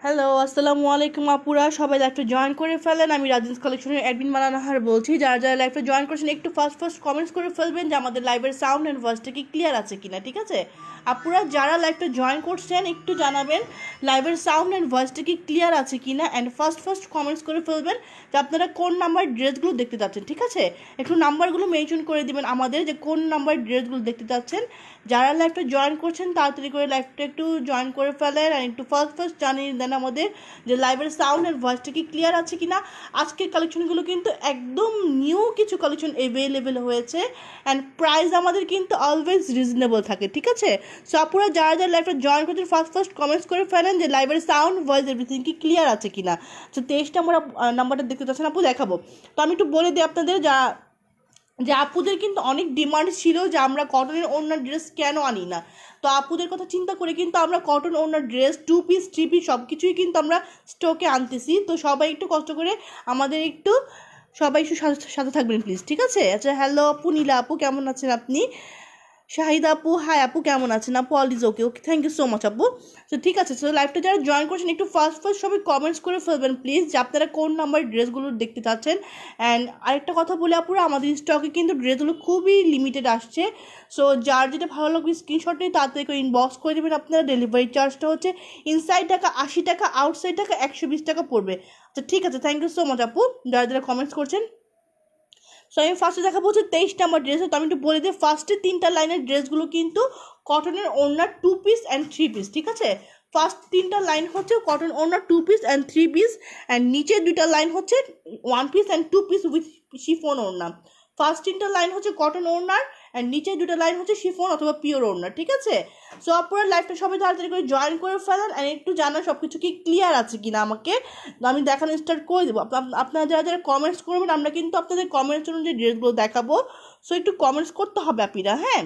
Hello, আসসালামু আলাইকুম আপুরা, সবাই লাইভটা জয়েন করে ফেলেন। আমি রাজিন্স কালেকশনের অ্যাডমিন মানানাহার বলছি। যারা যারা লাইভটা জয়েন করছেন একটু ফার্স্ট কমেন্টস করে ফেলবেন যে আমাদের লাইভের সাউন্ড অ্যান্ড ভয়েসটা কি ক্লিয়ার আছে কিনা, ঠিক আছে? আপুরা যারা লাইভটা জয়েন করছেন একটু জানাবেন লাইভের সাউন্ড অ্যান্ড ভয়েসটা কি ক্লিয়ার আছে কিনা, অ্যান্ড ফার্স্ট কমেন্টস করে ফেলবেন যে আপনারা কোন নাম্বার ড্রেসগুলো দেখতে চাচ্ছেন, ঠিক আছে? একটু নাম্বারগুলো মেনশন করে দিবেন আমাদের যে কোন নাম্বার ড্রেসগুলো দেখতে চাচ্ছেন। যারা লাইভটা জয়েন করছেন তাড়াতাড়ি করে লাইভটা একটু জয়েন করে ফেলেন, আর একটু ফার্স্ট জানিয়ে দেন আমাদের যে লাইভের সাউন্ড অ্যান্ড ভয়েসটা কি ক্লিয়ার আছে কিনা। আজকের কালেকশনগুলো কিন্তু একদম নিউ কিছু কালেকশন অ্যাভেলেবেল হয়েছে, অ্যান্ড প্রাইস আমাদের কিন্তু অলওয়েজ রিজনেবল থাকে, ঠিক আছে? সো আপনারা যারা যারা লাইভটা জয়েন করছেন ফার্স্ট কমেন্টস করে ফেলেন যে লাইভের সাউন্ড ভয়েস এভরিথিং কি ক্লিয়ার আছে কিনা। তো 23 নাম্বারটা দেখতে চাচ্ছেন আপু, দেখাবো। তো আমি একটু বলে দিই আপনাদের যে আপুদের কিন্তু অনেক ডিমান্ড ছিল যে আমরা কটনের ওড়নার ড্রেস কেন আনি না। তো আপুদের কথা চিন্তা করে কিন্তু আমরা কটন ওড়নার ড্রেস 2 পিস 3 পিস সব কিছুই কিন্তু আমরা স্টকে আনতেছি। তো সবাই একটু কষ্ট করে আমাদের সবাই একটু সাথে থাকবেন প্লিজ, ঠিক আছে? আচ্ছা, হ্যালো আপু, নীলা আপু কেমন আছেন আপনি? শাহিদা আপু, হাই আপু কেমন আছেন আপু? All is okay, okay, thank you so much আপু। তো ঠিক আছে, তো লাইভটা যারা জয়েন করছেন একটু ফার্স্ট সবাই কমেন্টস করে ফেলবেন প্লিজ যে আপনারা কোন নাম্বার ড্রেসগুলো দেখতে চাচ্ছেন। অ্যান্ড আরেকটা কথা বলে আপুরা, আমাদের স্টকে কিন্তু ড্রেসগুলো খুবই লিমিটেড আসছে। সো যার যেটা ভালো লাগবে স্ক্রিনশট নিয়ে তাড়াতাড়ি করে ইনবক্স করে দেবেন। আপনারা ডেলিভারি চার্জটা হচ্ছে ইনসাইড টাকা 80 টাকা, আউটসাইড টাকা 120 টাকা পড়বে। আচ্ছা ঠিক আছে, থ্যাংক ইউ সো মাচ আপু যারা যারা কমেন্টস করছেন। সো আমি ফার্স্টে দেখাবো হচ্ছে 23 নাম্বার ড্রেস। তো আমি একটু বলে দিই, ফার্স্টে 3টা লাইনের ড্রেসগুলো কিন্তু কটনের ওড়নার 2 পিস অ্যান্ড 3 পিস, ঠিক আছে? ফার্স্ট 3টা লাইন হচ্ছে কটন ওড়নার 2 পিস অ্যান্ড 3 পিস, অ্যান্ড নিচে 2টা লাইন হচ্ছে 1 piece and 2 piece with chiffon ওড়না। ফার্স্ট 3টা লাইন হচ্ছে কটন ওড়নার, অ্যান্ড নিচে 2টা লাইন হচ্ছে শিফন অথবা পিওর ওড়না, ঠিক আছে? সো আপনারা লাইভটা সবাই তাড়াতাড়ি করে জয়েন করে ফেলেন, অ্যান্ড একটু জানান সব কিছু কি ক্লিয়ার আছে কিনা আমাকে। আমি দেখানো স্টার্ট করে দেবো। আপনারা যারা যারা কমেন্টস করবেন আমরা কিন্তু আপনাদের কমেন্টস অনুযায়ী ড্রেসগুলো দেখাবো। সো একটু কমেন্টস করতে হবে আপনারা, হ্যাঁ।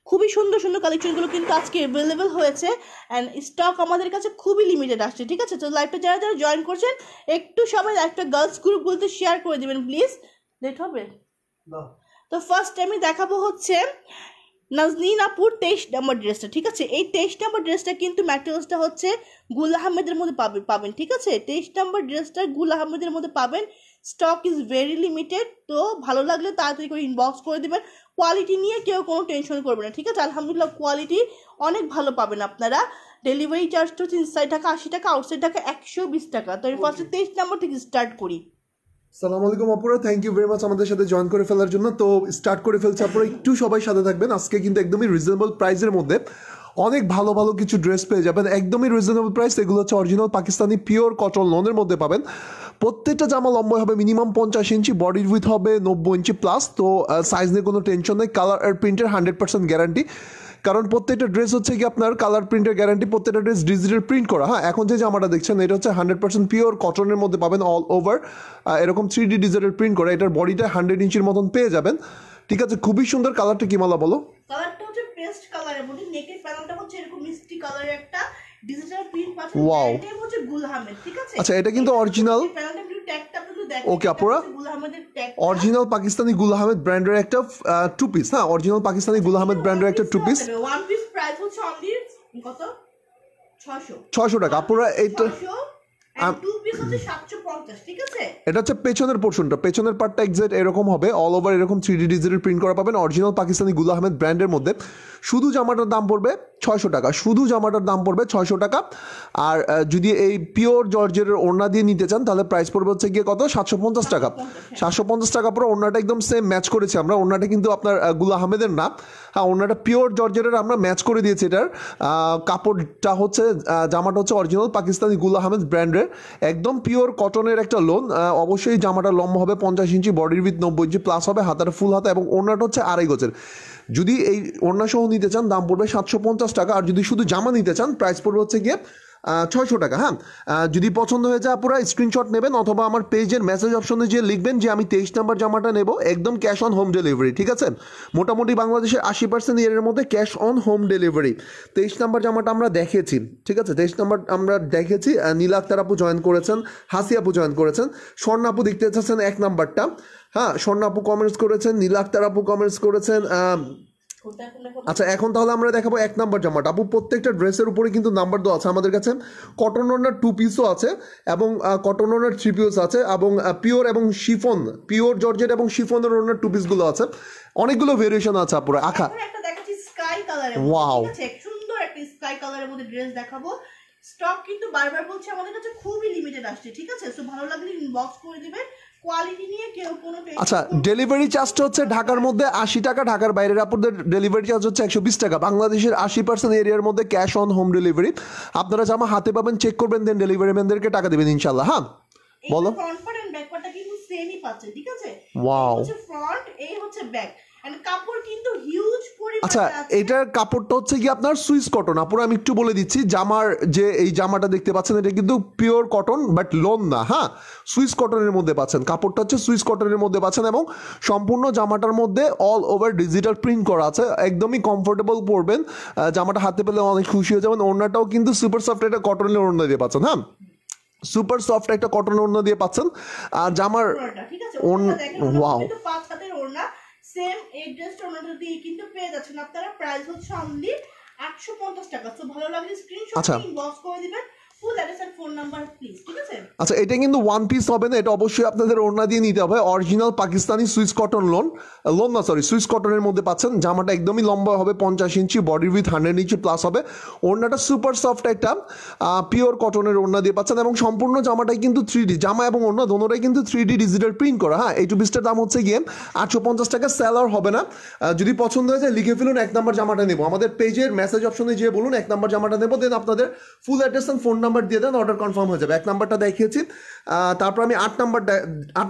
খুবই সুন্দর সুন্দর কালেকশনগুলো কিন্তু আজকে অ্যাভেলেবেল হয়েছে, অ্যান্ড স্টক আমাদের কাছে খুবই লিমিটেড আসছে, ঠিক আছে? তো লাইভটা যারা যারা জয়েন করছেন একটু সবাই লাইভটা গার্লস গ্রুপগুলোতে শেয়ার করে দেবেন প্লিজ, লেট হবে না। তো ফার্স্ট আমি দেখাবো হচ্ছে নাজনীন আপুর 23 নাম্বার ড্রেসটা, ঠিক আছে? এই 23 নাম্বার ড্রেসটা কিন্তু ম্যাটেরিয়ালসটা হচ্ছে গুল আহমেদের মধ্যে পাবেন, ঠিক আছে? 23 নাম্বার ড্রেসটা গুল আহমেদের মধ্যে পাবেন। স্টক ইজ ভেরি লিমিটেড, তো ভালো লাগলে তাড়াতাড়ি করে ইনবক্স করে দেবেন। কোয়ালিটি নিয়ে কেউ কোনো টেনশন করবে না, ঠিক আছে? আলহামদুলিল্লাহ কোয়ালিটি অনেক ভালো পাবেন আপনারা। ডেলিভারি চার্জটা হচ্ছে ইনসাইড টাকা 80 টাকা, আউটসাইড টাকা 120 টাকা। তো আমি ফার্স্টে 23 নাম্বার থেকে স্টার্ট করি। সালামু আলাইকুম আপুরা, থ্যাংক ইউ ভেরি মাচ আমাদের সাথে জয়েন করে ফেলার জন্য। তো স্টার্ট করে ফেলছে আপুরা, একটু সবাই সাথে থাকবেন। আজকে কিন্তু একদমই রিজনেবল প্রাইসের মধ্যে অনেক ভালো ভালো কিছু ড্রেস পেয়ে যাবেন, একদমই রিজনেবল প্রাইস। এগুলো হচ্ছে অরিজিনাল পাকিস্তানি পিওর কটন লনের মধ্যে পাবেন। প্রত্যেকটা জামা লম্বা হবে মিনিমাম 50 ইঞ্চি, বডির উইথ হবে 90 ইঞ্চি প্লাস। তো সাইজ নিয়ে কোনো টেনশন নেই। কালার আর প্রিন্টের 100% গ্যারান্টি, কারণ প্রত্যেকটা ড্রেস হচ্ছে কি আপনার কালার প্রিন্টের গ্যারান্টি। প্রত্যেকটা ড্রেস ডিজিটাল প্রিন্ট করা। হ্যাঁ, এখন যে জামাটা দেখছেন এটা হচ্ছে 100% পিওর কটনের মধ্যে পাবেন, অল ওভার এরকম 3D ডিজিটাল প্রিন্ট করা। এটার বডিটা 100 ইঞ্চির মতন পেয়ে যাবেন, ঠিক আছে? খুবই সুন্দর। কালারটা কি মালা বলো? কালারটা হচ্ছে পেস্ট কালারের মধ্যে, নেকের প্যানেলটা হচ্ছে এরকম মিষ্টি কালারের একটা ডিজিটাল প্রিন্ট পাচ্ছেন। ওয়াও, এটা হচ্ছে গুল আহমেদ, ঠিক আছে? আচ্ছা এটা কিন্তু অরিজিনাল। প্যানেলটা একটু ট্যাগটা আপনাদের দেখেন। ওকে আপুরা, গুল আহমেদের ট্যাগ, অরিজিনাল পাকিস্তানি গুল আহমেদ ব্র্যান্ডের একটা 2 পিস। হ্যাঁ, অরিজিনাল পাকিস্তানি গুল আহমেদ ব্র্যান্ডের একটা 2 পিস। ওয়ান পিস প্রাইস হচ্ছে অনলি কত? 600 টাকা আপুরা। এটা এটা হচ্ছে পেছনের পোর্শনটা, পেছনের পার্টটা এক্সাক্ট এরকম হবে, অল ওভার এরকম 3D ডিজিটাল প্রিন্ট করা পাবেন অরিজিনাল পাকিস্তানি গুল আহমেদ ব্র্যান্ডের মধ্যে। শুধু জামাটার দাম পড়বে 600 টাকা, শুধু জামাটার দাম পড়বে 600 টাকা। আর যদি এই পিওর জর্জেটের ওড়না দিয়ে নিতে চান তাহলে প্রাইস পড়বে হচ্ছে গিয়ে কত? 750 টাকা। 750 টাকা পরে ওড়নাটা একদম সেম ম্যাচ করেছি আমরা। ওড়নাটা কিন্তু আপনার গুল আহমেদের না, হ্যাঁ ওড়নাটা পিওর জর্জেটের আমরা ম্যাচ করে দিয়েছি। এটার কাপড়টা হচ্ছে জামাটা হচ্ছে অরিজিনাল পাকিস্তানি গুল আহমেদ ব্র্যান্ডের, একদম পিওর কটনের একটা লোন। অবশ্যই জামাটা লম্বা হবে 50 ইঞ্চি, বডির উইথ 90 ইঞ্চি প্লাস হবে, হাতার ফুল হাতা, এবং ওড়নাটা হচ্ছে 2.5 গজের। যদি এই ওড়না সহ নিতে চান দাম পড়বে 750 টাকা, আর যদি শুধু জামা নিতে চান প্রাইস পড়বে হচ্ছে গিয়ে 600 টাকা। হ্যাঁ, যদি পছন্দ হয়ে যায় পুরো স্ক্রিনশট নেবেন অথবা আমার পেজের মেসেজ অপশনে যে লিখবেন যে আমি 23 নাম্বার জামাটা নেব, একদম ক্যাশ অন হোম ডেলিভারি, ঠিক আছে? মোটামুটি বাংলাদেশের 80% এর মধ্যে cash on home delivery. 23 number জামাটা আমরা দেখেছি, ঠিক আছে? 23 নাম্বার আমরা দেখেছি। নীলা আক্তার আপু জয়েন করেছেন, হাসি আপু জয়েন করেছেন, স্বর্ণ আপু দেখতে চাচ্ছেন 1 নাম্বারটা। হ্যাঁ, স্বর্ণ আপু কমেন্টস করেছেন, নীলা আক্তার আপু কমেন্টস করেছেন, কোনটা এখন দেখাবো? আচ্ছা এখন তাহলে আমরা দেখাবো 1 নাম্বার জামাটা। আপু প্রত্যেকটা ড্রেসের উপরে কিন্তু নাম্বার দেওয়া আছে আমাদের কাছে। কটন ওড়নার 2 পিসও আছে এবং কটন ওড়নার 3 পিস আছে এবং পিওর এবং শিফন, পিওর জর্জেট এবং শিফনের ওড়নার 2 পিসগুলো আছে। অনেকগুলো ভেরিয়েশন আছে আপুরা। আখা এখন একটা দেখাচ্ছি স্কাই কালারের Wow. মধ্যে, ঠিক আছে? সুন্দর একটা স্কাই কালারের মধ্যে ড্রেস দেখাবো। স্টক কিন্তু বারবার বলছি আমাদের কাছে খুবই লিমিটেড আসছে, ঠিক আছে? সো ভালো লাগলে ইনবক্স করে দিবেন। কোয়ালিটি নিয়ে কেউ কোনো আচ্ছা ডেলিভারি চার্জটা হচ্ছে ঢাকার মধ্যে 80 টাকা, ঢাকার বাইরের আপুদের ডেলিভারি চার্জ হচ্ছে 120 টাকা। বাংলাদেশের 80% এরিয়ার মধ্যে ক্যাশ অন হোম ডেলিভারি। আপনারা জামা হাতে পাবেন, চেক করবেন, দেন ডেলিভারি ম্যানদেরকে টাকা দেবেন ইনশাল্লাহ। হ্যাঁ বলো। ফ্রন্ট পার্ট এন্ড ব্যাক পার্টটা কিন্তু সেমই পাচ্ছে, ঠিক আছে? Wow. এই হচ্ছে ফ্রন্ট, এই হচ্ছে ব্যাক, এন্ড কাপড় কিন্তু হিউজ পরিমাণে আচ্ছা আছে। এটার কাপড়টা হচ্ছে কি আপনার সুইস কটন। আপুরা আমি একটু বলে দিচ্ছি, জামার যে এই জামাটা দেখতে পাচ্ছেন এটা কিন্তু পিওর কটন বাট লোন না, হ্যাঁ সুইস কটনের মধ্যে পাচ্ছেন। কাপড়টা হচ্ছে সুইস কটনের মধ্যে পাচ্ছেন এবং সম্পূর্ণ জামাটার মধ্যে অল ওভার ডিজিটাল প্রিন্ট করা আছে। একদমই কমফোর্টেবল পরবেন, জামাটা হাতে পেলে অনেক খুশি হয়ে যাবেন। ওড়নাটাও কিন্তু সুপার সফট একটা কটনের ওড়না দিয়ে পাচ্ছেন, হ্যাঁ সুপার সফট একটা কটনের ওড়না দিয়ে পাচ্ছেন। আর জামার ওড়নাটা, ঠিক আছে? ওড়নাটা দেখেন, ওড়নাটা কিন্তু 5 হাতের ওড়না। সেম এই ড্রেসটা ওড়নাটা দিয়ে কিন্তু পেয়ে যাচ্ছেন আপনারা। প্রাইস হচ্ছে অনলি 850 টাকা। তো ভালো লাগলে স্ক্রিনশট আচ্ছা। নিয়ে ইনবক্স করে দিবেন, ফুল অ্যাড্রেস আর ফোন নাম্বার প্লিজ, ঠিক আছে? আচ্ছা এটা কিন্তু ওয়ান পিস হবে না, এটা অবশ্যই আপনাদের ওড়না দিয়ে নিতে হবে। Original Pakistani Swiss cotton Swiss কটনের মধ্যে পাচ্ছেন। জামাটা একদমই লম্বা হবে 50 ইঞ্চি, বডি উইথ 100 ইঞ্চি প্লাস হবে। ওড়নাটা সুপার সফট একটা পিওর কটনের ওড়না দিয়ে পাচ্ছেন এবং সম্পূর্ণ জামাটাই কিন্তু 3D, জামা এবং ওড়না দোনোটাই কিন্তু 3D ডিজিটাল প্রিন্ট করা। হ্যাঁ এই 2 পিসটার দাম হচ্ছে গিয়ে 850 টাকা, সেলার হবে না। যদি পছন্দ হয়ে যায় লিখে ফেলুন 1 নাম্বার জামাটা নেবো। আমাদের পেজের মেসেজ অপশনে যেয়ে বলুন 1 নাম্বার জামাটা নেবো, দেন আপনাদের full address and phone number দিয়ে দেন, অর্ডার কনফার্ম হয়ে যাবে। 1 নাম্বারটা দেখিয়েছি, তারপর আমি 8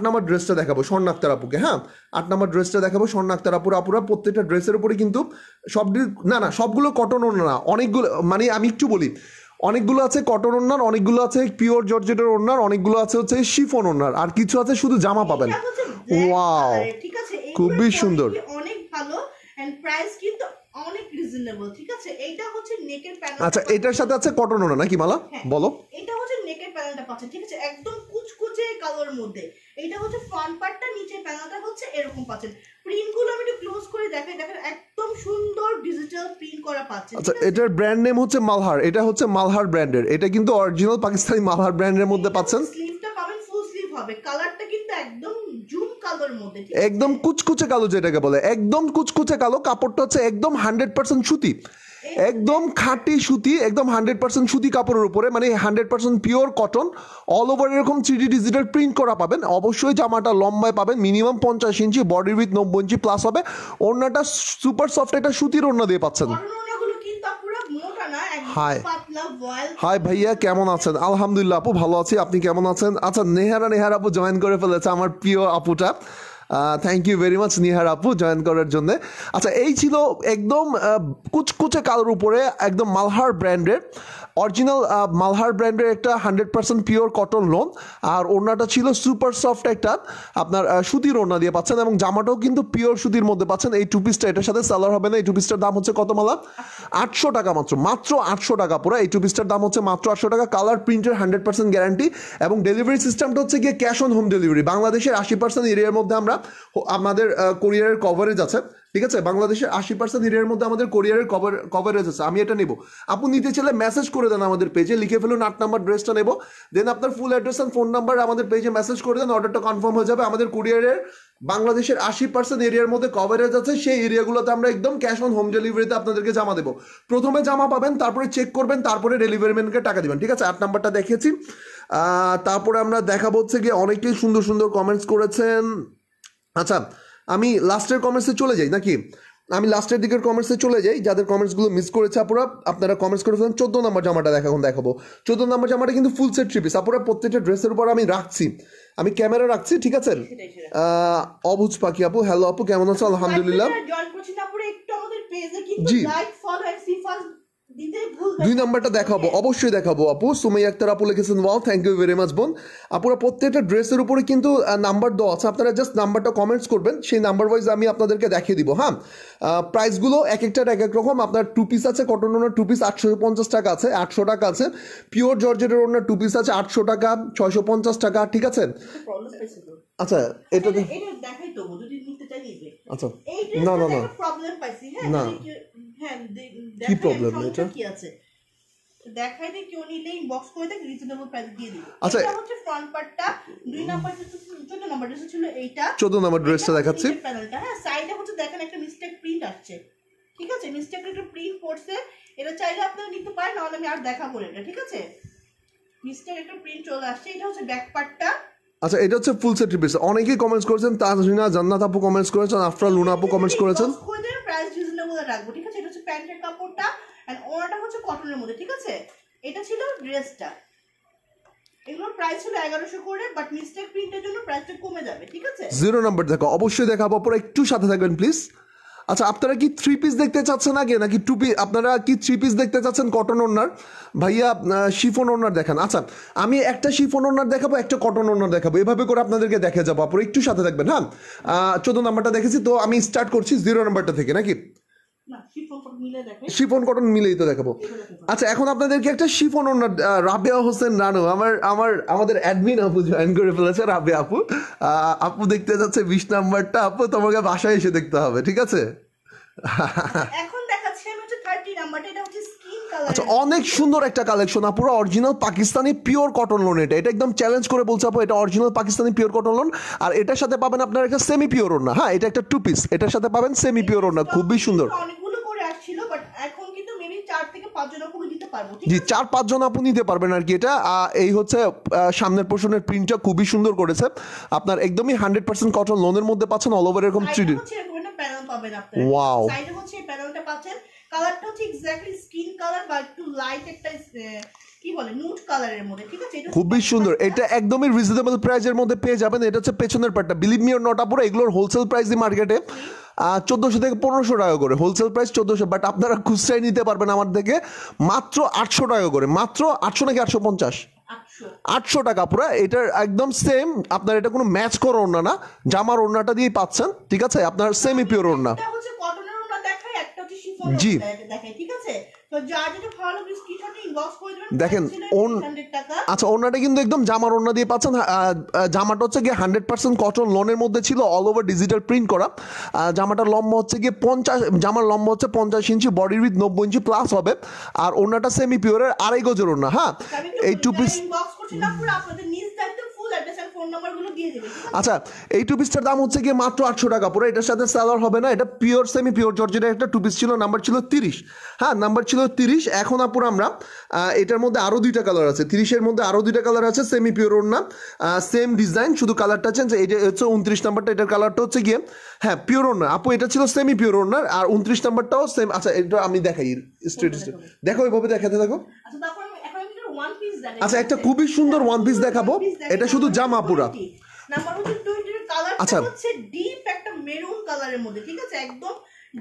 নাম্বার ড্রেসটা দেখাবো স্বর্ণ আক্তার আপুকে। হ্যাঁ 8 নাম্বার ড্রেসটা দেখাবো স্বর্ণ আক্তার আপুরা প্রত্যেকটা ড্রেসের উপরে কিন্তু সবগুলো কটন ওড়না না, অনেকগুলো, মানে আমি একটু বলি, অনেকগুলো আছে কটন ওড়নার, অনেকগুলো আছে পিওর জর্জেটের ওড়নার, অনেকগুলো আছে হচ্ছে শিফন ওড়নার, আর কিছু আছে শুধু জামা পাবেন। এটা হচ্ছে black ওয়াও color, ঠিক আছে? খুবই সুন্দর। অনেক ভালো এন্ড প্রাইস কিন্তু অনেক রিজনেবল, ঠিক আছে? এইটা হচ্ছে নেকের প্যানেল। আচ্ছা এটার সাথে আছে কটন ওড়না নাকি মালা বলো? এটা হচ্ছে নেকের প্যানেলটা পাচ্ছেন, ঠিক আছে? একদম কুচকুচে কালার মধ্যে। এটা হচ্ছে ফ্রন্ট পার্টটা, নিচের প্যানেলটা হচ্ছে এরকম পাচ্ছেন। প্রিন্টগুলো আমি একটু ক্লোজ করে দেখাই, দেখেন একদম সুন্দর ডিজিটাল প্রিন্ট করা পাচ্ছেন। আচ্ছা এটার ব্র্যান্ড নেম হচ্ছে মালহার, এটা হচ্ছে মালহার ব্র্যান্ডের, এটা কিন্তু অরিজিনাল পাকিস্তানি মালহার ব্র্যান্ডের মধ্যে পাচ্ছেন। স্লিভটা পাবেন ফুল স্লিভ হবে, কালারটা কিন্তু একদম জুম কালার মধ্যে, ঠিক আছে? একদম কুচকুচে কালো যেটাকে বলে, একদম কুচকুচে কালো। কাপড়টা হচ্ছে একদম 100% সুতি, একদম খাঁটি সুতি, একদম 100% সুতি কাপড়ের উপরে, মানে 100% পিওর কটন। অল ওভার এরকম 3D ডিজিটাল প্রিন্ট করা পাবেন। অবশ্যই জামাটা লম্বায় পাবেন minimum 50 inch, body with 90 inch plus হবে। ওড়নাটা সুপার সফট একটা সুতির ওড়না দিয়ে পাচ্ছেন। ওড়নাগুলো কিন্তু পুরো মোটা না, হাই একদম পাতলা ভয়েল। হাই ভাইয়া কেমন আছেন? আলহামদুলিল্লাহ আপু ভালো আছি, আপনি কেমন আছেন? আচ্ছা নেহার আপু জয়েন করে ফেলেছে, আমার প্রিয় আপুটা। Thank you very much Nihar আপু জয়েন করার জন্য। আচ্ছা এই ছিল একদম কুচকুচে কালোর উপরে একদম মালহার ব্র্যান্ডের, অরিজিনাল মালহার ব্র্যান্ডের একটা 100% পিওর কটন লোন। আর ওড়নাটা ছিল সুপার সফট একটা আপনার সুতির ওড়না দিয়ে পাচ্ছেন এবং জামাটাও কিন্তু পিওর সুতির মধ্যে পাচ্ছেন। এই 2 পিসটা এটার সাথে সালোয়ার হবে না। এই 2 পিসটার দাম হচ্ছে কত মালা? 800 টাকা মাত্র 800 টাকা পুরো। এই 2 পিসটার দাম হচ্ছে মাত্র 800 টাকা। কালার প্রিন্টের 100% গ্যারান্টি এবং ডেলিভারি সিস্টেমটা হচ্ছে গিয়ে ক্যাশ অন হোম ডেলিভারি। বাংলাদেশের 80% এরিয়ার মধ্যে আমাদের কোরিয়ারের কভারেজ আছে, ঠিক আছে? বাংলাদেশের 80% এরিয়ার মধ্যে আমাদের কোরিয়ারের কভারেজ আছে। আমি এটা নেব, আপনি নিতে চাইলে মেসেজ করে দেন আমাদের পেজে, লিখে ফেলুন 8 নাম্বার ড্রেসটা নেব, দেন আপনার ফুল অ্যাড্রেস অ্যান্ড ফোন নাম্বার আমাদের পেজে মেসেজ করে দেন, অর্ডারটা কনফার্ম হয়ে যাবে। আমাদের কোরিয়ারের বাংলাদেশের 80% এরিয়ার মধ্যে কভারেজ আছে, সেই এরিয়াগুলোতে আমরা একদম ক্যাশ অন হোম ডেলিভারিতে আপনাদেরকে জামা দেবো। প্রথমে জামা পাবেন, তারপরে চেক করবেন, তারপরে ডেলিভারি ম্যানকে টাকা দিবেন, ঠিক আছে? 8 নাম্বারটা দেখিয়েছি। তারপরে আমরা দেখাবো হচ্ছে গিয়ে অনেকেই সুন্দর সুন্দর কমেন্টস করেছেন। আচ্ছা আমি লাস্টের কমেন্টসে চলে যাই নাকি? আমি লাস্টের দিকের কমেন্টসে চলে যাই, যাদের কমেন্টসগুলো মিস করেছে আপনারা কমেন্টস করে ফেলেন। 14 নম্বর জামাটা দেখাবো। 14 নম্বর জামাটা কিন্তু ফুল সেট 3 পিস। প্রত্যেকটা ড্রেসের উপর আমি রাখছি, আমি ক্যামেরা রাখছি, ঠিক আছে? অবুজ পাখি আপু, হ্যালো আপু কেমন আছো? আলহামদুলিল্লাহ। জি 2 নাম্বারটা দেখাবো, অবশ্যই দেখাবো আপু। সুমাইয়া আক্তার আপু লিখেছেন wow, thank you very much বোন। আপুরা প্রত্যেকটা ড্রেসের উপরে কিন্তু নাম্বার দেওয়া আছে, আপনারা জাস্ট নাম্বারটা কমেন্টস করবেন, সেই নাম্বার ওয়াইজ আমি আপনাদেরকে দেখিয়ে দিব। হ্যাঁ প্রাইসগুলো এক একটার এক এক রকম। আপনার 2 পিস আছে কটন ওনার 2 পিস 850 টাকা আছে, 800 টাকা আছে। পিওর জর্জেটের ওনার 2 পিস আছে 800 টাকা, 650 টাকা, ঠিক আছে? আচ্ছা এটা দেখাই তো যদি নিতে চাই নিবে। আচ্ছা না প্রবলেম পাইছি হ্যাঁ না। হ্যাঁ কি প্রবলেম এটা? কি আছে দেখাই দিই, কেউ নিলে ইনবক্স করে দেখ, রিজনেবল প্রাইস দিয়ে দিই। আচ্ছা, এটা হচ্ছে ফ্রন্ট পার্টটা, 2 নাম্বার 14 নাম্বার ড্রেস ছিল এইটা, 14 নম্বর ড্রেসটা দেখাচ্ছি। প্যানেলটা হ্যাঁ সাইডে হচ্ছে দেখেন একটা মিস্টেক প্রিন্ট আসছে, ঠিক আছে, মিস্টেক একটা প্রিন্ট পড়ছে, এটা চাইলে আপনারা নিতে পারেন, নাহলে আমি আর দেখাবো এটা, ঠিক আছে, মিস্টেক একটা প্রিন্ট চলে আসছে। এটা হচ্ছে ব্যাক পার্টটা। আচ্ছা, এটা হচ্ছে ফুল সেট পিস। অনেকেই কমেন্টস করেছেন, তাজরিনা জান্নাত আপু কমেন্টস করেছেন, আফরা লুনা আপু কমেন্টস করেছেন। প্রাইস রিজনেবল রাখবো, ঠিক আছে। এটা হচ্ছে প্যান্টের কাপড়টা এন্ড ওনাটা হচ্ছে কটনের মধ্যে, ঠিক আছে। এটা ছিল ড্রেসটা, এগুলোর প্রাইস ছিল 1100 করে, বাট মিস্টেক প্রিন্টের জন্য প্রাইসটা কমে যাবে, ঠিক আছে। 0 নাম্বার দেখো, অবশ্যই দেখাবো, পরে একটু সাথে থাকবেন প্লিজ। আচ্ছা, আপনারা কি 3 পিস দেখতে চাচ্ছেন আগে নাকি 2 পিস? আপনারা কি 3 পিস দেখতে চাচ্ছেন কটন ওড়নার? ভাইয়া শিফন ওড়নার দেখান। আচ্ছা, আমি একটা শিফন ওড়নার দেখাবো, একটা কটন ওড়নার দেখাবো, এভাবে করে আপনাদেরকে দেখে যাবো। আপনারা একটু সাথে থাকবেন। হ্যাঁ, 14 নাম্বারটা দেখেছি, তো আমি স্টার্ট করছি 0 নাম্বারটা থেকে নাকি? না, শিফন কটন মিলে দেখেন, শিফন কটন মিলেই তো দেখাবো। আচ্ছা, এখন আপনাদেরকে একটা শিফন ওড়নার, রাবেয়া হোসেন রানু, আমাদের অ্যাডমিন আপু জয়েন করে ফেলেছে, রাবেয়া আপু। আপু দেখতে যাচ্ছে 20 নাম্বারটা। আপু, তোমাকে বাসায় এসে দেখতে হবে, ঠিক আছে? এখন দেখাচ্ছি আমি হচ্ছে 30 নাম্বারটা, এটা হচ্ছে স্কিন কালার। আচ্ছা, অনেক সুন্দর একটা কালেকশন আপু, original Pakistani pure cotton lawn. এটা একদম চ্যালেঞ্জ করে বলছে আপু, এটা original Pakistani pure cotton lawn. আর এটার সাথে পাবেন আপনার একটা সেমি পিওর ওড়না। হ্যাঁ, এটা একটা 2 পিস, এটার সাথে পাবেন সেমি পিওর ওড়না, খুবই সুন্দর। অনেকগুলো করে আসছিল, বাট এখন কিন্তু মেবি 4 থেকে 5 জন আপুকে দিতে পারবো, ঠিক জি, আছে। 4-5 জন আপু নিতে পারবেন আর কি। এটা এই হচ্ছে সামনের পোর্শনের প্রিন্টটা খুবই সুন্দর করেছে। আপনার একদমই 100% কটন লোনের মধ্যে পাচ্ছেন, অল ওভার এরকম 3D। সাইডে হচ্ছে এরকম একটা প্যানেল পাবেন আপনারা। ওয়াও, সাইডে হচ্ছে এই প্যানেলটা পাচ্ছেন, কালারটা হচ্ছে এক্স্যাক্টলি স্কিন কালার বা একটু লাইট একটা কি বলে নুড কালারের মধ্যে, ঠিক আছে। এটা খুবই সুন্দর। এটা একদমই রিজনেবল প্রাইসের মধ্যে পেয়ে যাবেন। এটা হচ্ছে পেছনের পার্টটা, বিলিভ মি অর নট আপুরা, এগুলোর হোলসেল প্রাইস মার্কেটে 1400 থেকে 1500 টাকা করে, হোলসেল প্রাইস 1400, বাট আপনারা খুচরাই নিতে পারবেন আমার থেকে মাত্র 800 টাকা করে, মাত্র 800 নাকি 850, 800 টাকা পুরা। এটার একদম সেম, আপনার এটা কোনো ম্যাচ করা ওড়না না, জামার ওড়নাটা দিয়েই পাচ্ছেন, ঠিক আছে, আপনার সেমি পিওর ওড়না। এটা হচ্ছে কটনের ওড়না দেখায়, একটা হচ্ছে শিফন জি। ওড়না দেখায়, ঠিক আছে। তো যার যেটা ভালো লাগবে স্ক্রিনশটে ইনবক্স করে দিবেন। দেখেন, 100 টাকা। আচ্ছা, ওড়নাটা কিন্তু একদম জামার ওড়না দিয়ে পাচ্ছেন। জামাটা হচ্ছে গিয়ে 100% কটন লোনের মধ্যে ছিল, অল ওভার ডিজিটাল প্রিন্ট করা। জামাটার লম্বা হচ্ছে গিয়ে 50, জামার লম্বা হচ্ছে 50 ইঞ্চি, বডির উইথ 90 ইঞ্চি প্লাস হবে। আর ওড়নাটা সেমি পিওরের 2.5 গজের ওড়না। হ্যাঁ, এই 2 পিস। ইনবক্স করছেন না, পুরো আপনাদের নিজ দায়িত্ব, ফুল অ্যাড্রেস আর ফোন নাম্বারগুলো দিয়ে দিবেন, ঠিক আছে? আচ্ছা, এই 2 পিসটার দাম হচ্ছে গিয়ে মাত্র 800 টাকা পুরো। এটার সাথে সালোয়ার হবে না, এটা পিওর সেমি পিওর জর্জেটের একটা 2 পিস ছিল, নাম্বার ছিল 30। হ্যাঁ, নাম্বার ছিল 30। এখন আপুর আমরা এটার মধ্যে আরো 2টা কালার আছে, 30-এর মধ্যে আরো 2টা কালার আছে, সেমি পিওর ওড়না, সেম ডিজাইন, শুধু কালারটা চেঞ্জ। এটা হচ্ছে 29 নাম্বারটা, এটার কালারটা হচ্ছে গিয়ে হ্যাঁ পিওর ওড়না আপু, এটা ছিল সেমি পিওর ওড়নার, আর 29 নাম্বারটাও সেম। আচ্ছা, এটা আমি দেখাই স্ট্রেট দেখো, এইভাবে দেখাতে থাকো। আচ্ছা, তারপর এখন আমি ওয়ান পিস দেখাই। আচ্ছা, একটা খুবই সুন্দর ওয়ান পিস দেখাবো, এটা শুধু জামা পুরা। নাম্বার হচ্ছে 20 এর কালারটা আচ্ছা, হচ্ছে ডিপ একটা মেরুন কালারের মধ্যে, ঠিক আছে, একদম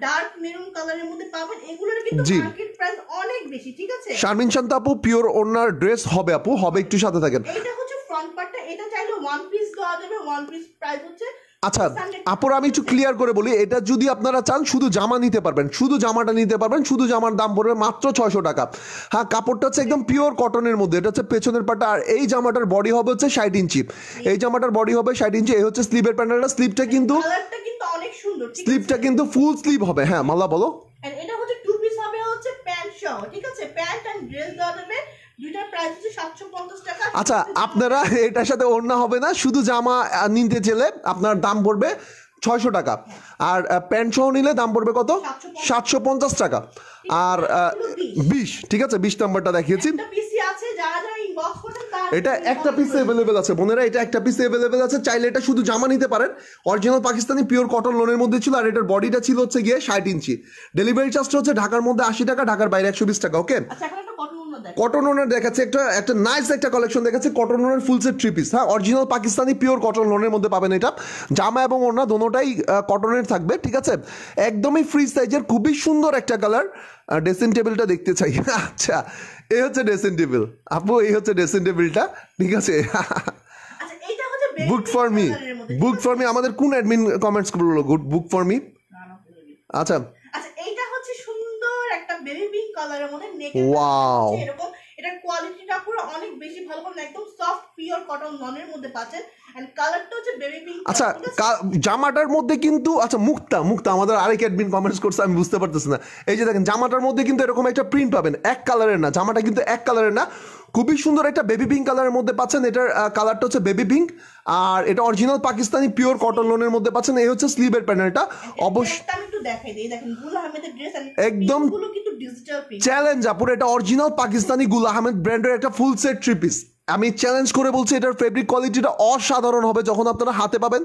ডার্ক মেরুন কালারের মধ্যে পাবেন। এগুলোর কিন্তু মার্কেট প্রাইস অনেক বেশি, ঠিক আছে। শারমিন শান্ত আপু, পিওর ওড়নার ড্রেস হবে আপু, হবে, একটু সাথে থাকেন। এটা হচ্ছে ফ্রন্ট পার্টটা, এটা চাইলে ওয়ান পিস দেওয়া যাবে, ওয়ান পিস প্রাইস হচ্ছে। আচ্ছা আপুর, আমি একটু ক্লিয়ার করে বলি, এটা যদি আপনারা চান শুধু জামা নিতে পারবেন, শুধু জামাটা নিতে পারবেন, শুধু জামার দাম পড়বে মাত্র 600 টাকা। হ্যাঁ, কাপড়টা হচ্ছে একদম পিওর কটনের মধ্যে, এটা হচ্ছে পেছনের পাটা। আর এই জামাটার বডি হবে হচ্ছে 60 ইঞ্চি, এই জামাটার বডি হবে 60 ইঞ্চি। এই হচ্ছে স্লিভের প্যানেলটা, স্লিভটা কিন্তু কালারটা কিন্তু অনেক সুন্দর, ঠিক আছে। স্লিভটা কিন্তু ফুল স্লিভ হবে। হ্যাঁ, মাল্লা বলো। এন্ড এটা হচ্ছে টু পিস হবে, হচ্ছে প্যান্ট সহ, ঠিক আছে, প্যান্ট এন্ড ড্রেস দেওয়া যাবে। দুইটার প্রাইস হচ্ছে 750 টাকা। আচ্ছা, আপনারা এটার সাথে ওড়না হবে না, শুধু জামা নিতে গেলে আপনার দাম পড়বে 600 টাকা। আর প্যান্ট সহ নিলে দাম পড়বে কত? 750 টাকা। আর 20, ঠিক আছে, 20 নাম্বারটা দেখিয়েছি। একটা পিসি আছে, যারা যারা ইনবক্স করছেন এটা একটা পিস অ্যাভেলেবেল আছে বোনেরা, এটা একটা পিস অ্যাভেলেবেল আছে, চাইলে এটা শুধু জামা নিতে পারেন। অরিজিনাল পাকিস্তানি পিওর কটন লোনের মধ্যে ছিল, আর এটার বডিটা ছিল হচ্ছে গিয়ে 60 ইঞ্চি। ডেলিভারি চার্জটা হচ্ছে ঢাকার মধ্যে 80 টাকা, ঢাকার বাইরে 120 টাকা। ওকে, আচ্ছা, এখন একটা কটন ওড়না দেখ। কটন ওনার দেখাচ্ছে, একটা নাইস একটা কালেকশন দেখাচ্ছে, কটন ওনার ফুল সেট 3 পিস। হ্যাঁ, অরিজিনাল পাকিস্তানি পিওর কটন লোনের মধ্যে পাবেন এটা। জামা এবং ওড়না দোনোটাই কটনের থাকবে, ঠিক আছে, একদমই ফ্রি সাইজের, খুবই সুন্দর একটা কালার। ড্রেসিং টেবিলটা দেখতে চাই। আচ্ছা, এই হচ্ছে ড্রেসিং টেবিল আপু, এই হচ্ছে ড্রেসিং টেবিলটা, ঠিক আছে। আচ্ছা, এইটা হচ্ছে book for me, book for me. আমাদের কোন অ্যাডমিন কমেন্টস করলো গুড বুক ফর মি? আচ্ছা, আচ্ছা, এইটা হচ্ছে সুন্দর একটা বেবি পিঙ্ক কালারের মধ্যে, নেকের ওয়াও, এরকম। এটার কোয়ালিটিটা পুরো অনেক বেশি ভালো, কারণ একদম সফট পিওর কটন ননের মধ্যে পাচ্ছেন। এন্ড কালারটা হচ্ছে বেবি পিঙ্ক। আচ্ছা জামাটার মধ্যে কিন্তু আচ্ছা মুক্তা আমাদের আরেক অ্যাডমিন কমেন্টস করছে, আমি বুঝতে পারতেছি না। এই যে দেখেন জামাটার মধ্যে কিন্তু এরকম একটা প্রিন্ট পাবেন, এক কালারের না, জামাটা কিন্তু এক কালারের না, খুবই সুন্দর একটা বেবি পিঙ্ক কালারের মধ্যে পাচ্ছেন। এটার কালারটা হচ্ছে বেবি পিঙ্ক, আর এটা অরিজিনাল পাকিস্তানি পিওর কটন লোনের মধ্যে পাচ্ছেন। এই হচ্ছে স্লিভের প্যানেলটা। অবশ্যই আমি একটু দেখাই দিই, দেখেন গুল আহমেদের ড্রেস একদম গুলো কিন্তু ডিজিটাল প্রিন্ট চ্যালেঞ্জ আপুর, এটা অরিজিনাল পাকিস্তানি গুল আহমেদ ব্র্যান্ডের একটা ফুল সেট থ্রি পিস। আমি চ্যালেঞ্জ করে বলছি এটার ফেব্রিক কোয়ালিটিটা অসাধারণ হবে, যখন আপনারা হাতে পাবেন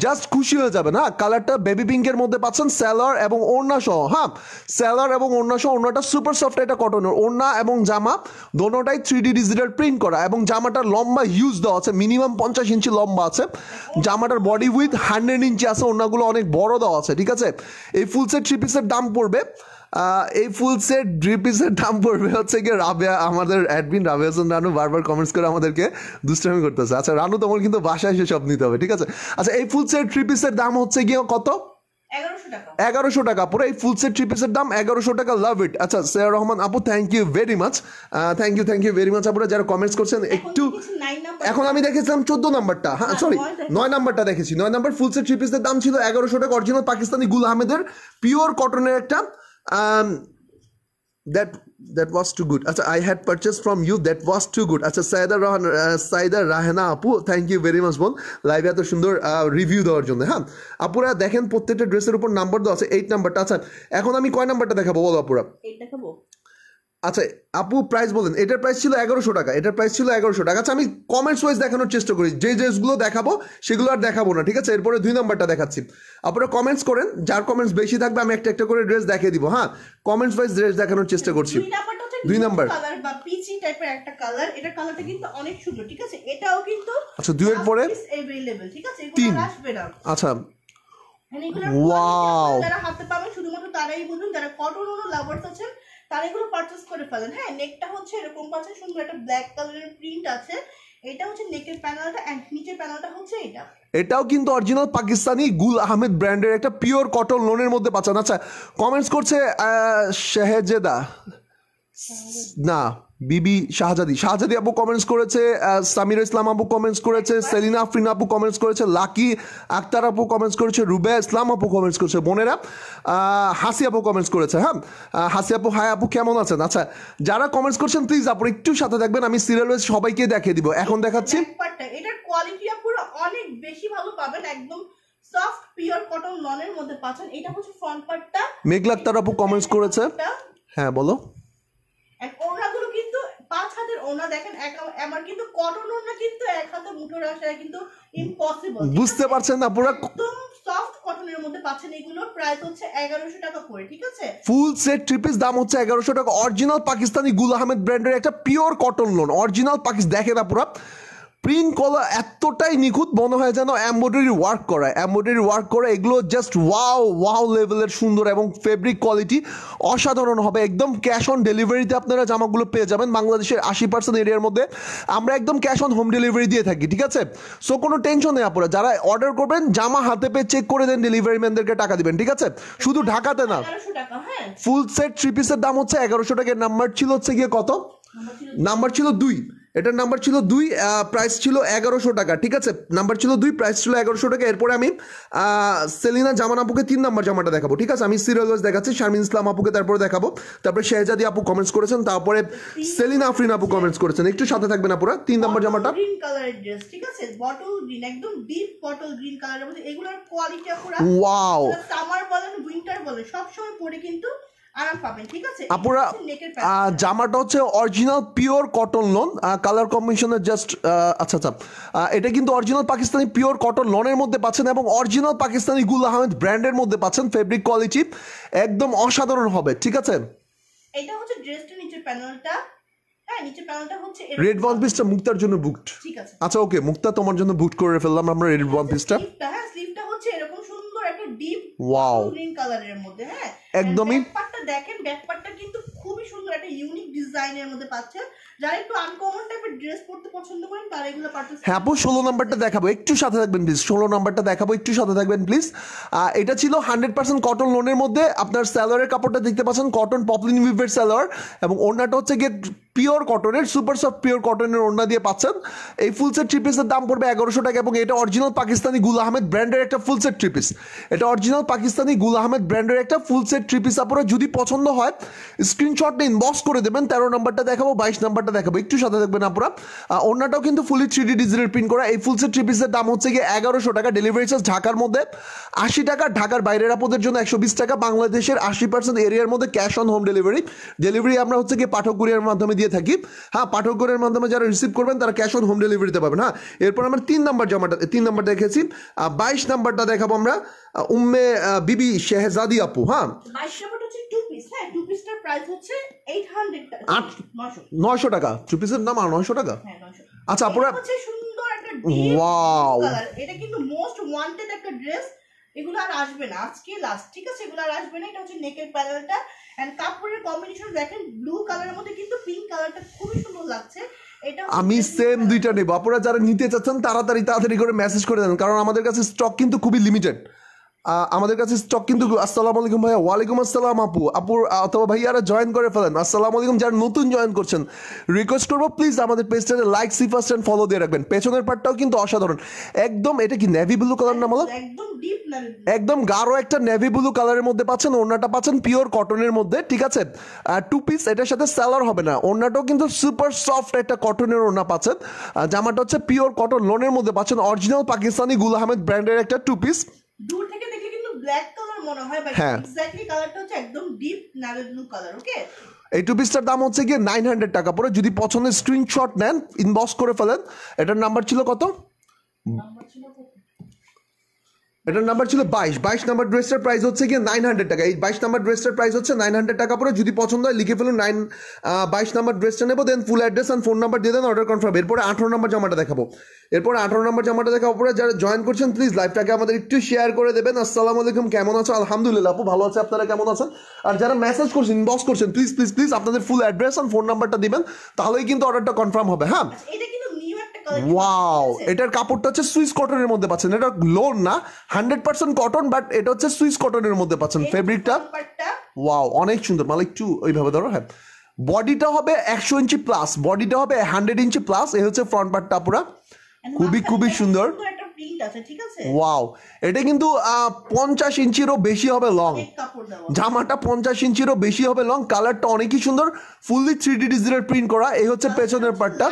জাস্ট খুশি হয়ে যাবেন। হ্যাঁ, কালারটা বেবি পিঙ্কের মধ্যে পাচ্ছেন, স্যালার এবং ওড়না সহ। হ্যাঁ, স্যালার এবং ওড়না সহ, ওড়নাটা সুপার সফট, এটা কটনের ওড়না এবং জামা দোনোটাই 3D ডিজিটাল প্রিন্ট করা, এবং জামাটার লম্বা হিউজ দেওয়া আছে, মিনিমাম 50 ইঞ্চি লম্বা আছে। জামাটার বডি উইথ 100 ইঞ্চি আছে, ওড়নাগুলো অনেক বড় দেওয়া আছে। ঠিক আছে, এই ফুল সেট থ্রি পিসের দাম পড়বে, এই ফুল সেট থ্রি পিসের দাম পড়বে হচ্ছে গিয়ে রাবেয়া, আমাদের অ্যাডমিন রাবেয়া হাসান রানু বারবার কমেন্টস করে আমাদেরকে দুষ্টামি করতেছে। আচ্ছা রানু, তোমার কিন্তু বাসায় এসে সব নিতে হবে, ঠিক আছে? আচ্ছা এই ফুল সেট থ্রি পিসের দাম হচ্ছে গিয়ে কত? 1100 টাকা। পুরো এই ফুল সেট থ্রি পিসের দাম 1100 টাকা। লাভ ইট। আচ্ছা সেরা রহমান আপু, thank you very much, thank you very much আপুরা যারা কমেন্টস করছেন। একটু এখন আমি দেখেছিলাম 14 নাম্বারটা, হ্যাঁ সরি 9 নাম্বারটা দেখেছি। 9 নাম্বার ফুল সেট থ্রি পিসের দাম ছিল 1100 টাকা, অরিজিনাল পাকিস্তানি গুল আহমেদের পিওর কটনের একটা that was too good. আচ্ছা I had purchased from you, that was too good. আচ্ছা সাইদা রাহেনা আপু, থ্যাংক ইউ ভেরি মাচ বোন, লাইভে এত সুন্দর রিভিউ দেওয়ার জন্য। হ্যাঁ আপুরা দেখেন প্রত্যেকটা ড্রেসের উপর নাম্বার দেওয়া আছে, 8 নাম্বারটা। আচ্ছা এখন আমি কয় নাম্বারটা দেখাবো বলো আপুরা? 8 দেখাবো। আচ্ছা আপু প্রাইস বলেন। এটার প্রাইস ছিল 1100 টাকা, এটার প্রাইস ছিল 1100 টাকা। আচ্ছা আমি কমেন্টস ওয়াইজ দেখানোর চেষ্টা করি, যে ড্রেসগুলো দেখাবো সেগুলো আর দেখাবো না, ঠিক আছে? এরপরে 2 নাম্বারটা দেখাচ্ছি। আপনারা কমেন্টস করেন, যার কমেন্টস বেশি থাকবে আমি একটা একটা করে ড্রেস দেখিয়ে দিব। হ্যাঁ কমেন্টস ওয়াইজ ড্রেস দেখানোর চেষ্টা করছি। 2 নাম্বার কালার বা পিচি টাইপের একটা কালার, এটা কালারটা কিন্তু অনেক সুন্দর, ঠিক আছে? এটাও কিন্তু আচ্ছা 2 এর পরে अवेलेबल, ঠিক আছে? এগুলো আসবে না। আচ্ছা ওয়াও, যারা হাতে পাবেন শুধুমাত্র তারাই বুঝুন, যারা কটন ওর লাভার্স আছেন তারা এগুলো পারচেজ করে ফেলেন। হ্যাঁ নেকটা হচ্ছে এরকম পাচ্ছেন, সুন্দর একটা ব্ল্যাক কালারের প্রিন্ট আছে, এটা হচ্ছে নেকের প্যানেলটা, এন্ড নিচের প্যানেলটা হচ্ছে এটা। এটাও কিন্তু অরিজিনাল পাকিস্তানি গুল আহমেদ ব্র্যান্ডের একটা পিওর কটন লোনের মধ্যে পাচ্ছেন। আচ্ছা কমেন্টস করছে শাহজেদা না বিবি শাহজাদি আপু কমেন্টস করেছে, সামির ইসলাম আপু কমেন্টস করেছে, সেলিনা আফরিন আপু কমেন্টস করেছে, লাকি আক্তার আপু কমেন্টস করেছে, রুবে ইসলাম আপু কমেন্টস করেছে, বোনেরা হাসি আপু কমেন্টস করেছে। হ্যাঁ হাসি আপু, হাই আপু কেমন আছেন? আচ্ছা যারা কমেন্টস করছেন প্লিজ আপু একটু সাথে থাকবেন, আমি সিরিয়াল ওয়াইজ সবাইকে দেখিয়ে দিব। এখন দেখাচ্ছি এটার কোয়ালিটি পুরো অনেক বেশি ভালো পাবেন, একদম সফট পিওর কটন লনের মধ্যে পাচ্ছেন। এটা হচ্ছে ফ্রন্ট পার্টটা। মেঘলা আক্তার আপু কমেন্টস করেছে, হ্যাঁ বলো। ওড়নাগুলো কিন্তু 5 হাতের ওড়না, দেখেন আমার কিন্তু কটন ওড়না কিন্তু এক হাতে মুঠো রাখা কিন্তু ইম্পসিবল, বুঝতে পারছেন না? পুরো একদম সফট কটনের মধ্যে পাচ্ছেন। এগুলোর প্রাইস হচ্ছে 1100 টাকা করে, ঠিক আছে? ফুল সেট থ্রি পিস দাম হচ্ছে 1100 টাকা, অরিজিনাল পাকিস্তানি গুল আহমেদ ব্র্যান্ডের একটা পিওর কটন লোন, অরিজিনাল দেখে না পুরো প্রিন্ট কলা এতটাই নিখুঁত, মনে হয় যেন এমব্রয়ডারি ওয়ার্ক করা। এগুলো জাস্ট ওয়াও লেভেলের সুন্দর, এবং ফেব্রিক কোয়ালিটি অসাধারণ হবে। একদম ক্যাশ অন ডেলিভারিতে আপনারা জামাগুলো পেয়ে যাবেন। বাংলাদেশের 80% এরিয়ার মধ্যে আমরা একদম ক্যাশ অন হোম ডেলিভারি দিয়ে থাকি, ঠিক আছে? সো কোনো টেনশন নেই আপনারা, যারা অর্ডার করবেন জামা হাতে পেয়ে চেক করে দেন, ডেলিভারি ম্যানদেরকে টাকা দিবেন, ঠিক আছে? শুধু ঢাকাতে না, ফুল সেট থ্রি পিসের দাম হচ্ছে 1100 টাকা। নাম্বার ছিল হচ্ছে গিয়ে কত? নাম্বার ছিল 2, এটার নাম্বার ছিল 2, প্রাইস ছিল 1100 টাকা, ঠিক আছে? নাম্বার ছিল 2, প্রাইস ছিল 1100 টাকা। এরপরে আমি সেলিনা জামান আপুকে 3 নাম্বার জামাটা দেখাবো, ঠিক আছে? আমি সিরিয়াল ওয়াইজ দেখাচ্ছি। শারমিন ইসলাম আপুকে তারপরে দেখাবো, তারপরে শেহজাদি আপু কমেন্টস করেছেন, তারপরে সেলিনা আফরিন আপু কমেন্টস করেছেন। একটু সাথে থাকবেন আপুরা। 3 নাম্বার জামাটা গ্রিন কালারের ড্রেস, ঠিক আছে? বটল গ্রিন, একদম ডিপ বটল গ্রিন কালারের মধ্যে। এগুলোর কোয়ালিটি পুরো ওয়াও, সামার বলেন উইন্টার বলেন সব সময় পরে কিন্তু আরাম পাবেন, ঠিক আছে? আপুরা জামাটা হচ্ছে original pure cotton lawn, colour কম্বিনেশনের জাস্ট আচ্ছা এটা কিন্তু অরিজিনাল পাকিস্তানি পিওর কটন লোনের মধ্যে পাচ্ছেন, এবং অরিজিনাল পাকিস্তানি গুল আহমেদ ব্র্যান্ডের মধ্যে পাচ্ছেন। ফেব্রিক কোয়ালিটি একদম অসাধারণ হবে, ঠিক আছে? এটা হচ্ছে ড্রেসটা নিচের প্যানেলটা, হ্যাঁ নিচের প্যানেলটা হচ্ছে রেড ওয়ান পিসটা মুক্তার জন্য বুকড, ঠিক আছে? আচ্ছা ওকে মুক্তা তোমার জন্য বুক করে ফেললাম আমরা রেড ওয়ান পিসটা। হ্যাঁ স্লিভটা হচ্ছে এরকম সুন্দর একটা ডিপ ওয়াও গ্রিন কালারের মধ্যে। হ্যাঁ একদমই ব্যাক পার্টটা দেখেন, ব্যাক পার্টটা কিন্তু খুবই সুন্দর সুন্দর একটা ইউনিক ডিজাইনের মধ্যে পাচ্ছেন। যারা একটু আনকমন টাইপের ড্রেস পরতে পছন্দ করেন তারা এগুলো পারচেজ। হ্যাঁ আপু 16 নাম্বারটা দেখাবো, একটু সাথে থাকবেন প্লিজ। 16 নাম্বারটা দেখাবো, একটু সাথে থাকবেন প্লিজ। এটা ছিল 100% কটন লোনের মধ্যে। আপনার স্যালোয়ারের কাপড়টা দেখতে পাচ্ছেন কটন পপলিন উইভের স্যালোয়ার, এবং ওড়নাটা হচ্ছে গিয়ে পিওর কটনের, সুপার সফট পিওর কটনের ওড়না দিয়ে পাচ্ছেন। এই ফুল সেট থ্রি পিসের দাম পড়বে 1100 টাকা, এবং এটা অরিজিনাল পাকিস্তানি গুল আহমেদ ব্র্যান্ডের একটা ফুল সেট থ্রি পিস। এটা অরিজিনাল পাকিস্তানি গুল আহমেদ ব্র্যান্ডের একটা ফুল সেট থ্রি পিস। আপনারা যদি পছন্দ হয় স্ক্রিনশটটা ইনবক্স করে দেবেন। 13 নাম্বারটা দেখাবো, 22 নাম্বারটা দেখাবো, একটু সাথে দেখবেন আপনারা। ওড়নাটাও কিন্তু ফুলি 3D ডিজিটাল প্রিন্ট করা। এই ফুল সেট থ্রি পিসের দাম হচ্ছে গিয়ে 1100 টাকা। ডেলিভারি চার্জ ঢাকার মধ্যে 80 টাকা, ঢাকার বাইরের আপদের জন্য 120 টাকা। বাংলাদেশের 80% এরিয়ার মধ্যে cash on home delivery. Delivery আমরা হচ্ছে গিয়ে পাঠক কুরিয়ার মাধ্যমে দিয়ে থাকি। হ্যাঁ, পাঠক কুরিয়ার মাধ্যমে যারা রিসিভ করবেন তারা ক্যাশ অন হোম ডেলিভারিতে পাবেন। হ্যাঁ, এরপর আমরা 3 নাম্বার দেখেছি। 22 নাম্বারটা দেখাবো আমরা, উম্মে বিবি শেহজাদি আপু। হ্যাঁ, 22 নাম্বারটা হচ্ছে টু পিস। হ্যাঁ, টু পিসটার প্রাইস হচ্ছে 800 টাকা, 900 টাকা। টু পিসের দাম 900 টাকা। হ্যাঁ 900। আচ্ছা আপুরা, হচ্ছে সুন্দর একটা ওয়াও, কালার। এটা কিন্তু মোস্ট ওয়ান্টেড একটা ড্রেস। এগুলো আর আসবে না, আজকে লাস্ট, ঠিক আছে? এগুলো আর আসবে না। এটা হচ্ছে নেকের প্যানেলটা এন্ড কাপড়ের কম্বিনেশন দেখেন, ব্লু কালারের মধ্যে কিন্তু পিঙ্ক কালারটা খুবই সুন্দর লাগছে। এটা আমি সেম দুইটা নেব। আপনারা যারা নিতে চাচ্ছেন তাড়াতাড়ি করে মেসেজ করে দেন, কারণ আমাদের কাছে স্টক কিন্তু খুবই লিমিটেড। আমাদের কাছে স্টক কিন্তু। আসসালামু আলাইকুম ভাইয়া। ওয়ালাইকুম আসসালাম আপুর অথবা ভাইয়ারা জয়েন করে ফেলেন। আসসালামু আলাইকুম। যারা নতুন জয়েন করছেন রিকোয়েস্ট করবো প্লিজ আমাদের পেজটাতে like, see first and follow দিয়ে রাখবেন। পেছনের পার্টটাও কিন্তু অসাধারণ একদম। এটা কি নেভি ব্লু কালার না বলো? একদম ডিপ নেভি, একদম গাঢ় একটা নেভি ব্লু কালারের মধ্যে পাচ্ছেন। ওড়নাটা পাচ্ছেন পিওর কটনের মধ্যে, ঠিক আছে? টু পিস, এটার সাথে স্যালার হবে না। ওড়নাটাও কিন্তু সুপার সফট একটা কটনের ওড়না পাচ্ছেন। জামাটা হচ্ছে পিওর কটন লোনের মধ্যে পাচ্ছেন। অরিজিনাল পাকিস্তানি গুল আহমেদ ব্র্যান্ডের একটা টু পিস। দূর থেকে দেখলে কিন্তু ব্ল্যাক কালার মনে হয়, বাট এক্স্যাক্টলি কালারটা হচ্ছে একদম ডিপ নেভি ব্লু কালার। ওকে, এই টু পিসটার দাম হচ্ছে গিয়ে 900 টাকা পরে। যদি পছন্দের স্ক্রিনশট নেন, ইনবক্স করে ফেলেন। এটার নাম্বার ছিল কত? এটার নাম্বার ছিল 22 নাম্বার ড্রেসটার প্রাইস হচ্ছে গিয়ে 900 টাকা। এই 22 নাম্বার ড্রেসটার প্রাইস হচ্ছে 900 টাকা পরে। যদি পছন্দ হয় লিখে ফেলুন 22 নাম্বার ড্রেসটা নেবো, দেন full address and phone number দিয়ে দেন, অর্ডার কনফার্ম। এরপরে 18 নাম্বার জামাটা দেখাবো। পরে যারা জয়েন করছেন প্লিজ লাইভটাকে আমাদের একটু শেয়ার করে দেবেন। আসসালামু আলাইকুম, কেমন আছো? আলহামদুলিল্লাহ আপু ভালো আছে, আপনারা কেমন আছেন? আর যারা মেসেজ করছেন, ইনবক্স করছেন, প্লিজ আপনাদের ফুল অ্যাড্রেস অ্যান্ড ফোন নাম্বারটা দিবেন, তাহলেই কিন্তু অর্ডারটা কনফার্ম হবে। হ্যাঁ, ওয়াও, এটার কাপড়টা হচ্ছে সুইস কটনের মধ্যে পাচ্ছেন। এটা লোন না, 100% কটন, বাট এটা হচ্ছে সুইস কটনের মধ্যে পাচ্ছেন। ফেব্রিকটা ওয়াও, অনেক সুন্দর। মানে একটু ওইভাবে ধরো। হ্যাঁ, বডিটা হবে 100 ইঞ্চি প্লাস, বডিটা হবে 100 ইঞ্চি প্লাস। এই হচ্ছে ফ্রন্ট পার্টটা পুরা খুবই সুন্দর। ওয়াও, এটা কিন্তু 50 ইঞ্চিরও বেশি হবে লং। জামাটা 50 ইঞ্চিরও বেশি হবে লং। কালারটা অনেকই সুন্দর, ফুললি 3D ডিজিটাল প্রিন্ট করা। এই হচ্ছে পেছনের পার্টটা,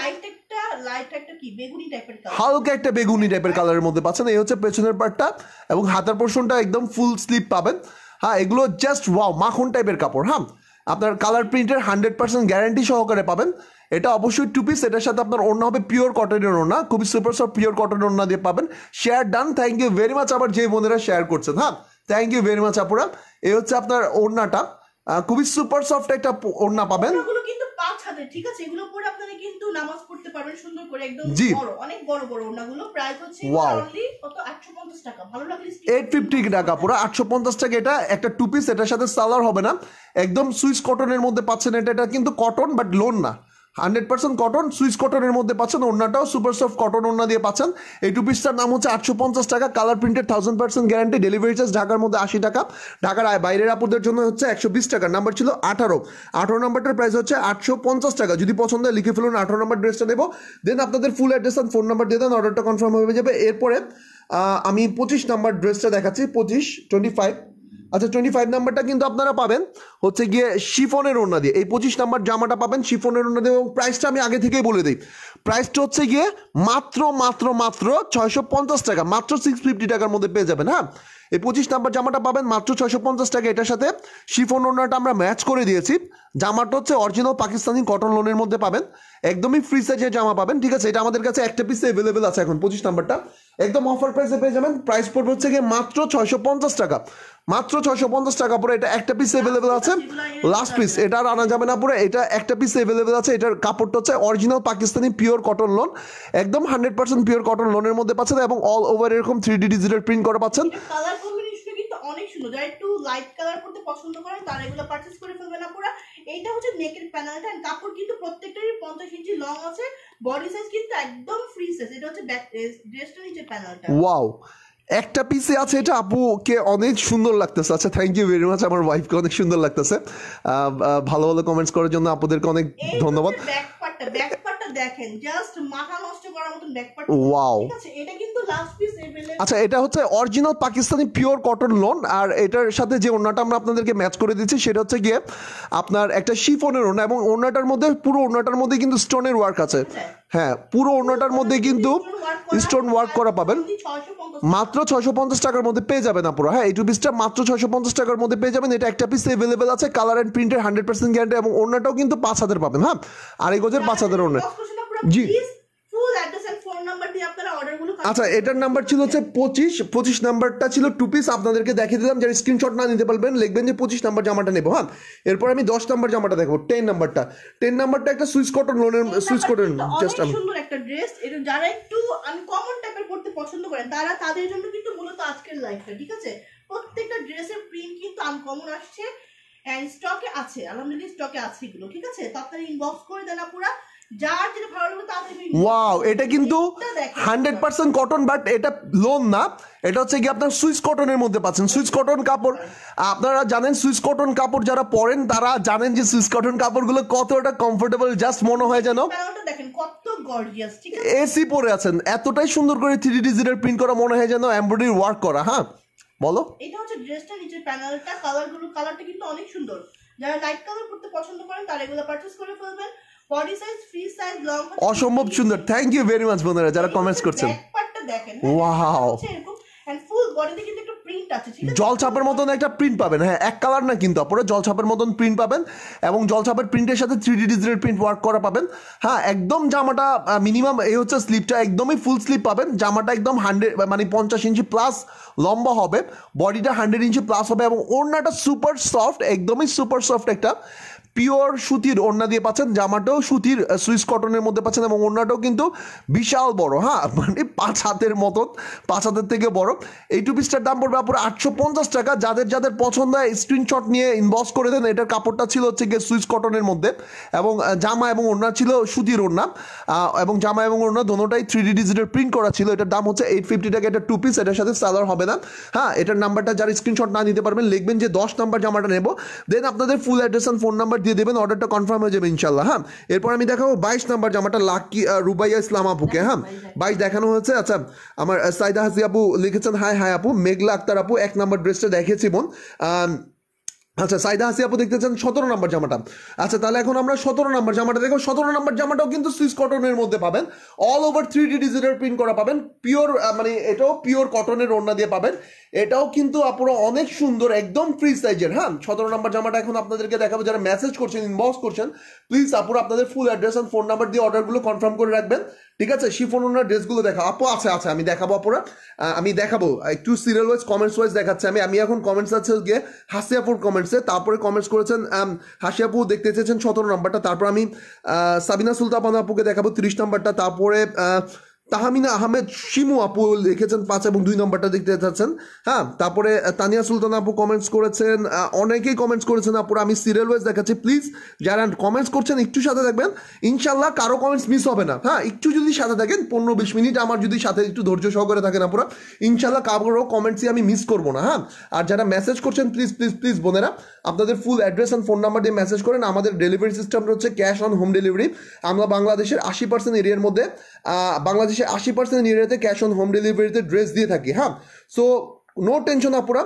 হালকা একটা বেগুনি টাইপের কালারের মধ্যে পাচ্ছেন। এই হচ্ছে পেছনের পার্টটা, এবং হাতার পোর্শনটা একদম ফুল স্লিপ পাবেন। হ্যাঁ, এগুলো জাস্ট ওয়াও, মাখন টাইপের কাপড়। হ্যাঁ, আপনার কালার প্রিন্টের 100% গ্যারান্টি সহকারে পাবেন। এটা অবশ্যই টু পিস। এটার সাথে আপনার ওড়না হবে পিওর কটনের ওড়না, খুবই সুপার সফট পিওর কটনের ওড়না দিয়ে পাবেন। Share done, thank you very much. আবার যে বোনেরা শেয়ার করছেন, হ্যাঁ থ্যাংক ইউ ভেরি মাচ আপুরা। এই হচ্ছে আপনার ওড়নাটা, খুবই সুপার সফট একটা ওড়না পাবেন। ঠিক আছে, এগুলো পরে আপনারা কিন্তু নামাজ পড়তে পারবেন সুন্দর করে, একদম বড়, অনেক বড় ওড়নাগুলো। প্রাইস হচ্ছে অনলি কত? 850 টাকা। ভালো লাগলে 850 টাকা পুরো, 850 টাকা। এটা একটা টু পিস, এটার সাথে সালোয়ার হবে না, একদম সুইস কটনের মধ্যে পাচ্ছেন। এটা কিন্তু কটন বাট লোন না, 100% কটন, সুইস কটনের মধ্যে পাচ্ছেন। ওড়নাটাও সুপার সফট কটন ওড়না দিয়ে পাচ্ছেন। এই টু পিসটার নাম হচ্ছে 850 টাকা। Colour printed 1000% guarantee. Delivery charge ঢাকার মধ্যে 80 টাকা, ঢাকার বাইরের আপুদের জন্য হচ্ছে 120 টাকা। নাম্বার ছিল 18 নাম্বারটার প্রাইস হচ্ছে 850 টাকা। যদি পছন্দ হয় লিখে ফেলুন 18 নাম্বার ড্রেসটা নেবো, দেন আপনাদের ফুল অ্যাড্রেস আর ফোন নাম্বার দিয়ে দেন, অর্ডারটা কনফার্ম হয়ে যাবে। এরপরে আমি 25 নাম্বার ড্রেসটা দেখাচ্ছি। 25 আচ্ছা 25 নাম্বারটা কিন্তু আপনারা পাবেন হচ্ছে গিয়ে শিফনের ওড়না দিয়ে। এই 25 নাম্বার জামাটা পাবেন শিফনের ওড়না দিয়ে, এবং প্রাইসটা আমি আগে থেকেই বলে দিই। প্রাইসটা হচ্ছে গিয়ে মাত্র 650 টাকা, মাত্র 650 টাকার মধ্যে পেয়ে যাবেন। হ্যাঁ, এই 25 নাম্বার জামাটা পাবেন মাত্র 650 টাকা। এটার সাথে শিফন ওড়নাটা আমরা ম্যাচ করে দিয়েছি। জামাটা হচ্ছে অরিজিনাল পাকিস্তানি কটন লোনের মধ্যে পাবেন, একদমই ফ্রি সাইজের জামা পাবেন। ঠিক আছে, এটা আমাদের কাছে একটা পিসে অ্যাভেলেবেল আছে এখন। 25 নাম্বারটা একদম অফার প্রাইসে পেয়ে যাবেন। প্রাইস পড়বে হচ্ছে গিয়ে মাত্র 650 টাকা, মাত্র 650 টাকা পরে। এটা একটা পিস অ্যাভেলেবেল আছে, লাস্ট পিস, এটা আর আনা যাবে না পুরো। এটা একটা পিস অ্যাভেলেবেল আছে। এটার কাপড়টা হচ্ছে original Pakistani pure cotton loan, একদম 100% পিওর কটন লোনের মধ্যে পাচ্ছেন, এবং অল ওভার এরকম 3D ডিজিটাল প্রিন্ট করা পাচ্ছেন। কালার কম্বিনেশন কিন্তু অনেক সুন্দর, যারা একটু লাইট কালার পড়তে পছন্দ করেন তারা এগুলো পারচেজ করে ফেলবেন আপুরা। এইটা হচ্ছে নেকের প্যানেলটা, কাপড় কিন্তু প্রত্যেকটারই 50 ইঞ্চি লং আছে, বডি সাইজ কিন্তু একদম ফ্রি সাইজ। এটা হচ্ছে ব্যাক ড্রেসটার নিচে প্যানেলটা। ওয়াও, একটা পিসে আছে এটা, আপুকে অনেক সুন্দর লাগতেছে। আচ্ছা, থ্যাংক ইউ ভেরি মাচ, আমার ওয়াইফকে অনেক সুন্দর লাগতেছে। ভালো ভালো কমেন্টস করার জন্য আপুদেরকে অনেক ধন্যবাদ। ব্যাক পার্টটা দেখেন, জাস্ট মাথা নষ্ট করার মতন ব্যাক পার্ট। ওয়াও, ঠিক আছে, এটা কিন্তু লাস্ট পিস अवेलेबल। আচ্ছা, এটা হচ্ছে original Pakistani pure cotton lawn, আর এটার সাথে যে ওড়নাটা আমরা আপনাদেরকে ম্যাচ করে দিচ্ছি সেটা হচ্ছে গিয়ে আপনার একটা শিফনের ওড়না, এবং ওড়নাটার মধ্যে পুরো ওড়নাটার মধ্যে কিন্তু স্টোনের ওয়ার্ক আছে। হ্যাঁ, পুরো ওড়নাটার মধ্যে কিন্তু স্টোন ওয়ার্ক করা পাবেন। মাত্র 650 টাকার মধ্যে পেয়ে যাবেন আপুরা। হ্যাঁ, এই টু পিসটা মাত্র 650 টাকার মধ্যে পেয়ে যাবেন। এটা একটা পিস অ্যাভেলেবেল আছে, কালার অ্যান্ড প্রিন্টের 100% গ্যারান্টি, এবং ওড়নাটাও কিন্তু 5 হাতের পাবেন। হ্যাঁ, আড়াই গজের 5 হাতের ওড়না। জি, full address and phone number দিয়ে আপনারা অর্ডারগুলো। আচ্ছা, এটার নাম্বার ছিল হচ্ছে 25 নাম্বারটা ছিল টু পিস, আপনাদেরকে দেখিয়ে দিলাম। যারা স্ক্রিনশট না নিতে পারবেন লিখবেন যে 25 নাম্বার জামাটা নেবো। হ্যাঁ, এরপর আমি 10 নাম্বার জামাটা দেখবো। 10 নাম্বারটা একটা সুইস কটন লোনের, সুইস কটন জাস্ট আমি সুন্দর একটা ড্রেস। এটা যারা একটু আনকমন টাইপের পড়তে পছন্দ করেন তারা, তাদের জন্য কিন্তু মূলত আজকের লাইফটা। ঠিক আছে, প্রত্যেকটা ড্রেসের প্রিন্ট কিন্তু আনকমন আসছে এন্ড স্টকে আছে, আলহামদুলিল্লাহ স্টকে আছে এগুলো। ঠিক আছে, তাড়াতাড়ি ইনবক্স করে দেন আপুরা, যার যেটা ভালো লাগবে তাড়াতাড়ি। ওয়াও, এটা কিন্তু 100% কটন, বাট এটা লোন না, এটা হচ্ছে কি আপনার সুইস কটনের মধ্যে পাচ্ছেন। সুইস কটন কাপড়, আপনারা জানেন সুইস কটন কাপড় যারা পরেন তারা জানেন যে সুইস কটন কাপড়গুলো কতটা কমফোর্টেবল, জাস্ট মনে হয় যেন দেখেন কত গর্জিয়াস। ঠিক আছে, এসি পরে আছেন, এতটাই সুন্দর করে 3D ডিজিটাল প্রিন্ট করা, মনে হয় যেন এমব্রয়ডারি ওয়ার্ক করা। হ্যাঁ, বলো। এটা হচ্ছে ড্রেসটা নিচের প্যানেলটা, কালারটা কিন্তু অনেক সুন্দর। যারা লাইট কালার পড়তে পছন্দ করেন তারা এগুলো পারচেজ করে ফেলবেন। Body size free size long অসম্ভব সুন্দর। থ্যাংক ইউ ভেরি মাচ বন্ধুরা যারা কমেন্টস করছেন। ব্যাক পার্টটা দেখেন, ওয়াও, এরকম এন্ড ফুল বডিতে কিন্তু একটা প্রিন্ট আছে। ঠিক আছে, জলছাপের মতন একটা প্রিন্ট পাবেন। হ্যাঁ, এক কালার না কিন্তু আপনারা জলছাপের মতন প্রিন্ট পাবেন, এবং জলছাপের প্রিন্টের সাথে 3D ডিজিটাল প্রিন্ট ওয়ার্ক করা পাবেন। হ্যাঁ, একদম জামাটা মিনিমাম এই হচ্ছে স্লিপটা একদমই ফুল স্লিপ পাবেন। জামাটা একদম 100 মানে 50 ইঞ্চি প্লাস লম্বা হবে, বডিটা 100 ইঞ্চি প্লাস হবে, এবং ওড়নাটা সুপার সফট, একদমই সুপার সফট একটা পিওর সুতির ওড়না দিয়ে পাচ্ছেন। জামাটাও সুতির সুইস কটনের মধ্যে পাচ্ছেন, এবং ওড়নাটাও কিন্তু বিশাল বড়। হ্যাঁ, মানে 5 হাতের মতন, 5 হাতের থেকে বড়। এই টু পিসটার দাম পড়বে পুরো 850 টাকা। যাদের যাদের পছন্দ হয় স্ক্রিনশট নিয়ে ইনবক্স করে দেন। এটার কাপড়টা ছিল হচ্ছে গিয়ে সুইস কটনের মধ্যে, এবং জামা এবং ওড়না ছিল সুতির ওড়না, এবং জামা এবং ওড়না দোনোটাই 3D ডিজিটাল প্রিন্ট করা ছিল। এটার দাম হচ্ছে 850 টাকা। এটা টু পিস, এটার সাথে সালোয়ার হবে না। হ্যাঁ, এটার নাম্বারটা যারা স্ক্রিনশট না নিতে পারবেন লিখবেন যে 10 নাম্বার জামাটা নেব, দেন আপনাদের full address and phone number দিয়ে দেবেন, অর্ডারটা কনফার্ম হয়ে যাবে ইনশাল্লাহ। হ্যাঁ, এরপর আমি দেখাবো 22 নাম্বার জামাটা, লাকি রুবাইয়া ইসলাম আপুকে। হ্যাঁ, 22 দেখানো হয়েছে। আচ্ছা, আমার সাইদা হাসি আপু লিখেছেন হাই হাই আপু। মেঘলা আক্তার আপু 1 নাম্বার ড্রেসটা দেখিয়েছি বোন। আচ্ছা, সাইদা হাসি আপু দেখতে চান 17 নাম্বার জামাটা। আচ্ছা, তাহলে এখন আমরা 17 নাম্বার জামাটা দেখো। 17 নাম্বার জামাটাও কিন্তু সুইস কটনের মধ্যে পাবেন, all over 3D digital print করা পাবেন, পিওর মানে এটাও পিওর কটনের ওড়না দিয়ে পাবেন। এটাও কিন্তু আপুরা অনেক সুন্দর, একদম ফ্রি সাইজের। হ্যাঁ, 17 নাম্বার জামাটা এখন আপনাদেরকে দেখাবো। যারা মেসেজ করছেন, ইনবক্স করছেন, প্লিজ আপুরা আপনাদের full address and phone number দিয়ে অর্ডারগুলো কনফার্ম করে রাখবেন। ঠিক আছে, শিফন ওনার ড্রেসগুলো দেখা আপু আছে। আচ্ছা, আমি দেখাবো আপুরা, আমি দেখাবো একটু সিরিয়াল ওয়াইজ কমেন্টস ওয়াইজ দেখাচ্ছি। আমি এখন কমেন্টস আছে গিয়ে হাসিয়াপুর কমেন্টসে, তারপরে কমেন্টস করেছেন হাসিয়াপু দেখতে চেয়েছেন 17 নাম্বারটা, তারপর আমি সাবিনা সুলতান আপুকে দেখাবো 30 নাম্বারটা, তারপরে তাহমিনা আহমেদ শিমু আপু লিখেছেন 5 এবং 2 নম্বরটা দেখতে চাচ্ছেন। হ্যাঁ, তারপরে তানিয়া সুলতান আপু কমেন্টস করেছেন, অনেকেই কমেন্টস করেছেন আপুরা। আমি সিরিয়াল ওয়াইজ দেখাচ্ছি, প্লিজ যারা কমেন্টস করছেন একটু সাথে থাকবেন, ইনশাল্লাহ কারো কমেন্টস মিস হবে না। হ্যাঁ, একটু যদি সাথে থাকেন 15-20 মিনিট আমার যদি সাথে একটু ধৈর্য সহকারে থাকেন আপুরা, ইনশাল্লাহ কারো কমেন্টসই আমি মিস করবো না। হ্যাঁ, আর যারা মেসেজ করছেন প্লিজ প্লিজ প্লিজ বোনেরা আপনাদের full address and phone number দিয়ে মেসেজ করেন। আমাদের ডেলিভারি সিস্টেমটা হচ্ছে ক্যাশ অন হোম ডেলিভারি। আমরা বাংলাদেশের 80% এরিয়ার মধ্যে, বাংলাদেশের 80% এরিয়াতে ক্যাশ অন হোম ডেলিভারিতে ড্রেস দিয়ে থাকি। হ্যাঁ, সো নো টেনশন আপুরা,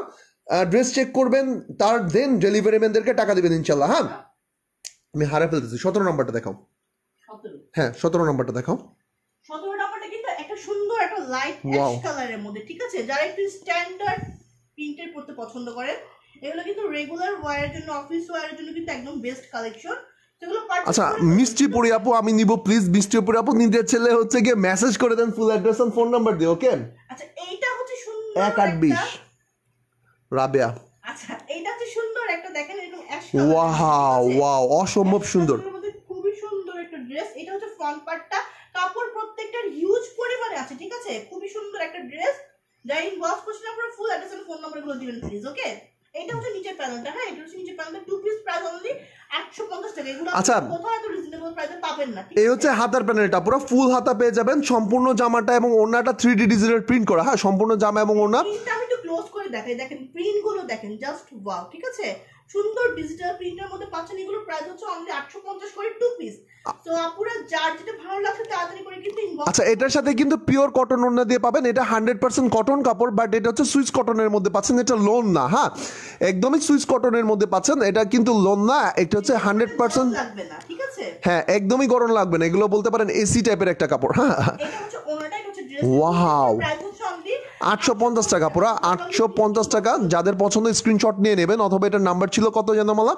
ড্রেস চেক করবেন, তার দেন ডেলিভারি ম্যানদেরকে টাকা দেবেন ইনশাল্লাহ। হ্যাঁ, আমি হারা ফেলতেছি। 17 নাম্বারটা দেখাও। হ্যাঁ, 17 নাম্বারটা দেখাও। 17 নাম্বারটা কিন্তু একটা সুন্দর একটা লাইট অ্যাশ কালারের মধ্যে। ঠিক আছে, যারা একটু স্ট্যান্ডার্ড প্রিন্টের পড়তে পছন্দ করেন, এগুলো কিন্তু রেগুলার ওয়্যারের জন্য, অফিস ওয়্যারের জন্য কিন্তু একদম বেস্ট কালেকশন। আচ্ছা, মিষ্টি পরি আপু আমি নিব, প্লিজ মিষ্টি পরি আপু নিতে ছেলে হচ্ছে গিয়ে মেসেজ করে দেন full address and phone number দিয়ে। ওকে, আচ্ছা, এইটা হচ্ছে সুন্দর 1820 রাবেয়া। আচ্ছা, এইটা হচ্ছে সুন্দর একটা, দেখেন এরকম অ্যাশ কালার। ওয়াও ওয়াও, অসম্ভব সুন্দর, খুবই সুন্দর একটা ড্রেস। এটা হচ্ছে ফ্রন্ট পার্টটা, কাপড় প্রত্যেকটার হিউজ পরিমাণে আছে। ঠিক আছে, খুবই সুন্দর একটা ড্রেস। যারা ইনবক্স করছেন আপনারা ফুল অ্যাড্রেস আর ফোন নাম্বারগুলো দিবেন প্লিজ। ওকে, এটা হচ্ছে নিচের প্যানেলটা। হ্যাঁ, এটা হচ্ছে নিচের প্যানেলটা, 2 পিস প্রাইস অনলি 850 টাকা। এগুলো আচ্ছা, কোথাও এত রিজনেবল প্রাইসে পাবেন না। এই হচ্ছে হাতার প্যানেলটা, পুরো ফুল হাতা পেয়ে যাবেন, সম্পূর্ণ জামাটা এবং ওড়নাটা 3D ডিজিটাল প্রিন্ট করা। হ্যাঁ, সম্পূর্ণ জামা এবং ওড়না। প্রিন্টটা আমি একটু ক্লোজ করে দেখাই, দেখেন প্রিন্ট গুলো দেখেন, জাস্ট ওয়াও। ঠিক আছে, সুন্দর ডিজিটাল প্রিন্টের মধ্যে পাচ্ছেন। এগুলো প্রাইস হচ্ছে অনলি 850 করে 2 পিস। তো আপুরা যার যেটা ভালো লাগছে তাড়াতাড়ি করে কিন্তু ইনবক্স। আচ্ছা, এটার সাথে কিন্তু পিওর কটন ওড়না দিয়ে পাবেন। এটা 100% কটন কাপড়, বাট এটা হচ্ছে সুইস কটনের মধ্যে পাচ্ছেন। এটা লোন না, হ্যাঁ, একদমই সুইস কটনের মধ্যে পাচ্ছেন। এটা কিন্তু লোন না, এটা হচ্ছে 100%। লাগবে না, ঠিক আছে, হ্যাঁ, একদমই গরম লাগবে না। এগুলো বলতে পারেন এসি টাইপের একটা কাপড়। হ্যাঁ, এটা হচ্ছে ওনাটা, এটা হচ্ছে ড্রেস। ওয়াও, প্রাইস হচ্ছে অনলি 850 টাকা, পুরো 850 টাকা। যাদের পছন্দ স্ক্রিনশট নিয়ে নেবেন, অথবা এটার নাম্বার ছিল কত জানো মালা?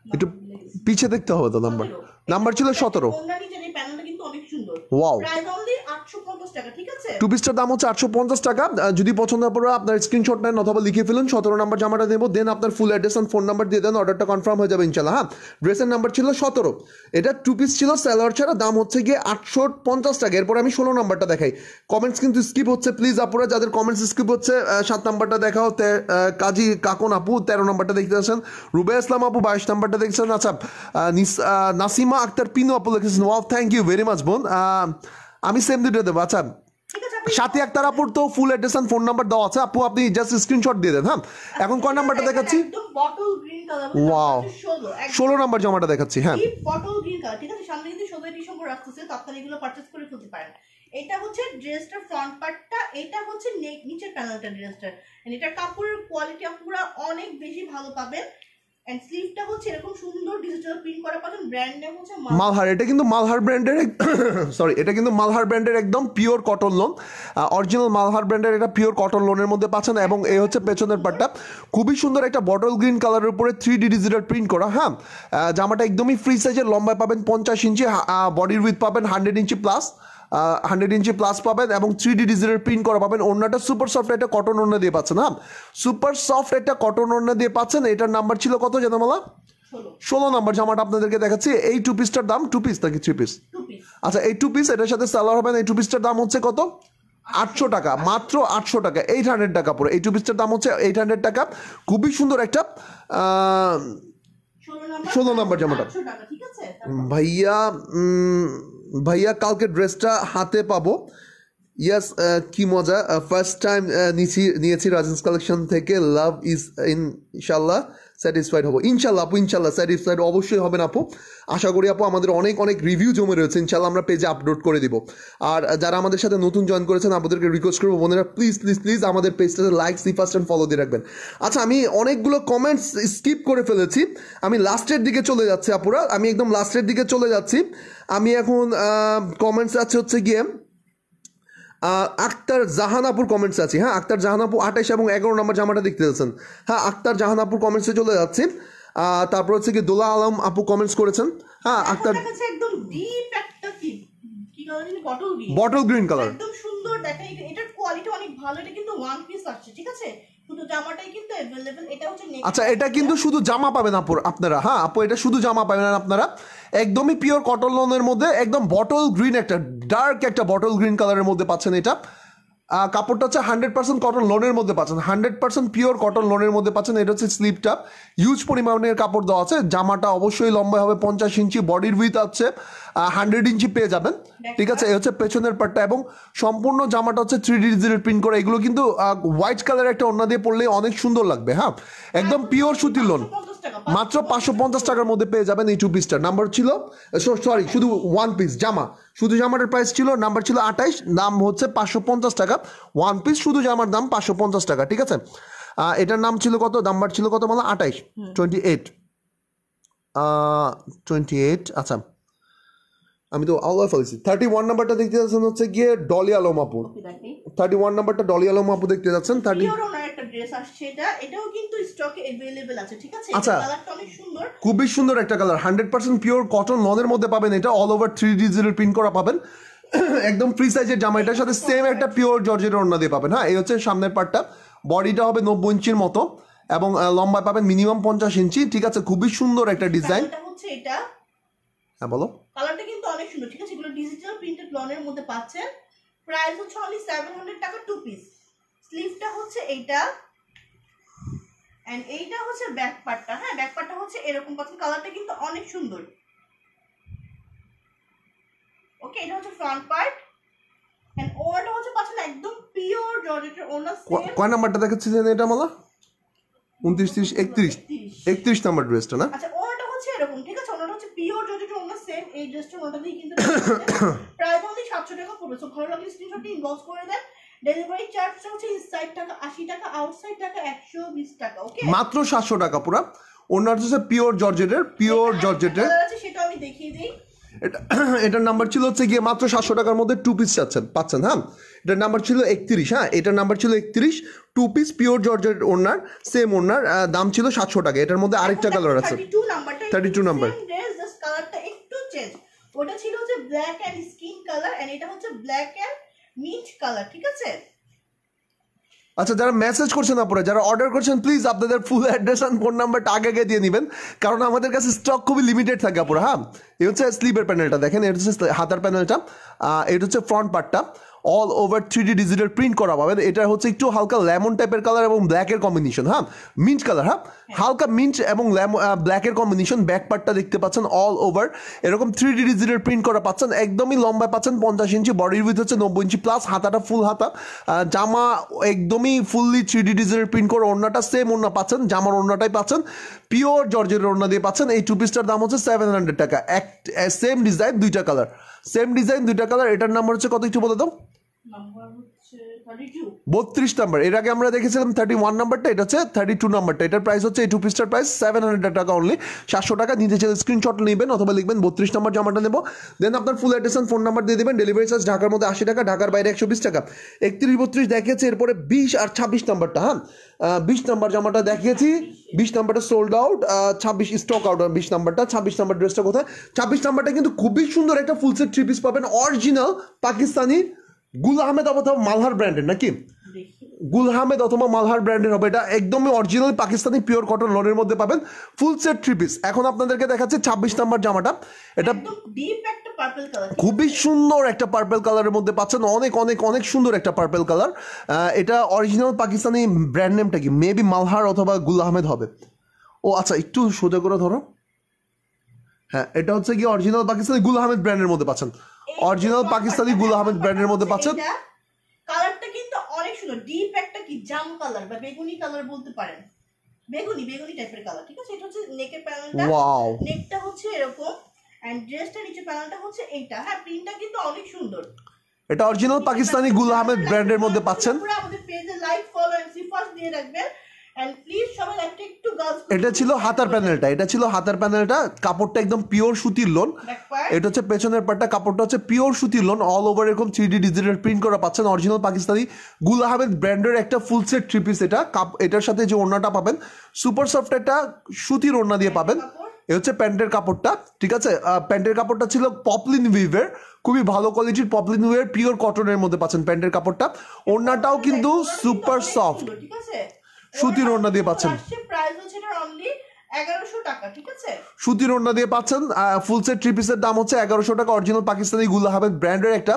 একটু পিছে দেখতে হবে তো, নাম্বার ছিল 17। ওনারই যে প্যানেলটা কিন্তু অনেক সুন্দর। ওয়াও, প্রাইস অনলি 850 টাকা, ঠিক আছে। টু পিসটার দাম হচ্ছে 850 টাকা। যদি পছন্দ পড়ে আপনার স্ক্রিনশট নেন অথবা লিখে ফেলুন, 17 নাম্বার জামাটা দেবো, দেন আপনার ফুল অ্যাড্রেস অ্যান্ড ফোন নাম্বার দিয়ে দেন, অর্ডারটা কনফার্ম হয়ে যাবে ইনশাল্লাহ। হ্যাঁ, ড্রেসের নাম্বার ছিল 17, এটা 2 পিস ছিল সালোয়ার ছাড়া, দাম হচ্ছে গিয়ে 850 টাকা। এরপর আমি 16 নাম্বারটা দেখাই। কমেন্টস কিন্তু স্কিপ হচ্ছে, প্লিজ আপুরা যাদের কমেন্টস স্কিপ হচ্ছে 7 নাম্বারটা দেখাও। কাজী কাকন আপু 13 নাম্বারটা দেখতে আছেন, রুবে ইসলাম আপু 22 নাম্বারটা দেখছেন। আচ্ছা, নাসিমা আক্তার পিনু আপু লিখেছেন, wow thank you very much বোন। আমি সেম দুটো দেবো। আচ্ছা, সাথী আক্তার আপুর তো full address and phone number দেওয়া আছে, আপু আপনি জাস্ট স্ক্রিনশট দিয়ে দেন। হ্যাঁ, এখন কয় নাম্বারটা দেখাচ্ছি? একদম bottle green colour. Wow, 16 16 number জামাটা দেখাচ্ছি। হ্যাঁ, ডিপ বটল গ্রিন কালার, ঠিক আছে। সামনে কিন্তু 17 ডিসেম্বর আসছে, তো আপনারা এগুলো পারচেজ করে ফেলতে পারেন। এটা হচ্ছে ড্রেসটার ফ্রন্ট পার্টটা, এটা হচ্ছে নিচের প্যানেলটা ড্রেসটার। এটার কাপড়ের কোয়ালিটি আপনারা অনেক বেশি ভালো পাবেন। এন্ড স্লিভটা হচ্ছে এরকম সুন্দর ডিজিটাল প্রিন্ট করা পাচ্ছেন। ব্র্যান্ড নেম হচ্ছে মালহার। এটা কিন্তু মালহার ব্র্যান্ডের সরি, এটা কিন্তু মালহার ব্র্যান্ডের একদম pure cotton loan, original Malhar ব্র্যান্ডের এটা পিওর কটন লোনের মধ্যে পাচ্ছেন। এবং এই হচ্ছে পেছনের পার্টটা, খুবই সুন্দর একটা বটল গ্রিন কালারের উপরে 3D ডিজিটাল প্রিন্ট করা। হ্যাঁ, জামাটা একদমই ফ্রি সাইজের, লম্বায় পাবেন 50 ইঞ্চি, বডির উইথ পাবেন 100 ইঞ্চি প্লাস, 100 ইঞ্চি প্লাস পাবেন, এবং 3D ডিজিটাল প্রিন্ট করা পাবেন। ওড়নাটা সুপার সফট একটা কটন ওড়না দিয়ে পাচ্ছেন। হ্যাঁ, সুপার সফট একটা কটন ওড়না দিয়ে পাচ্ছেন। এটার নাম্বার ছিল কত জানো মালা? 16 নাম্বার জামাটা আপনাদেরকে দেখাচ্ছি। এই 2 পিসটার দাম, 2 পিস নাকি 3 পিস? আচ্ছা, এই 2 পিস, এটার সাথে সালোয়ার হবে না। এই 2 পিসটার দাম হচ্ছে কত? 800 টাকা, মাত্র 800 টাকা, 800 টাকা পুরো। এই 2 পিসটার দাম হচ্ছে 800 টাকা। খুবই সুন্দর একটা 16 নাম্বার জামাটা। ভাইয়া ভাইয়া কালকে ড্রেসটা হাতে পাবো? ইয়াস, কি মজা, ফার্স্ট টাইম নিয়েছি রাজেন্স কালেকশন থেকে। লাভ ইজ ইনশাল্লাহ স্যাটিসফাইড হবো ইনশাল্লাহ আপু, ইনশাল্লাহ স্যাটিসফাইড অবশ্যই হবেন আপু। আশা করি আপু, আমাদের অনেক অনেক রিভিউ জমে রয়েছে, ইনশাল্লাহ আমরা পেজে আপলোড করে দিব। আর যারা আমাদের সাথে নতুন জয়েন করেছেন, আপনাদেরকে রিকোয়েস্ট করবো বোনেরা, প্লিজ প্লিজ প্লিজ আমাদের পেজটাতে like, see first and follow দিয়ে রাখবেন। আচ্ছা, আমি অনেকগুলো কমেন্টস স্কিপ করে ফেলেছি, আমি লাস্টের দিকে চলে যাচ্ছি আপুরা, আমি একদম লাস্টের দিকে চলে যাচ্ছি। আমি এখন কমেন্টস আছে হচ্ছে গিয়ে আক্তার জাহানাপুর কমেন্টস আছে। হ্যাঁ, আক্তার জাহানাপুর 28 এবং 11 নম্বর জামাটা দেখতে যাচ্ছেন। হ্যাঁ, আক্তার জাহানাপুর কমেন্টসে চলে যাচ্ছি। তারপর হচ্ছে কি দোলা আলম আপু কমেন্টস করেছেন। হ্যাঁ, আক্তার একদম ডিপ একটা কি কালার, বটল গ্রিন কালার, একদম সুন্দর। দেখেন এটার কোয়ালিটি অনেক ভালো। এটা কিন্তু ওয়ান পিস আসছে, ঠিক আছে, শুধু জামাটাই কিন্তু अवेलेबल। এটা হচ্ছে আচ্ছা, এটা কিন্তু শুধু জামা পাবেন আপু আপনারা। হ্যাঁ আপু, এটা শুধু জামা পাবেন আপনারা, একদমই পিওর কটন লোনের মধ্যে, একদম বটল গ্রিন, একটা ডার্ক একটা বটল গ্রিন কালারের মধ্যে পাচ্ছেন। এটা কাপড়টা হচ্ছে 100% কটন লোনের মধ্যে পাচ্ছেন, 100% পিওর কটন লোনের মধ্যে পাচ্ছেন। এটা হচ্ছে স্লিপটা, হিউজ পরিমাণের কাপড় দেওয়া আছে। জামাটা অবশ্যই লম্বা হবে 50 ইঞ্চি, বডির উইথ আছে 100 ইঞ্চি পেয়ে যাবেন, ঠিক আছে। এই হচ্ছে পেছনের পার্টটা, এবং সম্পূর্ণ জামাটা হচ্ছে 3D ডিজিটাল প্রিন্ট করা। এগুলো কিন্তু হোয়াইট কালার একটা ওড়না দিয়ে পরলে অনেক সুন্দর লাগবে। হ্যাঁ, একদম পিওর সুতির লোন, মাত্র 550 টাকার মধ্যে পেয়ে যাবেন এই 2 পিসটার। নাম্বার ছিল সরি, শুধু 1 পিস জামা, শুধু জামাটার প্রাইস ছিল, নাম্বার ছিল 28, দাম হচ্ছে 550 টাকা। 1 পিস শুধু জামার দাম 550 টাকা, ঠিক আছে। এটার নাম ছিল কত, নাম্বার ছিল কত মানে 28, 28। আচ্ছা, আমি তো আল্লাহ ফেলেছি। 31 নাম্বারটা দেখতে যাচ্ছেন হচ্ছে গিয়ে ডলি আলম আপু। 31 নাম্বারটা ডলি আলম আপু দেখতে যাচ্ছেন। আচ্ছা, খুবই সুন্দর একটা কালার, 100% পিওর কটন লনের মধ্যে পাবেন। এটা all over 3D digital print করা পাবেন, একদম ফ্রি সাইজের জামা। এটার সাথে সেম একটা পিওর জর্জের ওড়না দিয়ে পাবেন। হ্যাঁ, এই হচ্ছে সামনের পার্টটা, বডিটা হবে 90 ইঞ্চির মতো, এবং লম্বায় পাবেন মিনিমাম 50 ইঞ্চি, ঠিক আছে। খুবই সুন্দর একটা ডিজাইন। হ্যাঁ বলো। কালারটা কিন্তু অনেক সুন্দর, ঠিক আছে। এগুলো ডিজিটাল প্রিন্টেড লনের মধ্যে পাচ্ছেন। প্রাইস হচ্ছে অনলি 700 টাকা 2 পিস, স্লিভটা হচ্ছে এইটা এন্ড এইটা হচ্ছে ব্যাক পার্টটা। হ্যাঁ, ব্যাক পার্টটা হচ্ছে এরকম পাচ্ছেন, কালারটা কিন্তু অনেক সুন্দর। ওকে, এটা হচ্ছে ফ্রন্ট পার্ট এন্ড ওনাটা হচ্ছে পাচ্ছেন একদম পিওর জর্জেটের ওনা। কয় নাম্বারটা দেখাচ্ছি জানেন এটা মালা? 29 30 31 নাম্বার ড্রেসটা না? আচ্ছা, ওনাটা হচ্ছে এরকম, ঠিক আছে? ওনাটা হচ্ছে পিওর জর্জেটের ওনা, সেম এই ড্রেসটা ওনাটা দিয়ে কিন্তু প্রায় অনলি 700 টাকা পড়বে। সো ভালো লাগলে স্ক্রিনশটটি ইনবক্স করে দেন। ডেলিভারি চার্জটা হচ্ছে ইনসাইড টাকা 80 টাকা, আউটসাইড টাকা 120 টাকা। ওকে, মাত্র 700 টাকা পুরো। ওনার হচ্ছে পিওর জর্জেটের সেটা আমি দেখিয়ে দিই। এটার নাম্বার ছিল হচ্ছে গিয়ে মাত্র 700 টাকার মধ্যে 2 পিস পাচ্ছেন। হ্যাঁ, এটার নাম্বার ছিল 31। হ্যাঁ, এটার নাম্বার ছিল 31, 2 পিস পিওর জর্জেট ওনার, সেম ওনার, দাম ছিল 700 টাকা। এটার মধ্যে আরেকটা কালার আছে 32 নাম্বার। জাস্ট কালারটা একটু চেঞ্জ। ওটা ছিল হচ্ছে black and skin colour and এটা হচ্ছে ব্ল্যাক এন্ড মিন্ট কালার, ঠিক আছে? আচ্ছা, যারা মেসেজ করছেন আপনারা, যারা অর্ডার করছেন, প্লিজ আপনাদের ফুল অ্যাড্রেস আর ফোন নাম্বারটা আগে আগে দিয়ে নেবেন, কারণ আমাদের কাছে স্টক খুবই লিমিটেড থাকে আপনারা। হ্যাঁ, এই হচ্ছে স্লিভের প্যানেলটা দেখেন, এটা হচ্ছে হাতার প্যানেলটা, এটা হচ্ছে ফ্রন্ট পার্টটা, all over 3D digital print করা পাবেন। এটা হচ্ছে একটু হালকা লেমন টাইপের কালার এবং ব্ল্যাকের কম্বিনেশন। হ্যাঁ, মিন্ট কালার। হ্যাঁ, হালকা মিন্ট এবং ব্ল্যাকের কম্বিনেশন। ব্যাক পার্টটা দেখতে পাচ্ছেন অল ওভার এরকম 3D ডিজিটাল প্রিন্ট করা পাচ্ছেন। একদমই লম্বা পাচ্ছেন 50 ইঞ্চি, বডির উইথ হচ্ছে 90 ইঞ্চি প্লাস, হাতাটা ফুল হাতা, জামা একদমই ফুললি 3D ডিজিটাল প্রিন্ট করে, ওড়নাটা সেম ওড়না পাচ্ছেন, জামার ওড়নাটাই পাচ্ছেন পিওর জর্জেটের ওড়না দিয়ে পাচ্ছেন। এই 2 পিসটার দাম হচ্ছে 700 টাকা। সেম ডিজাইন 2টা কালার, সেম ডিজাইন 2টা কালার। এটার নাম্বার হচ্ছে কত একটু বলে দাও? নাম্বার হচ্ছে 32 নাম্বার। এর আগে আমরা দেখেছিলাম 31 নাম্বারটা, এটা হচ্ছে 32 নাম্বারটা। এটার প্রাইস হচ্ছে এই 2 পিসটার প্রাইস 700 টাকা অনলি। 700 টাকা নিতে চাইলে স্ক্রিনশট নেবেন অথবা লিখবেন 32 নাম্বার জামাটা নেব, দেন আপনার ফুল অ্যাড্রেস আর ফোন নাম্বার দিয়ে দেবেন। ডেলিভারি চার্জ ঢাকার মধ্যে 80 টাকা, ঢাকার বাইরে 120 টাকা। 31 32 দেখিয়েছে, এরপরে 20 আর 26 নাম্বারটা। হ্যাঁ, 20 নাম্বার জামাটা দেখিয়েছি, 20 নাম্বারটা সোল্ড আউট, 26 স্টক আউট। 20 নাম্বারটা, 26 নাম্বার ড্রেসটা কোথায়? 26 নাম্বারটা কিন্তু খুবই সুন্দর একটা ফুল সেট 3 পিস পাবেন, অরিজিনাল পাকিস্তানি গুল আহমেদ অথবা মালহার ব্র্যান্ডের, নাকি গুল আহমেদ অথবা মালহার ব্র্যান্ডের হবে এটা। একদমই অরিজিনাল পাকিস্তানি পিওর কটন লোনের মধ্যে পাবেন, ফুল সেট 3 পিস। এখন আপনাদেরকে দেখাচ্ছি 26 নাম্বার জামাটা। এটা ডিপ একটা পার্পল কালার, খুবই সুন্দর একটা পার্পল কালারের মধ্যে পাচ্ছেন, অনেক অনেক অনেক সুন্দর একটা পার্পল কালার। এটা অরিজিনাল পাকিস্তানি ব্র্যান্ড নেমটা কি মেবি মালহার অথবা গুল আহমেদ হবে। ও আচ্ছা, একটু সোজা করে ধরো। হ্যাঁ, এটা হচ্ছে কি অরিজিনাল পাকিস্তানি গুল আহমেদ ব্র্যান্ডের মধ্যে পাচ্ছেন, অরিজিনাল পাকিস্তানি গুল আহমেদ ব্র্যান্ডের মধ্যে পাচ্ছেন। কালারটা কিন্তু অনেক সুন্দর, ডিপ একটা কি জাম কালার বা বেগুনি কালার বলতে পারেন, বেগুনি বেগুনি টাইপের কালার, ঠিক আছে? এটা হচ্ছে নেকের প্যানেলটা, ওয়াও, নেকটা হচ্ছে এরকম এন্ড ড্রেসটা নিচে প্যানেলটা হচ্ছে এইটা। হ্যাঁ, প্রিন্টটা কিন্তু অনেক সুন্দর। এটা অরিজিনাল পাকিস্তানি গুল আহমেদ ব্র্যান্ডের মধ্যে পাচ্ছেন। পুরো আমাদের পেজে like follow and see first দিয়ে রাখবেন এন্ড প্লিজ সবাই একটা একটু গার্লস। এটা ছিল হাতার প্যানেলটা, এটা ছিল হাতার প্যানেলটা, কাপড়টা একদম পিওর সুতির লোন। এটা হচ্ছে পেছনের পাটটা, কাপড়টা হচ্ছে পিওর সুতির লোন, অল ওভার এরকম 3D ডিজিটাল প্রিন্ট করা পাচ্ছেন, অরিজিনাল পাকিস্তানি গুল আহমেদ ব্র্যান্ডের একটা ফুল সেট 3 পিস। এটা এটার সাথে যে ওড়নাটা পাবেন সুপার সফট একটা সুতির ওড়না দিয়ে পাবেন। এ হচ্ছে প্যান্টের কাপড়টা, ঠিক আছে? প্যান্টের কাপড়টা ছিল পপলিন উইভের, খুবই ভালো কোয়ালিটির পপলিন উইভের পিওর কটনের মধ্যে পাচ্ছেন প্যান্টের কাপড়টা। ওড়নাটাও কিন্তু সুপার সফট, ঠিক আছে? সুতির ওড়না দিয়ে পাচ্ছেন। প্রাইস হচ্ছে এটা অনলি 1100 টাকা, ঠিক আছে? সুতির ওড়না দিয়ে পাচ্ছেন। ফুল সেট 3 পিসের দাম হচ্ছে 1100 টাকা। অরিজিনাল পাকিস্তানি গুল আহমেদ ব্র্যান্ডের একটা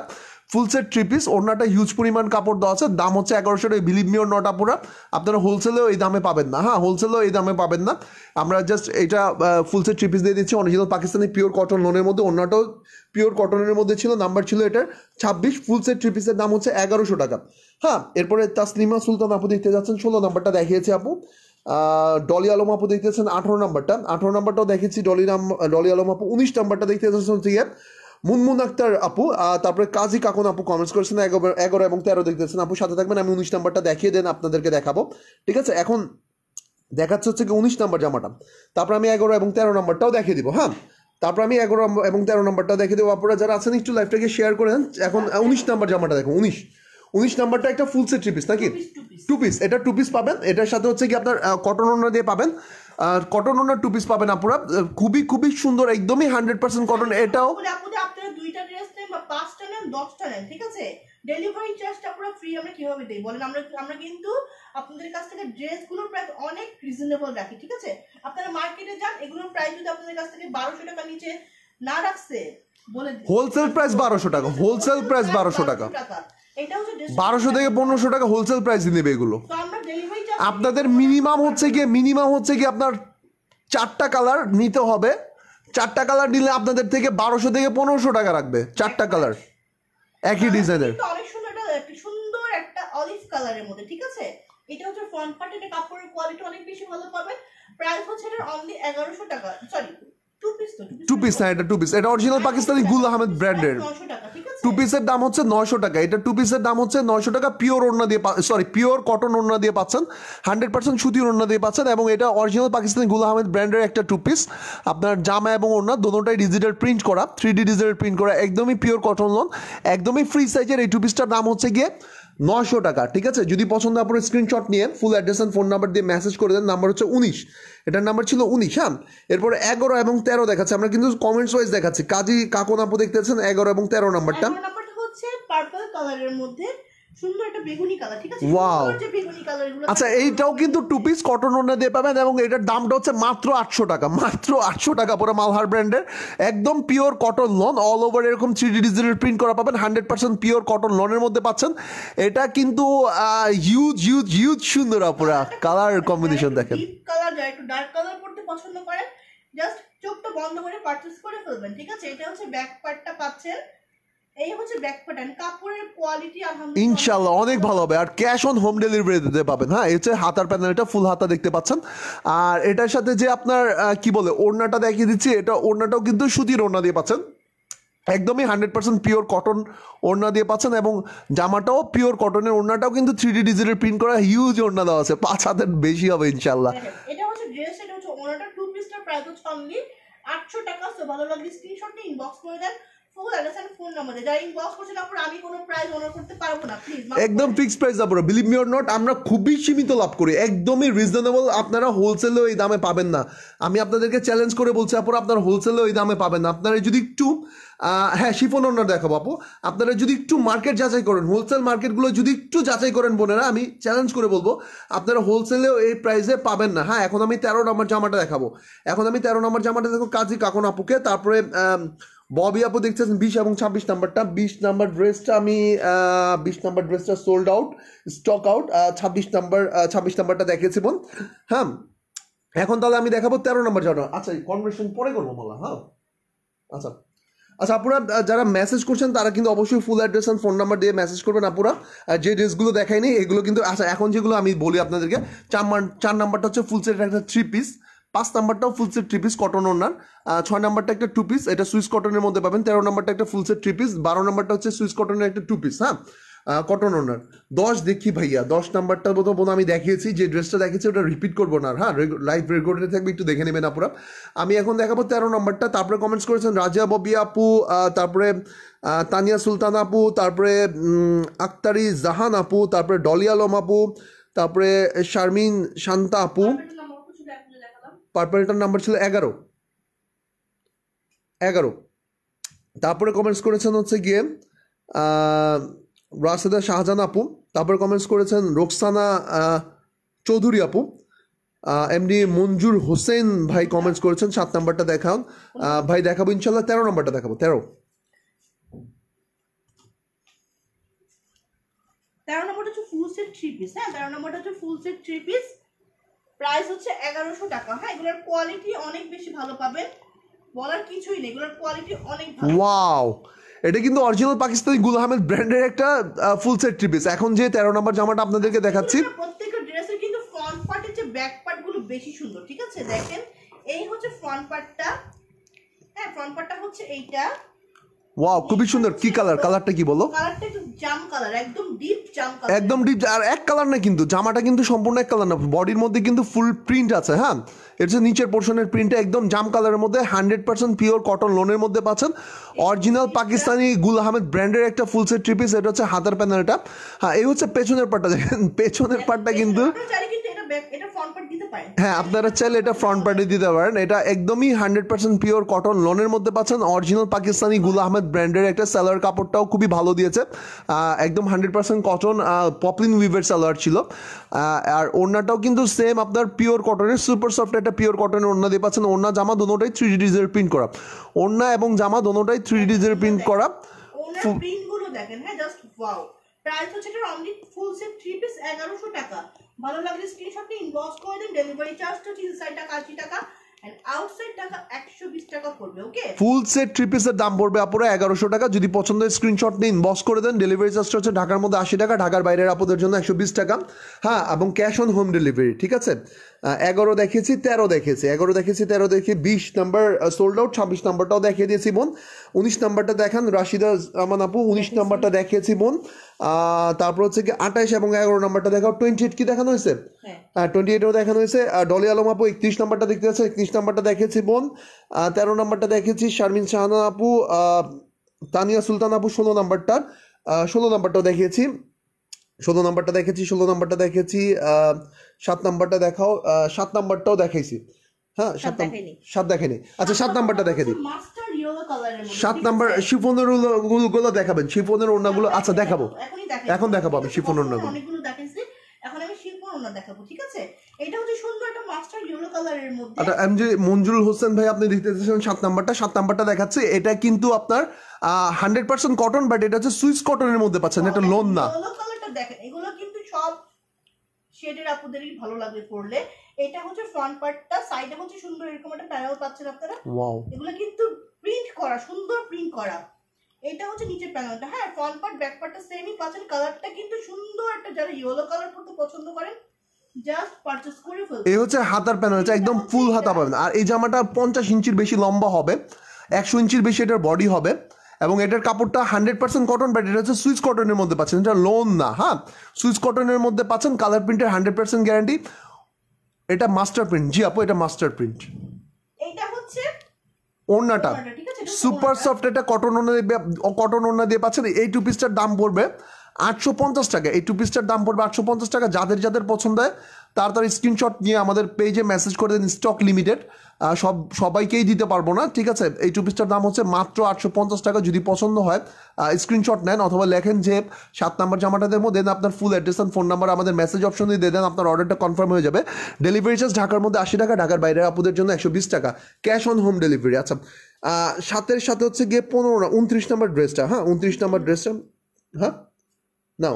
ফুল সেট 3 পিস, ওড়নাটা হিউজ পরিমাণ কাপড় দেওয়া আছে, দাম হচ্ছে 1100 টাকা। বিলিভ মি অর নট আপুরা, আপনারা হোলসেলেও এই দামে পাবেন না। হ্যাঁ, হোলসেলেও এই দামে পাবেন না। আমরা জাস্ট এটা ফুল সেট 3 পিস দিয়ে দিচ্ছি, অরিজিনাল পাকিস্তানি পিওর কটন লোনের মধ্যে। ওড়নাটাও পিওর কটনের মধ্যে ছিল, নাম্বার ছিল এটার 26। ফুল সেট 3 পিসের দাম হচ্ছে 1100 টাকা। হ্যাঁ, এরপরে তাসলিমা সুলতান আপু দেখতে যাচ্ছেন, 16 নাম্বারটা দেখিয়েছে আপু। ডলি আলম আপু দেখতেছেন 18 নাম্বারটা, 18 নাম্বারটাও দেখেছি ডলি আলম আপু। 19 নাম্বারটা দেখতে যাচ্ছেন হচ্ছে মুনমুন আক্তার আপু, তারপরে কাজী কাকুন আপু কমেন্টস করেছেন 11 এবং 13 দেখতেছেন আপু। সাথে থাকবেন, আমি 19 নাম্বারটা দেখিয়ে দেন আপনাদেরকে দেখাবো, ঠিক আছে? এখন দেখাচ্ছে হচ্ছে কি 19 নাম্বার জামাটা, তারপর আমি 11 এবং 13 নাম্বারটাও দেখিয়ে দিব। হ্যাঁ, তারপর আমি 11 এবং 13 নাম্বারটা দেখিয়ে দেবো। আপনারা যারা আছেন একটু লাইভটাকে শেয়ার করে দেন। এখন 19 নাম্বার জামাটা দেখুন, 19 নাম্বারটা একটা ফুল সেট 3 পিস, নাকি 2 পিস? এটা 2 পিস পাবেন, এটার সাথে হচ্ছে কি আপনার কটন ওড়না দিয়ে পাবেন, কটন ওড়নার 2 পিস পাবেন আপুরা। খুবই খুবই সুন্দর, একদমই 100% কটন। এটাও আপনারা দুইটা ড্রেস নেন বা 5টা নেন 10টা নেন, ঠিক আছে? ডেলিভারি চার্জটা পুরো ফ্রি আমরা কিভাবে দেই বলেন? আমরা কিন্তু আপনাদের কাছ থেকে ড্রেসগুলোর প্রাইস অনেক রিজনেবল রাখি, ঠিক আছে? আপনারা মার্কেটে যান, এগুলোর প্রাইস যদি আপনাদের কাছ থেকে 1200 টাকা নিচে না রাখছে বলে হোলসেল প্রাইস 1200 টাকা, হোলসেল প্রাইস 1200 টাকা। এটা হচ্ছে 1200 থেকে 1500 টাকা হোলসেল প্রাইসে নেবে এগুলো। তো আমরা ডেলিভারি চার্জ আপনাদের মিনিমাম হচ্ছে কি আপনার 4টা কালার নিতে হবে। 4টা কালার নিলে আপনাদের থেকে 1200 থেকে 1500 টাকা রাখবে 4টা কালার একই ডিজাইনের। কিন্তু অনেক সুন্দর একটা সুন্দর একটা অলিভ কালারের মধ্যে, ঠিক আছে? এটা হচ্ছে ফ্রন্ট পার্ট, এটা কাপড়ের কোয়ালিটি অনেক বেশি ভালো পাবেন। প্রাইস হচ্ছে এটার অনলি 1100 টাকা, সরি টু পিস না, এটা টু পিস, এটা অরিজিনাল পাকিস্তানি গুল আহমেদ ব্র্যান্ডের। 900 টাকা, ঠিক আছে? টু পিসের দাম হচ্ছে 900 টাকা। এটা টু পিসের দাম হচ্ছে 900 টাকা। পিওর ওড়না দিয়ে পিওর কটন ওড়না দিয়ে পাচ্ছেন, 100% সুতির ওড়না দিয়ে পাচ্ছেন। এবং এটা অরিজিনাল পাকিস্তানি গুল আহমেদ ব্র্যান্ডের একটা টু পিস। আপনার জামা এবং ওড়না দোনোটাই ডিজিটাল প্রিন্ট করা, 3D ডিজিটাল প্রিন্ট করা, একদমই পিওর কটন লন, একদমই ফ্রি সাইজের। এই টু পিসটার দাম হচ্ছে গিয়ে 900 টাকা, ঠিক আছে? যদি পছন্দ আপনার স্ক্রিনশট নিয়ে ফুল অ্যাড্রেস অ্যান্ড ফোন নাম্বার দিয়ে মেসেজ করে দেন। নাম্বার হচ্ছে 19, এটার নাম্বার ছিল 19। হ্যাঁ, এরপরে 11 এবং 13 দেখাচ্ছে, আমরা কিন্তু কমেন্টস ওয়াইজ দেখাচ্ছি। কাজী কাকন আপু দেখতেছেন 11 এবং 13 নাম্বারটা। নাম্বারটা হচ্ছে পার্পল কালারের মধ্যে সুন্দর একটা বেগুনি কালার, ঠিক আছে? ওয়াও, সুন্দর যে বেগুনি কালারগুলো। আচ্ছা এইটাও কিন্তু টু পিস কটন ওড়না দিয়ে পাবেন এবং এটার দামটা হচ্ছে মাত্র 800 টাকা, মাত্র 800 টাকা। পুরো মালহার ব্র্যান্ডের একদম pure cotton loan, all over এরকম 3D ডিজিটাল প্রিন্ট করা পাবেন, 100% পিওর কটন লনের মধ্যে পাচ্ছেন। এটা কিন্তু হিউজ হিউজ হিউজ সুন্দর আপুরা। কালার কম্বিনেশন দেখেন, ডিপ কালার, যারা একটু ডার্ক কালার পড়তে পছন্দ করেন জাস্ট চোখটা বন্ধ করে পারচেজ করে ফেলবেন, ঠিক আছে? এটা হচ্ছে ব্যাক পার্টটা পাচ্ছেন, এই হচ্ছে ব্যাক প্যাটার্ন। কাপড়ের কোয়ালিটি আলহামদুলিল্লাহ ইনশাল্লাহ অনেক ভালো হবে। আর ক্যাশ অন হোম ডেলিভারি দিতে পাবেন। হ্যাঁ, এই হচ্ছে হাতার প্যানেলটা, ফুল হাতা দেখতে পাচ্ছেন। আর এটার সাথে যে আপনার কি বলে ওড়নাটা দেখিয়ে দিচ্ছি, এটা ওড়নাটাও কিন্তু সুতির ওড়না দিয়ে পাচ্ছেন, একদমই 100% পিওর কটন ওড়না দিয়ে পাচ্ছেন। এবং জামাটাও পিওর কটনের, ওড়নাটাও কিন্তু 3D ডিজিটাল প্রিন্ট করা, হিউজ ওড়না দেওয়া আছে, 5 হাতের বেশি হবে ইনশাল্লাহ। এটা হচ্ছে ড্রেস, এটা হচ্ছে ওনাটা টু পিসটার প্রাইস হচ্ছে অনলি 800 টাকা। সো ভালো লাগলে স্ক্রিনশট নিয়ে ইনবক্স করে দেন full address and phone number. যারা ইনবক্স করছেন আপনারা, আমি কোনো প্রাইস অনার করতে পারবো না, প্লিজ। একদম ফিক্সড প্রাইস আপনারা, বিলিভ মি অর নট, আমরা খুবই সীমিত লাভ করি, একদমই রিজনেবল। আপনারা হোলসেলেও এই দামে পাবেন না। আমি আপনাদেরকে চ্যালেঞ্জ করে বলছি আপুরা, আপনারা হোলসেলেও এই দামে পাবেন না। আপনারা যদি একটু হ্যাঁ শিফন ওড়না দেখাবো আপু, আপনারা যদি একটু মার্কেট যাচাই করেন, হোলসেল মার্কেটগুলো যদি একটু যাচাই করেন বোনেরা, আমি চ্যালেঞ্জ করে বলবো আপনারা হোলসেলেও এই প্রাইসে পাবেন না। হ্যাঁ, এখন আমি 13 নম্বর জামাটা দেখাবো। এখন আমি 13 নম্বর জামাটা দেখো কাজী কাকন আপুকে। তারপরে ববি আপু দেখতেছেন 20 এবং 26 নাম্বারটা। 20 নাম্বার ড্রেসটা আমি 20 নাম্বার ড্রেসটা সোল্ড আউট, স্টক আউট। 26 নাম্বারটা দেখিয়েছি বোন। হ্যাঁ, এখন তাহলে আমি দেখাবো 13 নম্বর জামা। আচ্ছা, কনভার্সন পরে করবো মালা। হ্যাঁ, আচ্ছা আচ্ছা, আপুরা যারা মেসেজ করছেন তারা কিন্তু অবশ্যই ফুল অ্যাড্রেস অ্যান্ড ফোন নাম্বার দিয়ে মেসেজ করবেন আপুরা। যে ড্রেসগুলো দেখায়নি এগুলো কিন্তু, আচ্ছা এখন যেগুলো আমি বলি আপনাদেরকে, 4 নাম্বারটা হচ্ছে ফুল সেট একটা 3 পিস, 5 নাম্বারটাও ফুল সেট 3 পিস কটন ওড়নার, 6 নাম্বারটা একটা 2 পিস, এটা সুইস কটনের মধ্যে পাবেন, 13 নাম্বারটা একটা ফুল সেট 3 পিস, 12 নাম্বারটা হচ্ছে সুইস কটনের একটা 2 পিস। হ্যাঁ, কটন ওনার 10 দেখি ভাইয়া, 10 নাম্বারটা বোধ আমি দেখিয়েছি, যে ড্রেসটা দেখিয়েছি ওটা রিপিট করবো না। হ্যাঁ, লাইভ রেকর্ডে থাকবে, একটু দেখে নেবেন আপুরা। আমি এখন দেখাবো 13 নাম্বারটা। তারপরে কমেন্টস করেছেন রাজিয়া ববি আপু, তারপরে তানিয়া সুলতান আপু, তারপরে আক্তারি জাহান আপু, তারপরে ডলি আলম আপু, তারপরে শারমিন শান্তা আপু। পার্পলটার নাম্বার ছিল 11। তারপরে কমেন্টস করেছেন হচ্ছে গিয়ে রাশেদা শাহজাহান আপু। তারপরে কমেন্টস করেছেন রোকসানা চৌধুরী আপু। এমডি মঞ্জুর হোসেন ভাই কমেন্টস করেছেন 7 নাম্বারটা দেখান ভাই। দেখাবো ইনশাল্লাহ 13 নাম্বারটা দেখাবো। 13 নম্বরটা হচ্ছে ফুল সেট 3 পিস। হ্যাঁ, 13 নম্বরটা হচ্ছে ফুল সেট 3 পিস, প্রাইস হচ্ছে 1100 টাকা। হ্যাঁ, এগুলোর কোয়ালিটি অনেক বেশি ভালো পাবেন, বলার কিছুই নেই, এগুলোর কোয়ালিটি অনেক ভালো। ওয়াও, এটা কিন্তু অরিজিনাল পাকিস্তানি গুল আহমেদ ব্র্যান্ডের একটা ফুল সেট 3 পিস। এখন যে 13 নম্বর জামাটা আপনাদেরকে দেখাচ্ছি, প্রত্যেকটা ড্রেসের কিন্তু ফ্রন্ট পার্টের যে ব্যাক পার্ট গুলো বেশি সুন্দর, ঠিক আছে? দেখেন, এই হচ্ছে ফ্রন্ট পার্টটা। হ্যাঁ, ফ্রন্ট পার্টটা হচ্ছে এইটা। ওয়াও, খুবই সুন্দর। কি কালার? কালারটা কি বলো? কালারটা একটু জাম কালার, একদম ডিপ জাম কালার, একদম ডিপ। আর এক কালার না কিন্তু, জামাটা কিন্তু সম্পূর্ণ এক কালার না, বডির মধ্যে কিন্তু ফুল প্রিন্ট আছে। হ্যাঁ, এর যে নিচের পোর্শনের প্রিন্টটা একদম জাম কালারের মধ্যে, 100% পিওর কটন লোনের মধ্যে পাচ্ছেন। অরিজিনাল পাকিস্তানি গুল আহমেদ ব্র্যান্ডের একটা ফুল সেট 3 পিস। এটা হচ্ছে হাতার প্যানেলটা। হ্যাঁ, এই হচ্ছে পেছনের পার্টটা। দেখেন পেছনের পার্টটা কিন্তু, হ্যাঁ আপনারা চাইলে এটা ফ্রন্ট পার্টে দিতে পারেন। এটা একদমই 100% পিওর কটন লোনের মধ্যে পাচ্ছেন। অরিজিনাল পাকিস্তানি গুল আহমেদ ব্র্যান্ডের একটা সালোয়ার কাপড়টাও খুবই ভালো দিয়েছে, একদম 100% কটন পপলিন উইভের সালোয়ার ছিল। আর ওড়নাটাও কিন্তু সেম আপনার পিওর কটনের, সুপার সফট একটা পিওর কটনের ওড়না দিয়ে পাচ্ছেন। ওড়না জামা দোনোটাই 3D ডিজিটাল প্রিন্ট করা, ওড়না এবং জামা দোনোটাই 3D ডিজিটাল প্রিন্ট করা। প্রিন্টগুলো দেখেন, হ্যাঁ জাস্ট ওয়াও। প্রাইস হচ্ছে এটা অনলি ফুল সেট 3 পিস 1100 টাকা। ভালো লাগলে স্ক্রিনশট নিয়ে ইনবক্স করে দিন। ডেলিভারি চার্জটা হচ্ছে ইনসাইড টাকা 80 টাকা এন্ড আউটসাইড টাকা 120 টাকা পড়বে। ওকে, ফুল সেট 3 পিসের দাম পড়বে আপুরা 1100 টাকা। যদি পছন্দের স্ক্রিনশট নিয়ে ইনবক্স করে দেন। ডেলিভারি চার্জটা হচ্ছে ঢাকার মধ্যে 80 টাকা, ঢাকার বাইরের আপুদের জন্য 120 টাকা। হ্যাঁ, এবং ক্যাশ অন হোম ডেলিভারি, ঠিক আছে। 11 দেখিয়েছি, 13 দেখিয়েছি, 11 দেখিয়েছি, 13 দেখি, 20 নাম্বার সোল্ড আউট, 26 নাম্বারটাও দেখিয়ে দিয়েছি বোন। 19 নাম্বারটা দেখান রাশিদা আমান আপু, 19 নাম্বারটা দেখিয়েছি বোন। তারপর হচ্ছে কি 28 এবং 11 নাম্বারটা দেখাও। 28 কি দেখানো হয়েছে? হ্যাঁ, 28ও দেখানো হয়েছে। ডলি আলম আপু 31 নাম্বারটা দেখতে আছে, 31 নাম্বারটা দেখেছি বোন। 13 নাম্বারটা দেখেছি শারমিন শাহানা আপু, তানিয়া সুলতান আপু 16 নাম্বারটা, 16 নাম্বারটাও দেখিয়েছি, 16 নাম্বারটা দেখেছি, 16 নাম্বারটা দেখেছি। 7 নাম্বারটা দেখাও, 7 নাম্বারটাও দেখাইছি। হ্যাঁ, 7 দেখেনি। আচ্ছা, 7 নাম্বারটা দেখে দিই। মাস্টার ইয়েলো কালারের মধ্যে 7 নাম্বার শিফনের গুলো দেখাবেন, শিফনের ওড়নাগুলো। আচ্ছা, দেখাবো, এখন দেখাবো আমি শিফনের ওড়নাগুলো। অনেকগুলো দেখাইছি, এখন আমি শিফন ওড়না দেখাবো, ঠিক আছে। এটা হচ্ছে সুন্দর একটা মাস্টার ইয়েলো কালারের মধ্যে। আচ্ছা, এমজি মঞ্জুরুল হোসেন ভাই আপনি দেখতে চাচ্ছেন 7 নাম্বারটা, 7 নাম্বারটা দেখাচ্ছে। এটা কিন্তু আপনার 100% কটন, বাট এটা হচ্ছে সুইস কটনের মধ্যে পাচ্ছেন, এটা লোন না। ইয়েলো কালারটা দেখেন, এগুলো কিন্তু সব শেডের আপুদেরই ভালো লাগবে পরলে। এটা হচ্ছে ফ্রন্ট পার্টটা, সাইডে হচ্ছে সুন্দর এরকম একটা প্যানেল পাচ্ছেন আপনারা। ওয়াও, এগুলো কিন্তু প্রিন্ট করা, সুন্দর প্রিন্ট করা। এটা হচ্ছে নিচের প্যানেলটা। হ্যাঁ, ফ্রন্ট পার্ট ব্যাক পার্টটা সেমই পাচ্ছেন। কালারটা কিন্তু সুন্দর একটা, যারা ইয়েলো কালার পরতে পছন্দ করেন জাস্ট পারচেজ করে ফেলুন। এই হচ্ছে হাতার প্যানেলটা, একদম ফুল হাতা পাবেন। আর এই জামাটা 50 ইঞ্চির বেশি লম্বা হবে, 100 ইঞ্চির বেশি এটার বডি হবে, এবং এটার কাপড়টা 100% কটন, বাট এটা হচ্ছে সুইস কটনের মধ্যে পাচ্ছেন, এটা লোন না। হ্যাঁ, সুইস কটনের মধ্যে পাচ্ছেন, কালার প্রিন্টের 100% গ্যারান্টি। এটা মাস্টার প্রিন্ট, জি আপু, এটা মাস্টার প্রিন্ট। এইটা হচ্ছে ওড়নাটা ঠিক আছে, সুপার সফট, এটা কটন ওড়না দিয়ে, কটন ওড়না দিয়ে পাচ্ছেন। এই 2 পিসটার দাম পড়বে 850 টাকা। এই 2 পিসটার দাম পড়বে 850 টাকা। যাদের যাদের পছন্দ হয় তাড়াতাড়ি স্ক্রিনশট নিয়ে আমাদের পেজে মেসেজ করে দিন, স্টক লিমিটেড, সবাইকেই দিতে পারবো না, ঠিক আছে। এই 2 পিসটার দাম হচ্ছে মাত্র 850 টাকা। যদি পছন্দ হয় স্ক্রিনশট নেন, অথবা লেখেন যে 7 নাম্বার জামাটা দেবো, দেন আপনার ফুল অ্যাড্রেস অ্যান্ড ফোন নাম্বার আমাদের মেসেজ অপশনে দিয়ে দেন, আপনার অর্ডারটা কনফার্ম হয়ে যাবে। ডেলিভারি চার্জ ঢাকার মধ্যে 80 টাকা, ঢাকার বাইরের আপুদের জন্য 120 টাকা, ক্যাশ অন হোম ডেলিভারি। আচ্ছা, সাথের সাথে হচ্ছে গিয়ে 29 নাম্বার ড্রেসটা। হ্যাঁ, 29 নাম্বার ড্রেসটা, হ্যাঁ না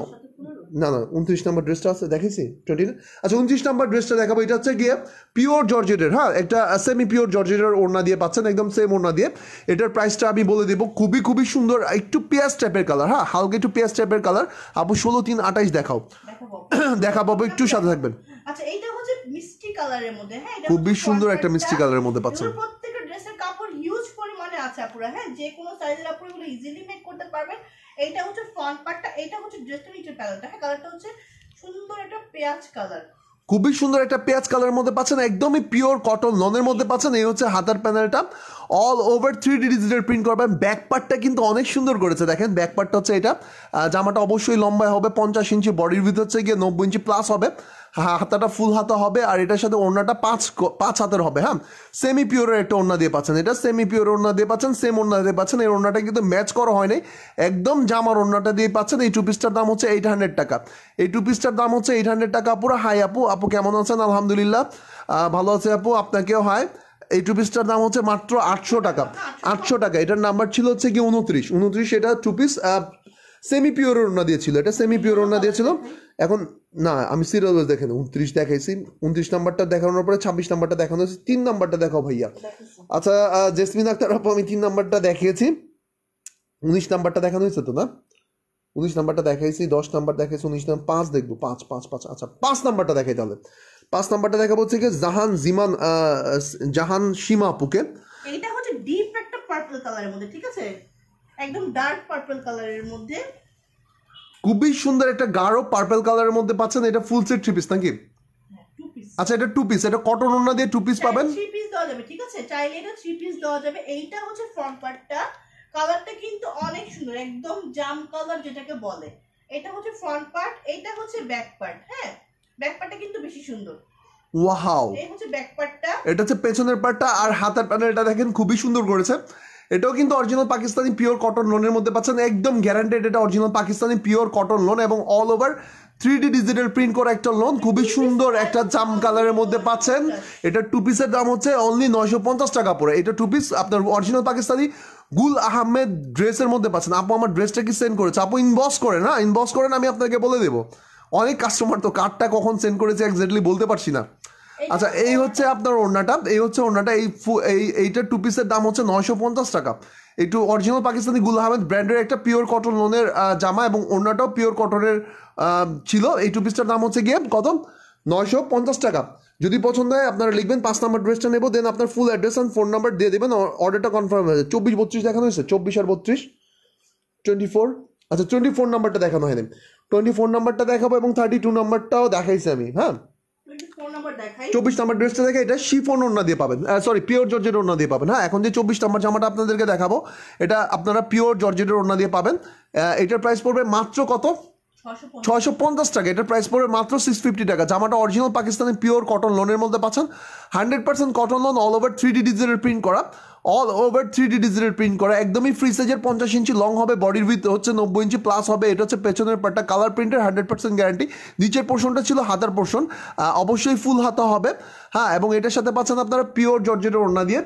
না না 29 নাম্বার ড্রেসটা আছে, দেখেছি 20। আচ্ছা, 29 নাম্বার ড্রেসটা দেখাবো। এটা হচ্ছে গিয়ে পিওর জর্জেটের, হ্যাঁ, একটা সেমি পিওর জর্জেটের ওড়না দিয়ে পাচ্ছেন, একদম সেম ওড়না দিয়ে। এটার প্রাইসটা আমি বলে দেবো, খুবই খুবই সুন্দর, একটু পেঁয়াজ টাইপের কালার। হ্যাঁ, হালকা একটু পেঁয়াজ টাইপের কালার। আপু 16-3-28 দেখাও, দেখাবো, একটু সাথে থাকবেন। আচ্ছা, এইটা হচ্ছে মিষ্টি কালারের মধ্যে। হ্যাঁ, এটা খুবই সুন্দর একটা মিষ্টি কালারের মধ্যে পাচ্ছেন। প্রত্যেকটা ড্রেসের কাপড় হিউজ পরিমাণে আছে আপুরা। হ্যাঁ, যে কোনো সাইজের আপুরা এগুলো ইজিলি মেক করতে পারবেন। এইটা হচ্ছে ফ্রন্ট পার্টটা, এটা হচ্ছে ড্রেসটা নিচের কালারটা। হ্যাঁ, কালারটা হচ্ছে সুন্দর একটা পেঁয়াজ কালার, খুবই সুন্দর একটা পেঁয়াজ কালারের মধ্যে পাচ্ছেন, একদমই পিওর কটন লনের মধ্যে পাচ্ছেন। এই হচ্ছে হাতার প্যানেলটা, all over 3D digital print করবেন। ব্যাক পার্টটা কিন্তু অনেক সুন্দর করেছে, দেখেন ব্যাক পার্টটা হচ্ছে এটা। জামাটা অবশ্যই লম্বায় হবে 50 ইঞ্চি, বডির ভিতর হচ্ছে গিয়ে 90 ইঞ্চি প্লাস হবে। হাতাটা ফুল হাতা হবে, আর এটার সাথে ওড়নাটা 5 হাতের হবে। হ্যাঁ, সেমি পিওরের একটা ওড়না দিয়ে পাচ্ছেন, এটা সেমি পিওর ওড়না দিয়ে পাচ্ছেন, সেম ওড়না দিয়ে পাচ্ছেন। এই ওড়নাটা কিন্তু ম্যাচ করা হয় নাই, একদম জামার ওড়নাটা দিয়ে পাচ্ছেন। এই 2 পিসটার দাম হচ্ছে 800 টাকা। এই 2 পিসটার দাম হচ্ছে 800 টাকা। পুরো হাই আপু, আপু কেমন আছেন? আলহামদুলিল্লাহ ভালো আছে আপু, আপনাকেও হাই। এই 2 পিসটার দাম হচ্ছে মাত্র 800 টাকা, 800 টাকা। এটার নাম্বার ছিল হচ্ছে কি 29, এটা 2 পিস সেমি পিওর ওড়না দিয়েছিল, এটা সেমি পিওর ওড়না দিয়েছিল। এখন না, আমি সিরিয়াল দেখেন 29 দেখাইছি, 29 নাম্বারটা দেখানোর পরে 26 নাম্বারটা দেখানো হয়েছে। 3 নাম্বারটা দেখাও ভাইয়া। আচ্ছা, জেসমিন আক্তার আপু আমি 3 নাম্বারটা দেখিয়েছি, 19 নাম্বারটা দেখানো হয়েছে তো না? 19 নাম্বারটা দেখাইছি, 10 নাম্বার দেখাইছি, 19 নাম্বার 5 দেখবো, 5। আচ্ছা, 5 নাম্বারটা দেখাই তাহলে। 5 নাম্বারটা দেখাবো হচ্ছে কি জাহান সীমা আপুকে। এটা হচ্ছে ডিপ একটা পার্পল কালারের মধ্যে, ঠিক আছে, একদম ডার্ক পার্পল কালারের মধ্যে, খুবই সুন্দর একটা গাঢ় পার্পল কালারের মধ্যে পাচ্ছেন। এটা ফুল সেট 3 পিস নাকি? আচ্ছা, এটা 2 পিস, এটা কটন ওড়না দিয়ে 2 পিস পাবেন। 3 পিস দেওয়া যাবে, ঠিক আছে, চাইলে এটা 3 পিস দেওয়া যাবে। এইটা হচ্ছে ফ্রন্ট পার্টটা, কালারটা কিন্তু অনেক সুন্দর, একদম জাম কালার যেটাকে বলে। এটা হচ্ছে ফ্রন্ট পার্ট, এইটা হচ্ছে ব্যাক পার্ট। হ্যাঁ, ব্যাক পার্টটা কিন্তু বেশি সুন্দর। ওয়াও, এই হচ্ছে ব্যাক পার্টটা, এটা হচ্ছে পেছনের পার্টটা। আর হাতার প্যানেলটা দেখেন খুবই সুন্দর করেছে। এটাও কিন্তু অরিজিনাল পাকিস্তানি পিওর কটন লোনের মধ্যে পাচ্ছেন, একদম গ্যারান্টেড। এটা original Pakistani pure cotton lawn এবং all over 3D digital print করা একটা লোন, খুবই সুন্দর একটা জাম কালারের মধ্যে পাচ্ছেন। এটা 2 পিসের দাম হচ্ছে অনলি 950 টাকা পড়ে। এটা 2 পিস আপনার অরিজিনাল পাকিস্তানি গুল আহমেদ ড্রেসের মধ্যে পাচ্ছেন। আপু আমার ড্রেসটা কি সেন্ড করেছে? আপু ইনবক্স করেন, না ইনবক্স করেন, আমি আপনাকে বলে দেবো। অনেক কাস্টমার তো কার্ডটা কখন সেন্ড করেছে এক্স্যাক্টলি বলতে পারছি না। আচ্ছা, এই হচ্ছে আপনার ওড়নাটা, এই হচ্ছে ওড়নাটা। এইটার 2 পিসের দাম হচ্ছে 950 টাকা। একটু অরিজিনাল পাকিস্তানি গুল আহমেদ ব্র্যান্ডের একটা পিওর কটন লোনের জামা, এবং ওড়নাটাও পিওর কটনের ছিল। এই 2 পিসটার দাম হচ্ছে গিয়ে কত? 950 টাকা। যদি পছন্দ হয় আপনারা লিখবেন 5 নম্বর ড্রেসটা নেবো, দেন আপনার ফুল অ্যাড্রেস অ্যান্ড ফোন নাম্বার দিয়ে দেবেন, অর্ডারটা কনফার্ম হয়ে যাবে। 24-32 দেখানো হয়েছে, 24 আর 32, 24। আচ্ছা 24 নাম্বারটা দেখানো হয়নি, 24 নাম্বারটা দেখাবো, এবং 32 নাম্বারটাও দেখাইছি আমি। হ্যাঁ, 24 নাম্বার ড্রেসটা দেখে, এটা শিফন ওড়না দিয়ে পাবেন, সরি পিওর জর্জেটের ওড়না দিয়ে পাবেন। হ্যাঁ, এখন যে 24 নাম্বার জামাটা আপনাদেরকে দেখাবো, এটা আপনারা পিওর জর্জেটের ওড়না দিয়ে পাবেন। এটার প্রাইস পড়বে মাত্র কত? 650 টাকা। এটার প্রাইস পড়বে মাত্র 650 টাকা। জামাটা অরিজিনাল পাকিস্তানি পিওর কটন লোনের মধ্যে পাচ্ছেন, 100% cotton lawn, all over 3D digital print করা, all over 3D digital print করা, একদমই ফ্রি সাইজের, 50 ইঞ্চি লং হবে, বডির উইথ হচ্ছে 90 ইঞ্চি প্লাস হবে। এটা হচ্ছে পেছনের পার্টটা কালার প্রিন্টের, 100% গ্যারান্টি। নিচের পোর্শনটা ছিল হাতার পোর্শন, অবশ্যই ফুল হাতা হবে। হ্যাঁ, এবং এটার সাথে পাচ্ছেন আপনারা পিওর জর্জেটের ওড়না দিয়ে।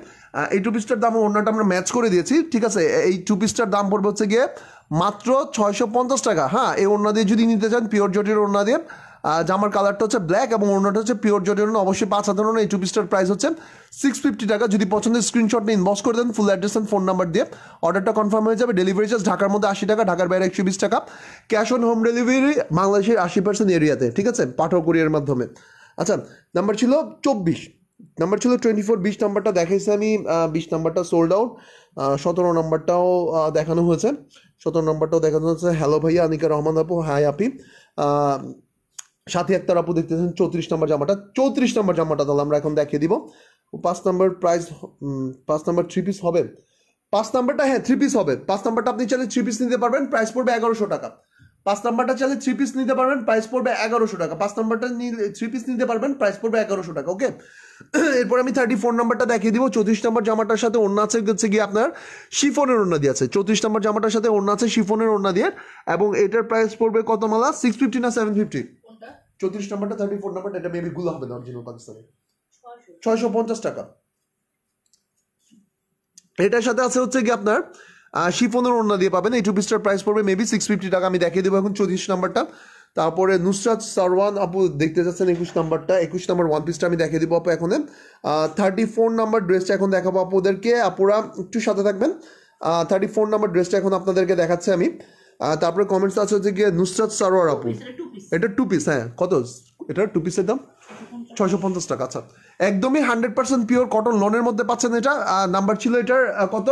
এই 2 পিসটার দাম, ওড়নাটা আমরা ম্যাচ করে দিয়েছি, ঠিক আছে। এই 2 পিসটার দাম পড়বে হচ্ছে গিয়ে মাত্র 650 টাকা। হ্যাঁ, এই ওড়না দিয়ে যদি নিতে চান, পিওর জর্জেটের ওড়না দিয়ে, জামার কালারটা হচ্ছে ব্ল্যাক এবং ওড়নাটা হচ্ছে পিওর জর্জেটের ওড়না, অবশ্যই 5 হাজার ওড়না। এই 2 পিসটার প্রাইস হচ্ছে 650 টাকা। যদি পছন্দের স্ক্রিনশট নিয়ে ইনবক্স করে দেন full address and phone number দিয়ে, অর্ডারটা কনফার্ম হয়ে যাবে। ডেলিভারি চার্জ ঢাকার মধ্যে 80 টাকা, ঢাকার বাইরে 120 টাকা। ক্যাশ অন হোম ডেলিভারি বাংলাদেশের 80% এরিয়াতে, ঠিক আছে, পাঠাও কুরিয়ার মাধ্যমে। আচ্ছা, নাম্বার ছিল 24, নাম্বার ছিল 24, 20 নাম্বারটা দেখাইছি আমি, 20 নাম্বারটা সোল্ড আউট। 17 নাম্বারটাও দেখানো হয়েছে, 17 নাম্বারটাও দেখানো হয়েছে। হ্যালো ভাইয়া, আনিকা রহমান আপু, হাই আপি। সাথী আক্তার আপু দেখতেছেন 34 নাম্বার জামাটা, 34 নাম্বার জামাটা তাহলে আমরা এখন দেখিয়ে দিব। 5 নাম্বার প্রাইস, 5 নাম্বার 3 পিস হবে, 5 নাম্বারটা, হ্যাঁ 3 পিস হবে। 5 নাম্বারটা আপনি চাইলে 3 পিস নিতে পারবেন, প্রাইস পড়বে 1100 টাকা। 5 নাম্বারটা চাইলে 3 পিস নিতে পারবেন, প্রাইস পড়বে 1100 টাকা। 5 নাম্বারটা 3 পিস নিতে পারবেন, প্রাইস পড়বে 1100 টাকা। ওকে, এরপর আমি 34 নাম্বারটা দেখিয়ে দিব। 34 নাম্বার জামাটার সাথে ওড়না আছে হচ্ছে গিয়ে আপনার শিফনের ওড়না দিয়ে আছে। 34 নাম্বার জামাটার সাথে ওড়না আছে শিফনের ওড়না দিয়ে, এবং এটার প্রাইস পড়বে কত মালা? 650 না 750? 34 নাম্বারটা, 34 নাম্বারটা, এটা মেবি গুলো হবে না, অরিজিনাল পাকিস্তানি, 650 টাকা। এটার সাথে আছে হচ্ছে কি আপনার শিফনের ওড়না দিয়ে পাবেন। এই 2 পিসটার প্রাইস পড়বে মেবি 650 টাকা। আমি দেখিয়ে দেবো এখন 34 নাম্বারটা। তারপরে নুসরাত সারওয়ান আপু দেখতে যাচ্ছেন 21 নাম্বারটা, 21 নাম্বার 1 পিসটা আমি দেখিয়ে দিব আপু এখন। 34 নাম্বার ড্রেসটা এখন দেখাবো আপুদেরকে, আপুরা একটু সাথে থাকবেন। 34 নাম্বার ড্রেসটা এখন আপনাদেরকে দেখাচ্ছি আমি। তারপরে কমেন্টস আছে হচ্ছে গিয়ে নুসরাত সারওয়ার আপু, এটা 2 পিস। হ্যাঁ, কত এটা 2 পিসের দাম? 650 টাকা। আচ্ছা, একদমই 100% পিওর কটন লোনের মধ্যে পাচ্ছেন এটা। নাম্বার ছিল এটার কত?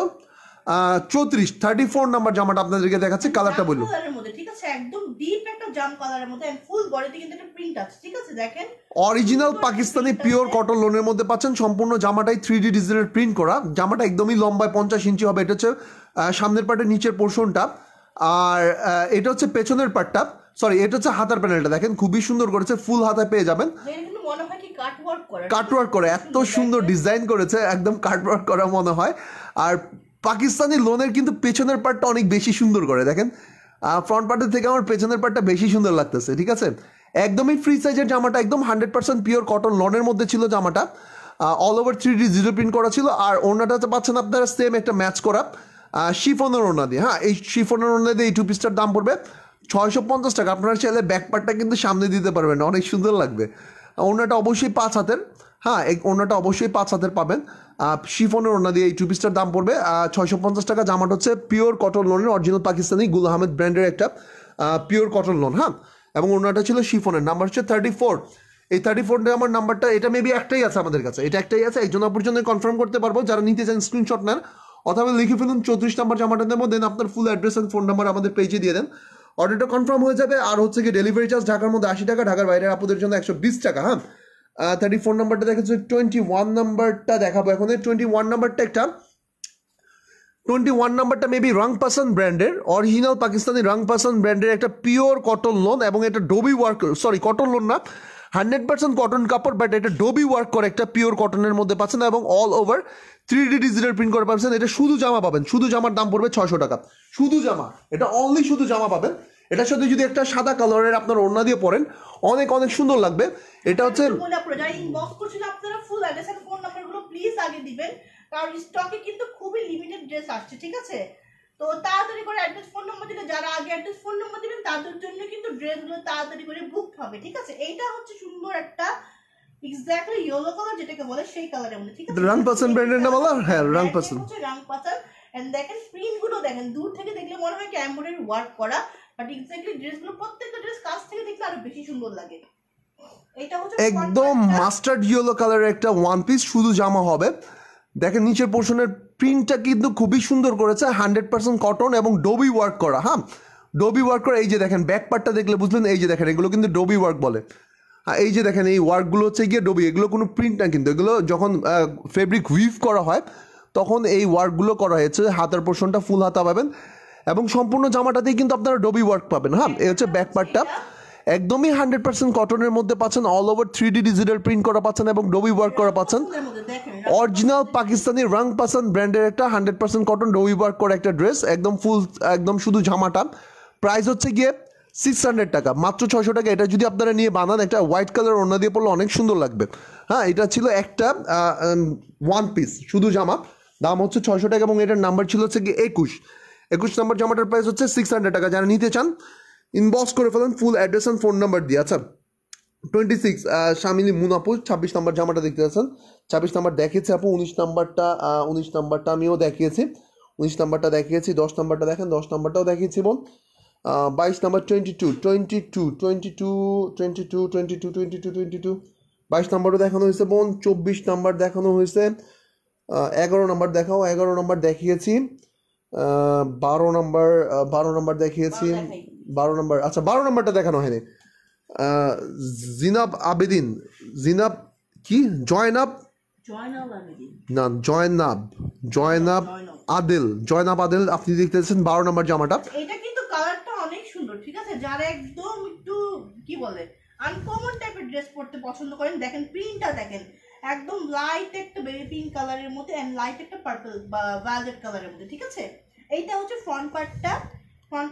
34, 34 নাম্বার জামাটা আপনাদেরকে দেখাচ্ছি। কালারটা বলুন, ঠিক আছে, একদম ডিপ একটা জাম কালারের মধ্যে, এন্ড ফুল বডিতে কিন্তু একটা প্রিন্ট আছে, ঠিক আছে, দেখেন অরিজিনাল পাকিস্তানি পিওর কটন লোনের মধ্যে পাচ্ছেন। সম্পূর্ণ জামাটাই 3D ডিজিটাল প্রিন্ট করা। জামাটা একদমই লম্বায় 50 ইঞ্চি হবে। এটা হচ্ছে সামনের পার্টের নিচের পোর্শনটা, আর এটা হচ্ছে পেছনের পার্টটা, সরি এটা হচ্ছে হাতার প্যানেলটা। দেখেন খুবই সুন্দর করেছে, ফুল হাতায় পেয়ে যাবেন। কাটওয়ার্ক করে, এত সুন্দর ডিজাইন করেছে, একদম কাটওয়ার্ক করা মনে হয়। আর পাকিস্তানি লোনের কিন্তু পেছনের পার্টটা অনেক বেশি সুন্দর করে, দেখেন ফ্রন্ট পার্টের থেকে আমার পেছনের পার্টটা বেশি সুন্দর লাগতেছে, ঠিক আছে। একদমই ফ্রি সাইজের জামাটা, একদম 100% পিওর কটন লনের মধ্যে ছিল জামাটা, all over 3D digital print করা ছিল। আর ওড়নাটা পাচ্ছেন আপনারা সেম একটা ম্যাচ করা শিফনের ওড়না দিয়ে। হ্যাঁ, এই শিফনের ওড়না দিয়ে এই 2 পিসটার দাম পড়বে 650 টাকা। আপনারা চাইলে ব্যাক পার্টটা কিন্তু সামনে দিতে পারবেন, অনেক সুন্দর লাগবে। ওড়নাটা অবশ্যই 5 হাতের, হ্যাঁ এই ওড়নাটা অবশ্যই 5 হাতের পাবেন। শিফনের ওড়না দিয়ে এই 2 পিসটার দাম পড়বে 650 টাকা। জামাটা হচ্ছে পিওর কটন লোনের, অরিজিনাল পাকিস্তানি গুল আহমেদ ব্র্যান্ডের একটা পিওর কটন লোন। হ্যাঁ, এবং ওড়নাটা ছিল শিফনের। নাম্বার হচ্ছে 34। এই 34 আমার নাম্বারটা, এটা মেবি একটাই আছে আমাদের কাছে, এটা একটাই আছে। একজন অপর জন্য কনফার্ম করতে পারবো, যারা নিতে চান স্ক্রিনশট নেন অথবা লিখে ফেলুন 34 নাম্বার জামাটা দেবো, দেন আপনার ফুল অ্যাড্রেস অ্যান্ড ফোন নাম্বার আমাদের পেজে দিয়ে দেন, অর্ডারটা কনফার্ম হয়ে যাবে। আর হচ্ছে কি ডেলিভারি চার্জ ঢাকার মধ্যে 80 টাকা, ঢাকার বাইরের আপুদের জন্য 120 টাকা। হ্যাঁ, 34 নাম্বারটা দেখাচ্ছে। 21 নাম্বারটা দেখাবো এখন। 21 নাম্বারটা একটা, 21 নাম্বারটা মেবি রং পাসান ব্র্যান্ডের, অরিজিনাল পাকিস্তানি রং পাসান ব্র্যান্ডের একটা পিওর কটন লোন, এবং এটা dobby work, sorry cotton loan না, 100% কটন কাপড়, বাট এটা ডোবি ওয়ার্ক করে একটা পিওর কটনের মধ্যে পাচ্ছেন, এবং all over 3D digital print করে পাচ্ছেন। এটা শুধু জামা পাবেন, শুধু জামার দাম পড়বে 600 টাকা, শুধু জামা, এটা অনলি শুধু জামা পাবেন। এটার সাথে যদি একটা সাদা কালারের আপনার ওড়না দিয়ে পরেন, অনেক অনেক সুন্দর লাগবে। এটা হচ্ছে যারা ইনবক্স করছিল আপনারা ফুল অ্যাড্রেস আর ফোন নাম্বারগুলো প্লিজ আগে দিবেন, কারণ স্টকে কিন্তু খুবই লিমিটেড ড্রেস আসছে, ঠিক আছে? তো তাড়াতাড়ি করে অ্যাড্রেস ফোন নম্বর দিলে, যারা আগে অ্যাড্রেস ফোন নম্বর দিবেন তাদের জন্য কিন্তু ড্রেসগুলো তাড়াতাড়ি করে বুক হবে, ঠিক আছে? এইটা হচ্ছে সুন্দর একটা এক্স্যাক্টলি ইয়েলো কালার যেটাকে বলে সেই কালারের মধ্যে, ঠিক আছে? রাং পাসান ব্র্যান্ডের নাম আলার, হ্যাঁ রাং পাসান হচ্ছে রাং পাসান। এন্ড দেখেন প্রিন্ট গুলো দেখেন, দূর থেকে দেখলে মনে হয় কি এমব্রয়ডারি ওয়ার্ক করা, বাট এক্স্যাক্টলি ড্রেসগুলো প্রত্যেকটা ড্রেস কাছ থেকে দেখলে আরো বেশি সুন্দর লাগে। এটা হচ্ছে একদম মাস্টার্ড ইয়েলো কালারের একটা ওয়ান পিস, শুধু জামা হবে। দেখেন নিচের পোর্শনের প্রিন্টটা কিন্তু খুবই সুন্দর করেছে, 100% কটন এবং ডোবি ওয়ার্ক করা। হ্যাঁ, ডোবি ওয়ার্ক করা। এই যে দেখেন ব্যাক পার্টটা দেখলে বুঝলেন, এই যে দেখেন এগুলো কিন্তু ডোবি ওয়ার্ক বলে। হ্যাঁ, এই যে দেখেন এই ওয়ার্কগুলো হচ্ছে গিয়ে ডোবি, এগুলো কোনো প্রিন্ট না, কিন্তু এগুলো যখন ফেব্রিক উইভ করা হয় তখন এই ওয়ার্কগুলো করা হয়েছে। হাতের পোর্শনটা ফুল হাতা পাবেন এবং সম্পূর্ণ জামাটাতেই কিন্তু আপনারা ডোবি ওয়ার্ক পাবেন। হ্যাঁ, এই হচ্ছে ব্যাক পার্টটা, একদমই 100% কটনের মধ্যে পাচ্ছেন, all over 3D digital print করা পাচ্ছেন এবং ডোবি ওয়ার্ক করা পাচ্ছেন। অরিজিনাল পাকিস্তানি রাং পাসান ব্র্যান্ডের একটা 100% কটন ডোবি ওয়ার্ক করা একটা ড্রেস, একদম ফুল, একদম শুধু জামাটা। প্রাইস হচ্ছে গিয়ে 600 টাকা, মাত্র 600 টাকা। এটা যদি আপনারা নিয়ে বানান, একটা হোয়াইট কালার ওড়না দিয়ে পড়লে অনেক সুন্দর লাগবে। হ্যাঁ, এটা ছিল একটা ওয়ান পিস শুধু জামা, দাম হচ্ছে 600 টাকা এবং এটার নাম্বার ছিল হচ্ছে গিয়ে 21 নাম্বার জামাটার প্রাইস হচ্ছে 600 টাকা। যারা নিতে চান ইনবক্স করে ফেলেন ফুল অ্যাড্রেস অ্যান্ড ফোন নাম্বার দিয়ে। আচ্ছা, 26 শামিনী মুনাপুর 26 নাম্বার জামাটা দেখতে পাচ্ছেন। 26 নাম্বার দেখিয়েছি আপু, 19 নাম্বারটা আমিও দেখিয়েছি, 19 নাম্বারটা দেখিয়েছি, 10 নাম্বারটা দেখেন, 10 নাম্বারটাও দেখিয়েছি বোন। 22 নাম্বার 22 22 নাম্বারও দেখানো হয়েছে বোন। 24 নাম্বার দেখানো হয়েছে, 11 নাম্বার দেখাও, 11 নাম্বার দেখিয়েছি, 12 নাম্বার দেখিয়েছি, 12 নাম্বার, আচ্ছা 12 নাম্বারটা দেখানো হয়নি। জিনাব আবেদিন, জিনাব কি জয়নাব না জয়নাব আদেল আপনি দেখতেছেন 12 নাম্বার জামাটা। এটা কিন্তু কালারটা অনেক সুন্দর, ঠিক আছে? যারা একদম একটু কি বলে আনকমন টাইপের ড্রেস পরতে পছন্দ করেন, দেখেন প্রিন্টটা দেখেন, একদম লাইট একটা বেবি পিঙ্ক কালারের মধ্যে এন্ড লাইট একটা পার্পল বা ভায়োলেট কালারের মধ্যে, ঠিক আছে? এইটা হচ্ছে ফ্রন্ট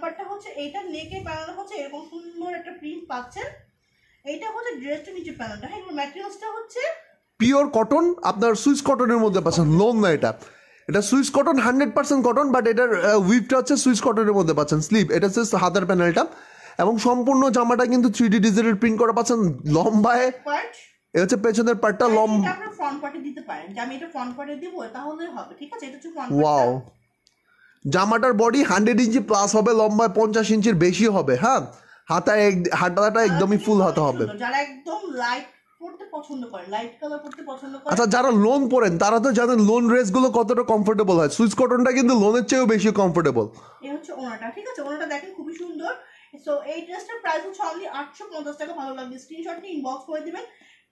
পার্টটা হচ্ছে এইটা নেকে বানানো হচ্ছে এরকম সুন্দর একটা প্রিন্ট পাচ্ছেন। এইটা হচ্ছে ড্রেসটা নিচে প্যানেলটা। হ্যাঁ, এগুলো ম্যাটেরিয়ালসটা হচ্ছে পিওর কটন, আপনার সুইস কটনের মধ্যে পাচ্ছেন, লোন না এটা, এটা সুইস কটন 100% কটন, বাট এটার উইভটা হচ্ছে সুইস কটনের মধ্যে পাচ্ছেন। স্লিভ এটা হচ্ছে হাতের প্যানেলটা এবং সম্পূর্ণ জামাটা কিন্তু 3D ডিজিটাল প্রিন্ট করা পাচ্ছেন। লম্বায় পার্ট, এটা হচ্ছে পেছনের পার্টটা লম্বা, আপনি ফ্রন্ট পার্টে দিতে পারেন, যে আমি এটা ফ্রন্ট পার্টে দিব তাহলে হবে, ঠিক আছে? এটা হচ্ছে ফ্রন্ট ওয়াও। জামাটার বডি 100 ইঞ্চি প্লাস হবে, লম্বায় 50 ইঞ্চির বেশি হবে। হ্যাঁ, হাতাটা একদমই ফুল হাতা হবে। যারা একদম লাইট পড়তে পছন্দ করেন, লাইট কালার পড়তে পছন্দ করেন। আচ্ছা, যারা লোন পরেন তারা তো জানেন লোন ড্রেসগুলো কতটা কমফোর্টেবল হয়, সুইস কটনটা কিন্তু লোনের চেয়েও বেশি কমফোর্টেবল। এই হচ্ছে ওনাটা, ঠিক আছে? ওনাটা দেখেন খুবই সুন্দর। সো এই ড্রেসটার প্রাইস হচ্ছে অনলি 850 টাকা। ভালো লাগবে স্ক্রিনশট নিয়ে ইনবক্স করে দিবেন।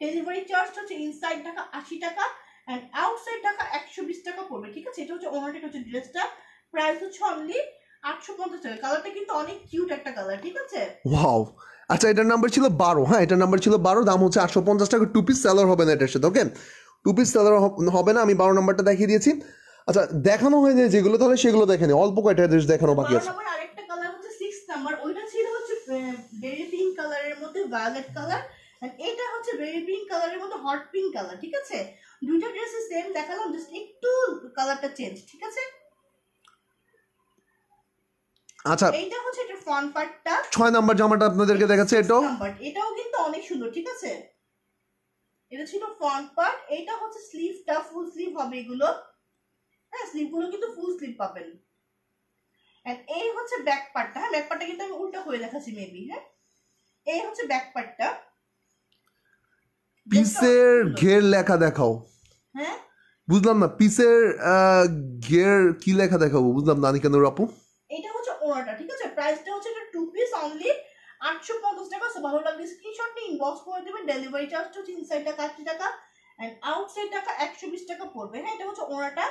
ডেলিভারি চার্জটা হচ্ছে ইনসাইড ঢাকা 80 টাকা এন্ড আউটসাইড ঢাকা 120 টাকা পড়বে, ঠিক আছে? এটা হচ্ছে ওনাটা, এটা হচ্ছে ড্রেসটা, প্রাইস হচ্ছে অনলি 850 টাকা। কালারটা কিন্তু অনেক কিউট একটা কালার, ঠিক আছে? ওয়াও। আচ্ছা, এটার নাম্বার ছিল 12। হ্যাঁ, এটার নাম্বার ছিল 12, দাম হচ্ছে 850 টাকা। 2 পিস সেলার হবে না এটার সাথে, ওকে? 2 পিস সেলার হবে না। আমি 12 নাম্বারটা দেখিয়ে দিয়েছি। আচ্ছা, দেখানো হয়নি যেগুলো, তাহলে সেগুলো দেখেনি, অল্প কয়টা ড্রেস দেখানো বাকি আছে। আরেকটা কালার হচ্ছে 6 নাম্বার, ওইটা ছিল হচ্ছে বেবি পিঙ্ক কালারের মধ্যে ভায়োলেট কালার, এন্ড এটা হচ্ছে বেবি পিঙ্ক কালারের মধ্যে হট পিঙ্ক কালার, ঠিক আছে? দুইটা ড্রেসে সেম দেখালাম, জাস্ট একটু কালারটা চেঞ্জ, ঠিক আছে? আচ্ছা, এইটা হচ্ছে এটা ফ্রন্ট পার্টটা, 6 নাম্বার জামাটা আপনাদেরকে দেখাচ্ছে। এটাও কিন্তু অনেক সুন্দর, ঠিক আছে? এটা ছিল ফ্রন্ট পার্ট। এইটা হচ্ছে স্লিভটা, ফুল স্লিভ হবে এগুলো। হ্যাঁ, স্লিভগুলো কিন্তু ফুল স্লিভ পাবেন। এন্ড এই হচ্ছে ব্যাক পার্টটা। হ্যাঁ, ব্যাক পার্টটা কিন্তু আমি উল্টা করে দেখাচ্ছি মেবি। হ্যাঁ, এই হচ্ছে ব্যাক পার্টটা। পিসের ঘের লেখা দেখাও। হ্যাঁ, বুঝলাম না, পিসের ঘের কি লেখা দেখাবো, বুঝলাম না নিকানুর আপু। এটা হচ্ছে ওনাটা, ঠিক আছে? প্রাইসটা হচ্ছে এটা 2 পিস অনলি 850 টাকা। সো ভালো লাগলে স্ক্রিনশট নিয়ে ইনবক্স করে দিবেন। ডেলিভারি চার্জটা হচ্ছে ইনসাইড টাকা 80 টাকা এন্ড আউটসাইড টাকা 120 টাকা পড়বে। হ্যাঁ, এটা হচ্ছে ওনাটা,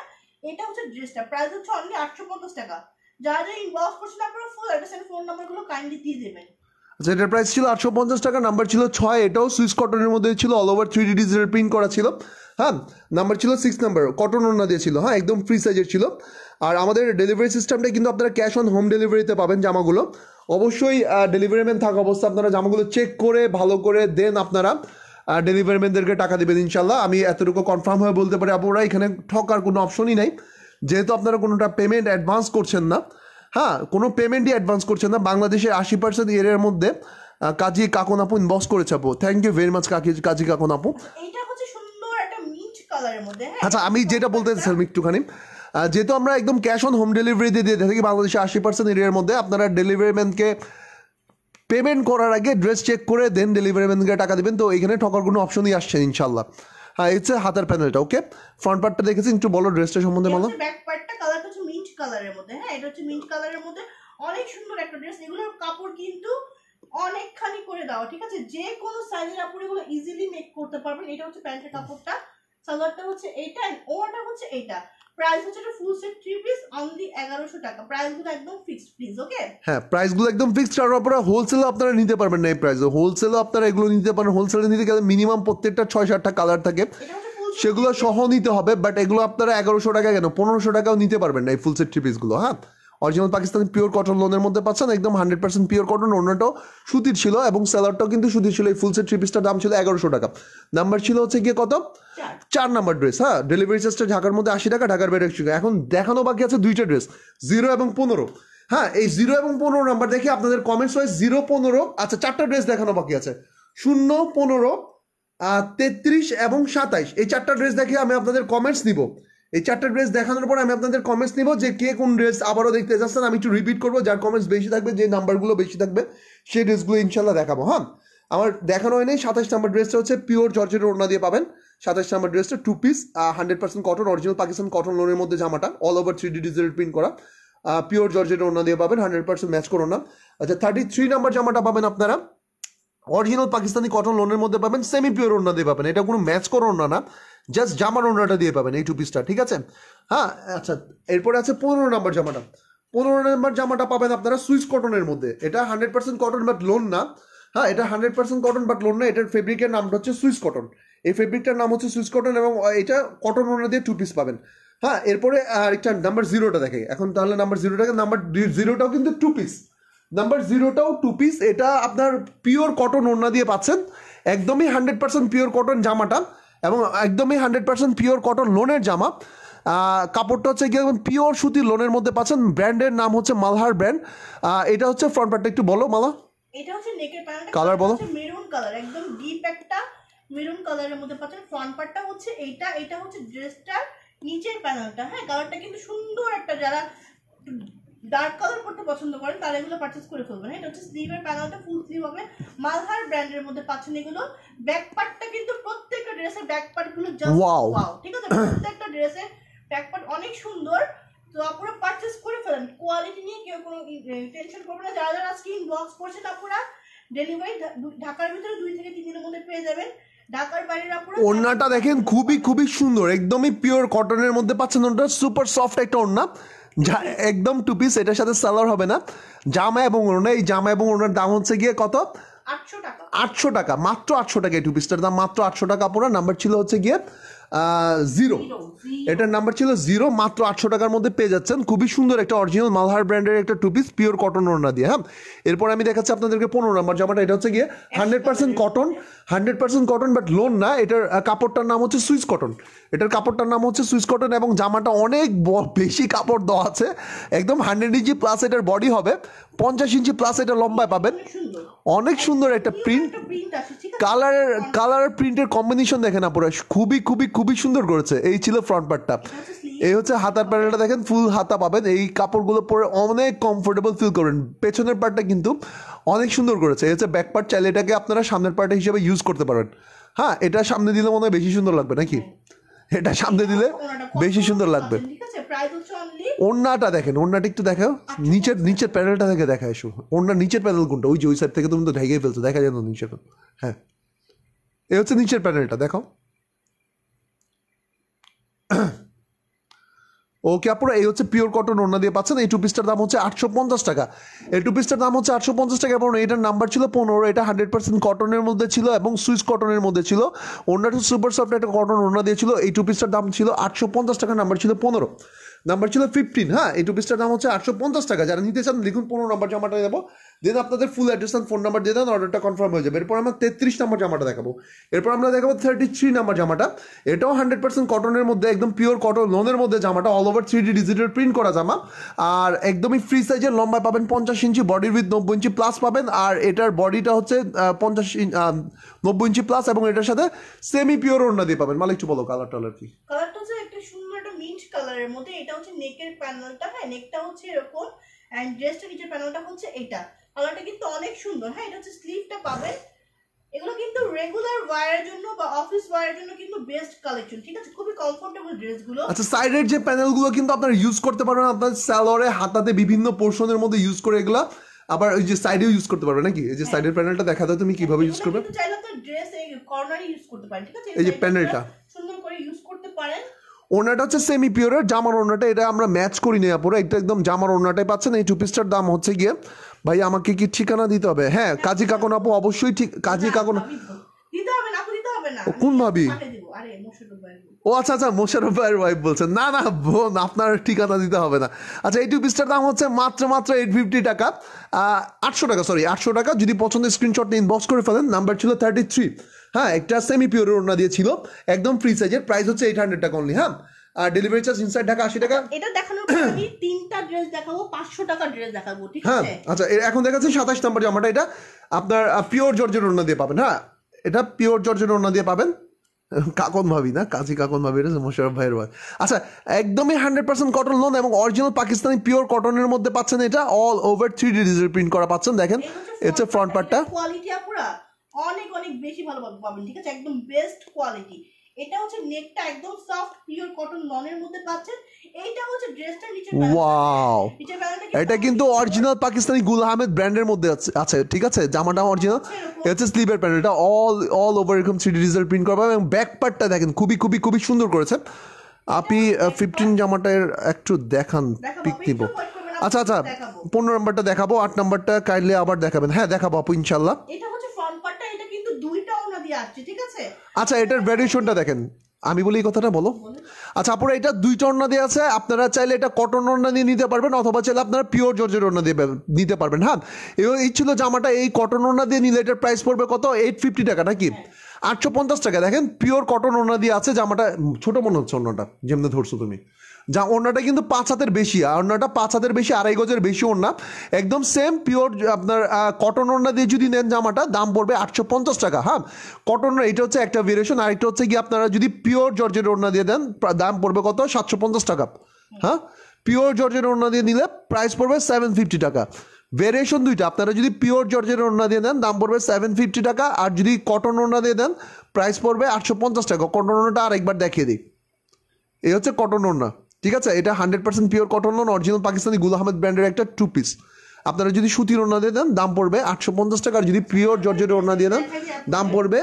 এটা হচ্ছে ড্রেসটা, প্রাইস হচ্ছে অনলি 850 টাকা। যারা ইনবক্স করছেন আপনারা ফুল অ্যাড্রেস এন্ড ফোন নাম্বারগুলো কাইন্ডলি দিয়ে দেবেন। আচ্ছা, এটার প্রাইস ছিল 850 টাকা, নাম্বার ছিল 6, এটাও সুইস কটনের মধ্যে ছিল, all over 3D digital print করা ছিল। হ্যাঁ, নাম্বার ছিল 6 নাম্বার, কটন ওড়না দিয়ে ছিল। হ্যাঁ, একদম ফ্রি সাইজের ছিল। আর আমাদের ডেলিভারি সিস্টেমটা কিন্তু আপনারা ক্যাশ অন হোম ডেলিভারিতে পাবেন জামাগুলো। অবশ্যই ডেলিভারি ম্যান থাকা অবস্থা আপনারা জামাগুলো চেক করে ভালো করে দেন আপনারা ডেলিভারি ম্যানদেরকে টাকা দেবেন ইনশাল্লাহ। আমি এতটুকু কনফার্ম হয়ে বলতে পারি আপুরা এখানে ঠকার কোনো অপশনই নাই, যেহেতু আপনারা কোনোটা পেমেন্ট অ্যাডভান্স করছেন না। হ্যাঁ, কোনো পেমেন্টই অ্যাডভান্স করছেন না। বাংলাদেশের 80% এরিয়ার মধ্যে কাজী কাকন আপু ইনবক্স করেছে আপু, থ্যাংক ইউ ভেরি মাচ কাজী কাকন আপু। এইটা হচ্ছে সুন্দর একটা মিন্ট কালারের মধ্যে। হ্যাঁ, আচ্ছা, আমি যেটা বলতে চাইছিলাম একটুখানি, যেহেতু আমরা একদম ক্যাশ অন হোম ডেলিভারি দিয়ে থাকি বাংলাদেশের 80% এরিয়ার মধ্যে, আপনারা ডেলিভারি ম্যানকে পেমেন্ট করার আগে ড্রেস চেক করে দেন ডেলিভারি ম্যানকে টাকা দেবেন, তো এখানে ঠকার কোনো অপশনই আসছে ইনশাল্লাহ। হ্যাঁ, এই হচ্ছে হাতের প্যানেলটা। ওকে, ফ্রন্ট পার্টটা দেখেছি, একটু বলো ড্রেসটা সম্বন্ধে বলো। ব্যাক পার্টটা কালারটা হচ্ছে মিন্ট কালারের মধ্যে। হ্যাঁ, এটা হচ্ছে মিন্ট কালারের মধ্যে, অনেক সুন্দর একটা ড্রেস। এগুলোর কাপড় কিন্তু অনেকখানি করে দাও, ঠিক আছে, যে কোনো সাইজের কাপড় এগুলো ইজিলি মেক করতে পারবেন। এটা হচ্ছে প্যান্টের কাপড়টা, সালোয়ারটা হচ্ছে এইটা, ওটা হচ্ছে এইটা। প্রাইস হচ্ছে এটা ফুল সেট 3 পিস অনলি 1100 টাকা। প্রাইসগুলো একদম ফিক্সড প্লিজ। ওকে, হ্যাঁ, প্রাইসগুলো একদম ফিক্সড। আর আপনারা হোলসেলও আপনারা নিতে পারবেন না এই প্রাইসে, হোলসেলও আপনারা এগুলো নিতে পারেন। হোলসেলে নিতে গেলে মিনিমাম প্রত্যেকটা 6-7টা কালার থাকে, সেগুলো সহ নিতে হবে। বাট এগুলো আপনারা 1100 টাকা কেন 1500 টাকাও নিতে পারবেন না এই ফুল সেট 3 পিসগুলো। হ্যাঁ, অরিজিনাল পাকিস্তানি পিওর কটন লোনের মধ্যে পাচ্ছেন, একদম 100% পিওর কটন। অন্যটাও সুতির ছিল এবং সেলারটাও কিন্তু সুতির ছিল। এই ফুল সেট 3 পিসটার দাম ছিল 1100 টাকা। নাম্বার ছিল হচ্ছে গিয়ে কত, 4 নাম্বার ড্রেস। হ্যাঁ, ডেলিভারি চার্জটা ঢাকার মধ্যে 80 টাকা, ঢাকার বাইরে 100 টাকা। এখন দেখানো বাকি আছে 2টা ড্রেস, 0 এবং 15। হ্যাঁ, এই 0 এবং 15 নাম্বার দেখি আপনাদের কমেন্টস ওয়াইজ 0, 15। আচ্ছা, 4টা ড্রেস দেখানো বাকি আছে, 0, 15, 33 এবং 27। এই 4টা ড্রেস দেখে আমি আপনাদের কমেন্টস নিব। এই 4টা ড্রেস দেখানোর পর আমি আপনাদের কমেন্টস নিব যে কে কোন ড্রেস আবারও দেখতে যাচ্ছেন। আমি একটু রিপিট করবো, যার কমেন্টস বেশি থাকবে, যে নাম্বারগুলো বেশি থাকবে, সেই ড্রেসগুলো ইনশাল্লাহ দেখাবো। হ্যাঁ, আমার দেখানো হয়নি। 27 নাম্বার ড্রেসটা হচ্ছে পিওর জর্জেটের ওড়না দিয়ে পাবেন। 27 নাম্বার ড্রেসটা 2 piece 100% cotton, original Pakistan cotton লোনের মধ্যে জামাটা, all over 3D digital print করা, পিওর জর্জেটের ওড়না দিয়ে পাবেন, 100% ম্যাচ করো না। আচ্ছা, 33 নাম্বার জামাটা পাবেন আপনারা অরিজিনাল পাকিস্তানি কটন লোনের মধ্যে পাবেন, সেমি পিওর ওড়না দিয়ে পাবেন। এটা কোনো ম্যাচ করো ওড়না না, জাস্ট জামার ওড়নাটা দিয়ে পাবেন এই 2 পিসটা, ঠিক আছে। হ্যাঁ, আচ্ছা, এরপরে আছে 15 নাম্বার জামাটা। 15 নাম্বার জামাটা পাবেন আপনারা সুইস কটনের মধ্যে। এটা 100% কটন বাট লোন না। হ্যাঁ, এটা 100% কটন বাট লোন না। এটার ফেব্রিকের নামটা হচ্ছে সুইস কটন। এই ফেব্রিকটার নাম হচ্ছে সুইস কটন এবং এটা কটন ওড়না দিয়ে 2 পিস পাবেন। হ্যাঁ, এরপরে আরেকটা নাম্বার 0টা দেখে এখন, তাহলে নাম্বার 0টাকে, নাম্বার 0টাও কিন্তু 2 পিস, নাম্বার 0টাও 2 পিস। এটা আপনার পিওর কটন ওড়না দিয়ে পাচ্ছেন, একদমই 100% পিওর কটন জামাটা এবং একদমই 100% পিওর কটন লোনের জামা। কাপড়টা হচ্ছে কি পিওর সুতির লোনের মধ্যে পাচ্ছেন। ব্র্যান্ডের নাম হচ্ছে মালহার ব্র্যান্ড। এটা হচ্ছে ফ্রন্ট পার্টটা একটু বলো মালা। এটা হচ্ছে নেকের প্যানেলটা, কালার বলো। মেরুন কালার, একদম ডিপ একটা মেরুন কালারের মধ্যে পাচ্ছেন। ফ্রন্ট পার্টটা হচ্ছে এইটা, এটা হচ্ছে ড্রেসটার নিচের প্যানেলটা। হ্যাঁ, কালারটা কিন্তু সুন্দর একটা, যারা ডার্ক কালার পড়তে পছন্দ করেন তারা এগুলো পারচেজ করে ফেলবেন। এটা হচ্ছে স্লিভের প্যানেলটা, ফুল স্লিভ হবে, মালহার ব্র্যান্ডের মধ্যে পাচ্ছেন এগুলো। ব্যাক পার্টটা কিন্তু প্রত্যেকটা ড্রেসের ব্যাক পার্ট গুলো জাস্ট ওয়াও, ঠিক আছে, প্রত্যেকটা ড্রেসের ব্যাক পার্ট অনেক সুন্দর। তো আপনারা পারচেজ করে ফেলেন, কোয়ালিটি নিয়ে কেউ কোনো টেনশন করবেন না। যারা যারা আজকে ইনবক্স করছেন আপনারা ডেলিভারি ঢাকার ভিতরে 2 থেকে 3 দিনের মধ্যে পেয়ে যাবেন। ঢাকার বাইরের আপনারা ওড়নাটা দেখেন, খুবই খুবই সুন্দর, একদমই পিওর কটনের মধ্যে পাচ্ছেন। ওটা সুপার সফট একটা ওড়না, একদম 2 পিস। এটার সাথে সালোয়ার হবে না, জামা এবং ওড়না। এই জামা এবং ওড়নার দাম হচ্ছে গিয়ে কত, 800 টাকা। 800 টাকা, মাত্র 800 টাকা। এই 2 পিসটার দাম মাত্র 800 টাকা। পুরো নাম্বার ছিল হচ্ছে গিয়ে 0, এটার নাম্বার ছিল 0, মাত্র 800 টাকার মধ্যে পেয়ে যাচ্ছেন। খুবই সুন্দর একটা অরিজিনাল মালহার ব্র্যান্ডের একটা 2 পিস পিওর কটন ওড়না দিয়ে। হ্যাঁ, এরপর আমি দেখাচ্ছি আপনাদেরকে 15 নাম্বার জামাটা। এটা হচ্ছে গিয়ে 100% কটন, 100% কটন বাট লোন না। এটার কাপড়টার নাম হচ্ছে সুইস কটন। এটার কাপড়টার নাম হচ্ছে সুইস কটন এবং জামাটা অনেক বেশি কাপড় দেওয়া আছে, একদম 100 ইঞ্চি প্লাস এটার বডি হবে, 50 ইঞ্চি প্লাস এটা লম্বায় পাবেন। অনেক সুন্দর একটা প্রিন্ট, কালার প্রিন্টের কম্বিনেশন দেখেন আপনারা, খুবই খুবই খুবই সুন্দর করেছে। এই ছিল ফ্রন্ট পার্টটা। এই হচ্ছে হাতার প্যানেলটা দেখেন, ফুল হাতা পাবেন। এই কাপড়গুলো পরে অনেক কমফোর্টেবল ফিল করবেন। পেছনের পার্টটা কিন্তু অনেক সুন্দর করেছে। এই হচ্ছে ব্যাক পার্ট, চাইলে এটাকে আপনারা সামনের পার্ট হিসেবে ইউজ করতে পারেন। হ্যাঁ, এটা সামনে দিলে মনে হয় বেশি সুন্দর লাগবে নাকি, এটা সামনে দিলে বেশি সুন্দর লাগবে। ওড়নাটা দেখেন, ওড়নাটা একটু দেখাও, নিচের প্যানেলটা থেকে দেখা এসো। ওড়নার নিচের প্যানেল কোনটা, ওই যে ওই সাইড থেকে তুমি তো ঢেকেই ফেলছো, দেখা যায় না নিচের। হ্যাঁ, এই হচ্ছে নিচের প্যানেলটা, দেখো। ওকে আপুরা, এই হচ্ছে পিওর কটন ওড়না দিয়ে পাচ্ছেন। এই 2 পিসটার দাম হচ্ছে 850 টাকা। এই 2 পিসটার দাম হচ্ছে 850 টাকা এবং এটার নাম্বার ছিল 15। এটা 100% কটনের মধ্যে ছিল এবং সুইস কটনের মধ্যে ছিল। ওড়নাটা সুপার সফট একটা কটন ওড়না দিয়েছিল। এই 2 পিসটার দাম ছিল 850 টাকা, নাম্বার ছিল 15, নাম্বার ছিল 15। হ্যাঁ, এই 2 পিসটার দাম হচ্ছে 850 টাকা। যারা নিতে চান লিখুন 15 নাম্বার জামাটা দেবো, দেন আপনাদের full address and phone number দিয়ে দেন, অর্ডারটা কনফার্ম হয়ে যাবে। এরপর আমরা 33 নম্বর জামাটা দেখাবো। এরপর আমরা দেখাবো 33 নম্বর জামাটা। এটাও 100% কটনের মধ্যে, একদম পিওর কটন লোনের মধ্যে জামাটা, all over 3D digital print করা জামা, আর একদমই ফ্রি সাইজের, লম্বায় পাবেন 50 ইঞ্চি, বডির উইথ 90 ইঞ্চি প্লাস পাবেন, আর এটার বডিটা হচ্ছে 90 ইঞ্চি প্লাস, এবং এটার সাথে সেমি পিওর ওড়না দিয়ে পাবেন। মালিক একটু বলো কালার টালার কি? কালারটা হচ্ছে একটা সুন্দর একটা মিন্ট কালারের মধ্যে। এটা হচ্ছে নেকের প্যানেলটা, হ্যাঁ নেকটা হচ্ছে এরকম, এন্ড ড্রেসটা নিচের প্যানেলটা হচ্ছে এটা। কালারটা কিন্তু অনেক সুন্দর। হ্যাঁ এটা হচ্ছে স্লিভটা পাবেন। এগুলো কিন্তু রেগুলার ওয়্যারের জন্য বা অফিস ওয়্যারের জন্য কিন্তু বেস্ট কালেকশন, ঠিক আছে? খুবই কমফোর্টেবল ড্রেসগুলো। আচ্ছা, সাইডের যে প্যানেলগুলো কিন্তু আপনারা ইউজ করতে পারবেন আপনার সালোয়ারে, হাতাতে, বিভিন্ন পোর্শনের মধ্যে ইউজ করে এগুলা, আবার ওই যে সাইডেও ইউজ করতে পারবে নাকি? এই যে সাইডের প্যানেলটা দেখা দাও তুমি কিভাবে ইউজ করবে। কিন্তু চাইলে আপনার ড্রেস এই কর্নারে ইউজ করতে পারেন, ঠিক আছে? এই যে প্যানেলটা সুন্দর করে ইউজ করতে পারেন। ওড়নাটা হচ্ছে সেমি পিওরের, জামার ওড়নাটা এটা আমরা ম্যাচ করি না পুরো, এটা একদম জামার ওড়নাটাই পাচ্ছেন। এই টু পিসটার দাম হচ্ছে গিয়ে, ভাই আমাকে কি ঠিকানা দিতে হবে? হ্যাঁ, কাজী কাকন আপু, অবশ্যই ঠিক কাজী কাকন। দিতে হবে না আপু, দিতে হবে না। কোন ভাবি? আরে মোশাররফ ভাই। ও আচ্ছা আচ্ছা, মোশাররফ ভাইয়ের ওয়াইফ বলছেন। না না বোন, আপনার ঠিকানা দিতে হবে না। আচ্ছা, এই টু পিসটার দাম হচ্ছে মাত্র 850 টাকা, 800 টাকা, সরি 800 টাকা। যদি পছন্দের স্ক্রিনশট নিয়ে ইনবক্স করে ফেলেন। নাম্বার ছিল 33। হ্যাঁ, একটা সেমি পিওরের ওড়না দিয়েছিল, একদম ফ্রি সাইজের, প্রাইস হচ্ছে 800 টাকা অনলি। হ্যাঁ, আর ডেলিভারি চার্জ ইনসাইড ঢাকা 80 টাকা। এটা দেখানোর পর আমি তিনটা ড্রেস দেখাবো, 500 টাকা ড্রেস দেখাবো, ঠিক হ্যাঁ আছে? আচ্ছা, এখন দেখাচ্ছি 27 নম্বর জামাটা। এটা আপনার পিওর জর্জের ওড়না দিয়ে পাবেন। হ্যাঁ, এটা পিওর জর্জের ওড়না দিয়ে পাবেন। কাকন ভাবি না, কাজী কাকন ভাবি, এটা মোশাররফ ভাইয়ের ভাই। আচ্ছা, একদমই 100% কটন লোন এবং অরিজিনাল পাকিস্তানি পিওর কটনের মধ্যে পাচ্ছেন। এটা all over 3D digital print করা পাচ্ছেন। দেখেন হচ্ছে ফ্রন্ট পার্টটা, কোয়ালিটি আপুরা অনেক অনেক বেশি ভালো পাবেন, ঠিক আছে? একদম বেস্ট কোয়ালিটি। এটা হচ্ছে নেকটা একদম সফট পিওর কটন লনের মধ্যে পাচ্ছেন। এইটা হচ্ছে ড্রেসটা নিচে ওয়াও, এটা কিন্তু অরিজিনাল পাকিস্তানি গুল আহমেদ ব্র্যান্ডের মধ্যে আছে, ঠিক আছে? জামাটা অরিজিনাল। এটা হচ্ছে স্লিভের প্যানেলটা, অল ওভার এরকম 3D ডিজিটাল প্রিন্ট করা, এবং ব্যাক পার্টটা দেখেন খুবই খুবই খুবই সুন্দর করেছে। আপনি 15 জামাটার একটু দেখান, পিক দিব। আচ্ছা আচ্ছা, 15 নম্বরটা দেখাবো, 8 নম্বরটা কাইন্ডলি আবার দেখাবেন। হ্যাঁ দেখাবো আপু, ইনশাল্লাহ। এটা হচ্ছে ফ্রন্ট পার্টটা, এটা কিন্তু দুইটা ওড়না দিয়ে আসছে, ঠিক আছে? আচ্ছা, এটার ভ্যারিয়েশনটা দেখেন, আমি বলি এই কথাটা বলো। আচ্ছা আপুরা, এটা দুইটা ওড়না দিয়ে আছে, আপনারা চাইলে এটা কটন ওড়না দিয়ে নিতে পারবেন, অথবা চাইলে আপনারা পিওর জর্জের ওড়না দিয়ে নিতে পারবেন। হ্যাঁ, এই ছিল জামাটা। এই কটন ওড়না দিয়ে নিলে এটার প্রাইস পড়বে কত? 850 টাকা নাকি? 850 টাকা। দেখেন পিওর কটন ওড়না দিয়ে আছে জামাটা। ছোট মনে হচ্ছে ওড়নাটা, যেমনি ধরছো তুমি। যা ওড়নাটা কিন্তু 5 হাতের বেশি, ওড়নাটা 5 হাতের বেশি, 2.5 গজের বেশি ওড়না, একদম সেম পিওর আপনার কটন ওড়না দিয়ে যদি নেন জামাটা, দাম পড়বে 850 টাকা। হ্যাঁ, কটন, এটা হচ্ছে একটা ভেরিয়েশন। আরেকটা হচ্ছে কি, আপনারা যদি পিওর জর্জের ওড়না দিয়ে দেন, দাম পড়বে কত? 750 টাকা। হ্যাঁ, পিওর জর্জের ওড়না দিয়ে নিলে প্রাইস পড়বে 750 টাকা। ভেরিয়েশন দুইটা, আপনারা যদি পিওর জর্জের ওড়না দিয়ে দেন দাম পড়বে 750 টাকা, আর যদি কটন ওড়না দিয়ে দেন প্রাইস পড়বে 850 টাকা। কটন ওড়নাটা আরেকবার দেখিয়ে দিই। এই হচ্ছে কটন ওড়না, ঠিক আছে? এটা 100% pure cotton loan, original Pakistani গুল আহমেদ ব্র্যান্ডের একটা টু পিস। আপনারা যদি সুতির ওড়না দিয়ে দেন দাম পড়বে 850 টাকা, আর যদি পিওর জর্জের ওড়না দিয়ে দেন দাম পড়বে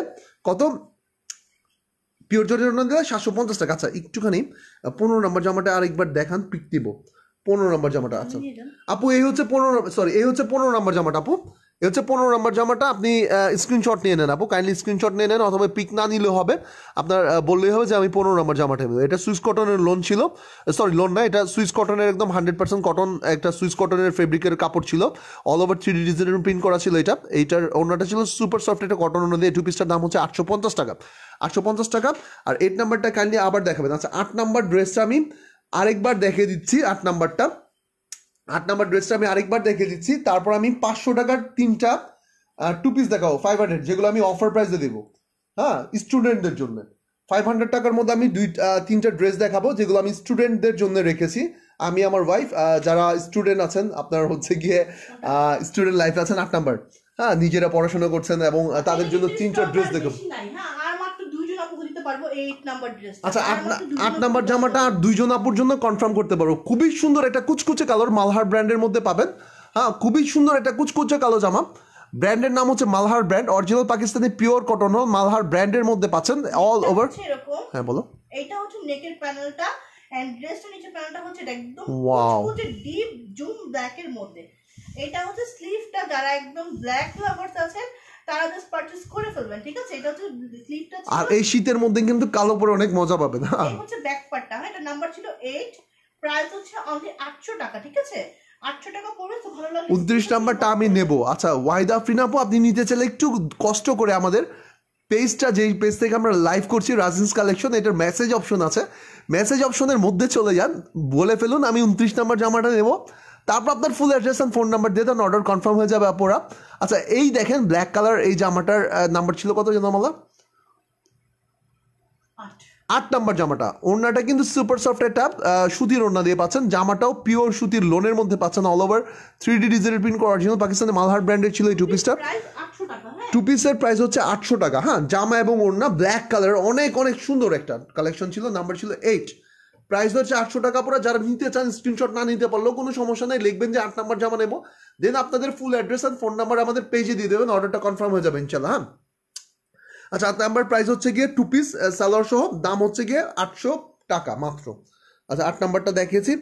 কত? পিওর জর্জের ওড়না দিলে 750 টাকা। আচ্ছা, একটুখানি 15 নম্বর জামাটা আরেকবার দেখান, পিক দিব। 15 নম্বর জামাটা, আচ্ছা আপু, এই হচ্ছে 15 নম্বর জামাটা আপু। এই হচ্ছে 15 নম্বর জামাটা। আপনি স্ক্রিনশট নিয়ে নেন আপু, কাইন্ডলি স্ক্রিনশট নিয়ে নেন, অথবা পিক না নিলেও হবে। আপনার বললেই হবে যে আমি 15 নম্বর জামাটা নেব। এটা সুইস কটনের লোন ছিল, সরি লোন না, এটা সুইস কটনের একদম 100% কটন, একটা সুইস কটনের ফেব্রিকের কাপড় ছিল, all over 3D digital print করা ছিল। এইটার ওড়নাটা ছিল সুপার সফট, এটা কটন ওড়না দিয়ে। টু পিসটার দাম হচ্ছে 850 টাকা। 850 টাকা। আর 8 নাম্বারটা কাইন্ডলি আবার দেখাবেন। আচ্ছা, 8 নাম্বার ড্রেসটা আমি আরেকবার দেখিয়ে দিচ্ছি। 8 নাম্বার ড্রেসটা আমি আরেকবার দেখিয়ে দিচ্ছি। তারপর আমি 500 টাকার 3টা টু পিস দেখাবো 500, যেগুলো আমি অফার প্রাইসে দেবো। হ্যাঁ, স্টুডেন্টদের জন্য 500 টাকার মধ্যে আমি 3টা ড্রেস দেখাবো, যেগুলো আমি স্টুডেন্টদের জন্য রেখেছি। আমি, আমার ওয়াইফ, যারা স্টুডেন্ট আছেন, আপনার হচ্ছে গিয়ে স্টুডেন্ট লাইফে আছেন, 8 নাম্বার, হ্যাঁ, নিজেরা পড়াশোনা করছেন, এবং তাদের জন্য 3টা ড্রেস দেখাবো। আচ্ছা, 8 নাম্বার জামাটা আর 2জন আপুর জন্য কনফার্ম করতে পারবো। খুবই সুন্দর একটা কুচকুচে কালার, মালহার ব্র্যান্ডের মধ্যে পাবেন। হ্যাঁ, খুবই সুন্দর একটা কুচকুচে কালো জামা। ব্র্যান্ডের নাম হচ্ছে Malhar brand, original Pakistani pure cotton হল, মালহার ব্র্যান্ডের মধ্যে পাচ্ছেন অল ওভার। হ্যাঁ বলো। এটা হচ্ছে নেকের প্যানেলটা, এন্ড ড্রেসটা নিচের প্যানেলটা হচ্ছে একদম ওয়াও, কুচকুচে ডিপ জুম ব্ল্যাক এর মধ্যে। এটা হচ্ছে স্লিভটা, যারা একদম ব্ল্যাক লাভার্স আছেন তারা জাস্ট পারচেজ করে ফেলবেন, ঠিক আছে? এটা হচ্ছে স্লিভটা। আর এই শীতের মধ্যে কিন্তু কালো পরে অনেক মজা পাবেন। এই হচ্ছে ব্যাক পার্টটা। হ্যাঁ, এটা নাম্বার ছিল 8, প্রাইস হচ্ছে অনলি 800 টাকা, ঠিক আছে? 800 টাকা পড়বে, তো ভালো লাগে। 29 নাম্বারটা আমি নেব। আচ্ছা ওয়াহিদা আফরিন আপু, আপনি নিতে চাইলে একটু কষ্ট করে আমাদের পেজটা, যেই পেজ থেকে আমরা লাইভ করছি রাজিনস কালেকশন, এটার মেসেজ অপশন আছে, মেসেজ অপশনের মধ্যে চলে যান, বলে ফেলুন আমি 29 নাম্বার জামাটা নেব, তারপর আপনার ফুল অ্যাড্রেস অ্যান্ড ফোন নাম্বার দিয়ে দেন, অর্ডার কনফার্ম হয়ে যাবে আপুরা। আচ্ছা এই দেখেন ব্ল্যাক কালার এই জামাটার নাম্বার ছিল কত জানো আমরা? 8 নাম্বার জামাটা। ওড়নাটা কিন্তু সুপার সফট একটা সুতির ওড়না দিয়ে পাচ্ছেন, জামাটাও পিওর সুতির লোনের মধ্যে পাচ্ছেন, all over 3D digital print করা, অরিজিনাল পাকিস্তানি মালহার ব্র্যান্ডের ছিল এই টু পিসটা। প্রাইস 800 টাকা। হ্যাঁ, টু পিসের প্রাইস হচ্ছে 800 টাকা। হ্যাঁ, জামা এবং ওড়না ব্ল্যাক কালার, অনেক অনেক সুন্দর একটা কালেকশন ছিল, নাম্বার ছিল 8, প্রাইস হচ্ছে 800 টাকা পুরো। যারা নিতে চান স্ক্রিনশট না নিতে পারলেও কোনো সমস্যা নেই, লিখবেন যে 8 নাম্বার জামা নেবো, দেন আপনাদের ফুল অ্যাড্রেস আর ফোন নাম্বার আমাদের পেজে দিয়ে দেবেন, অর্ডারটা কনফার্ম হয়ে যাবে ইনশাল্লাহ। হ্যাঁ, আচ্ছা 8 নাম্বার প্রাইস হচ্ছে গিয়ে টু পিস সালোয়ার সহ, দাম হচ্ছে গিয়ে 800 টাকা মাত্র। আচ্ছা 8 নাম্বারটা দেখিয়েছি।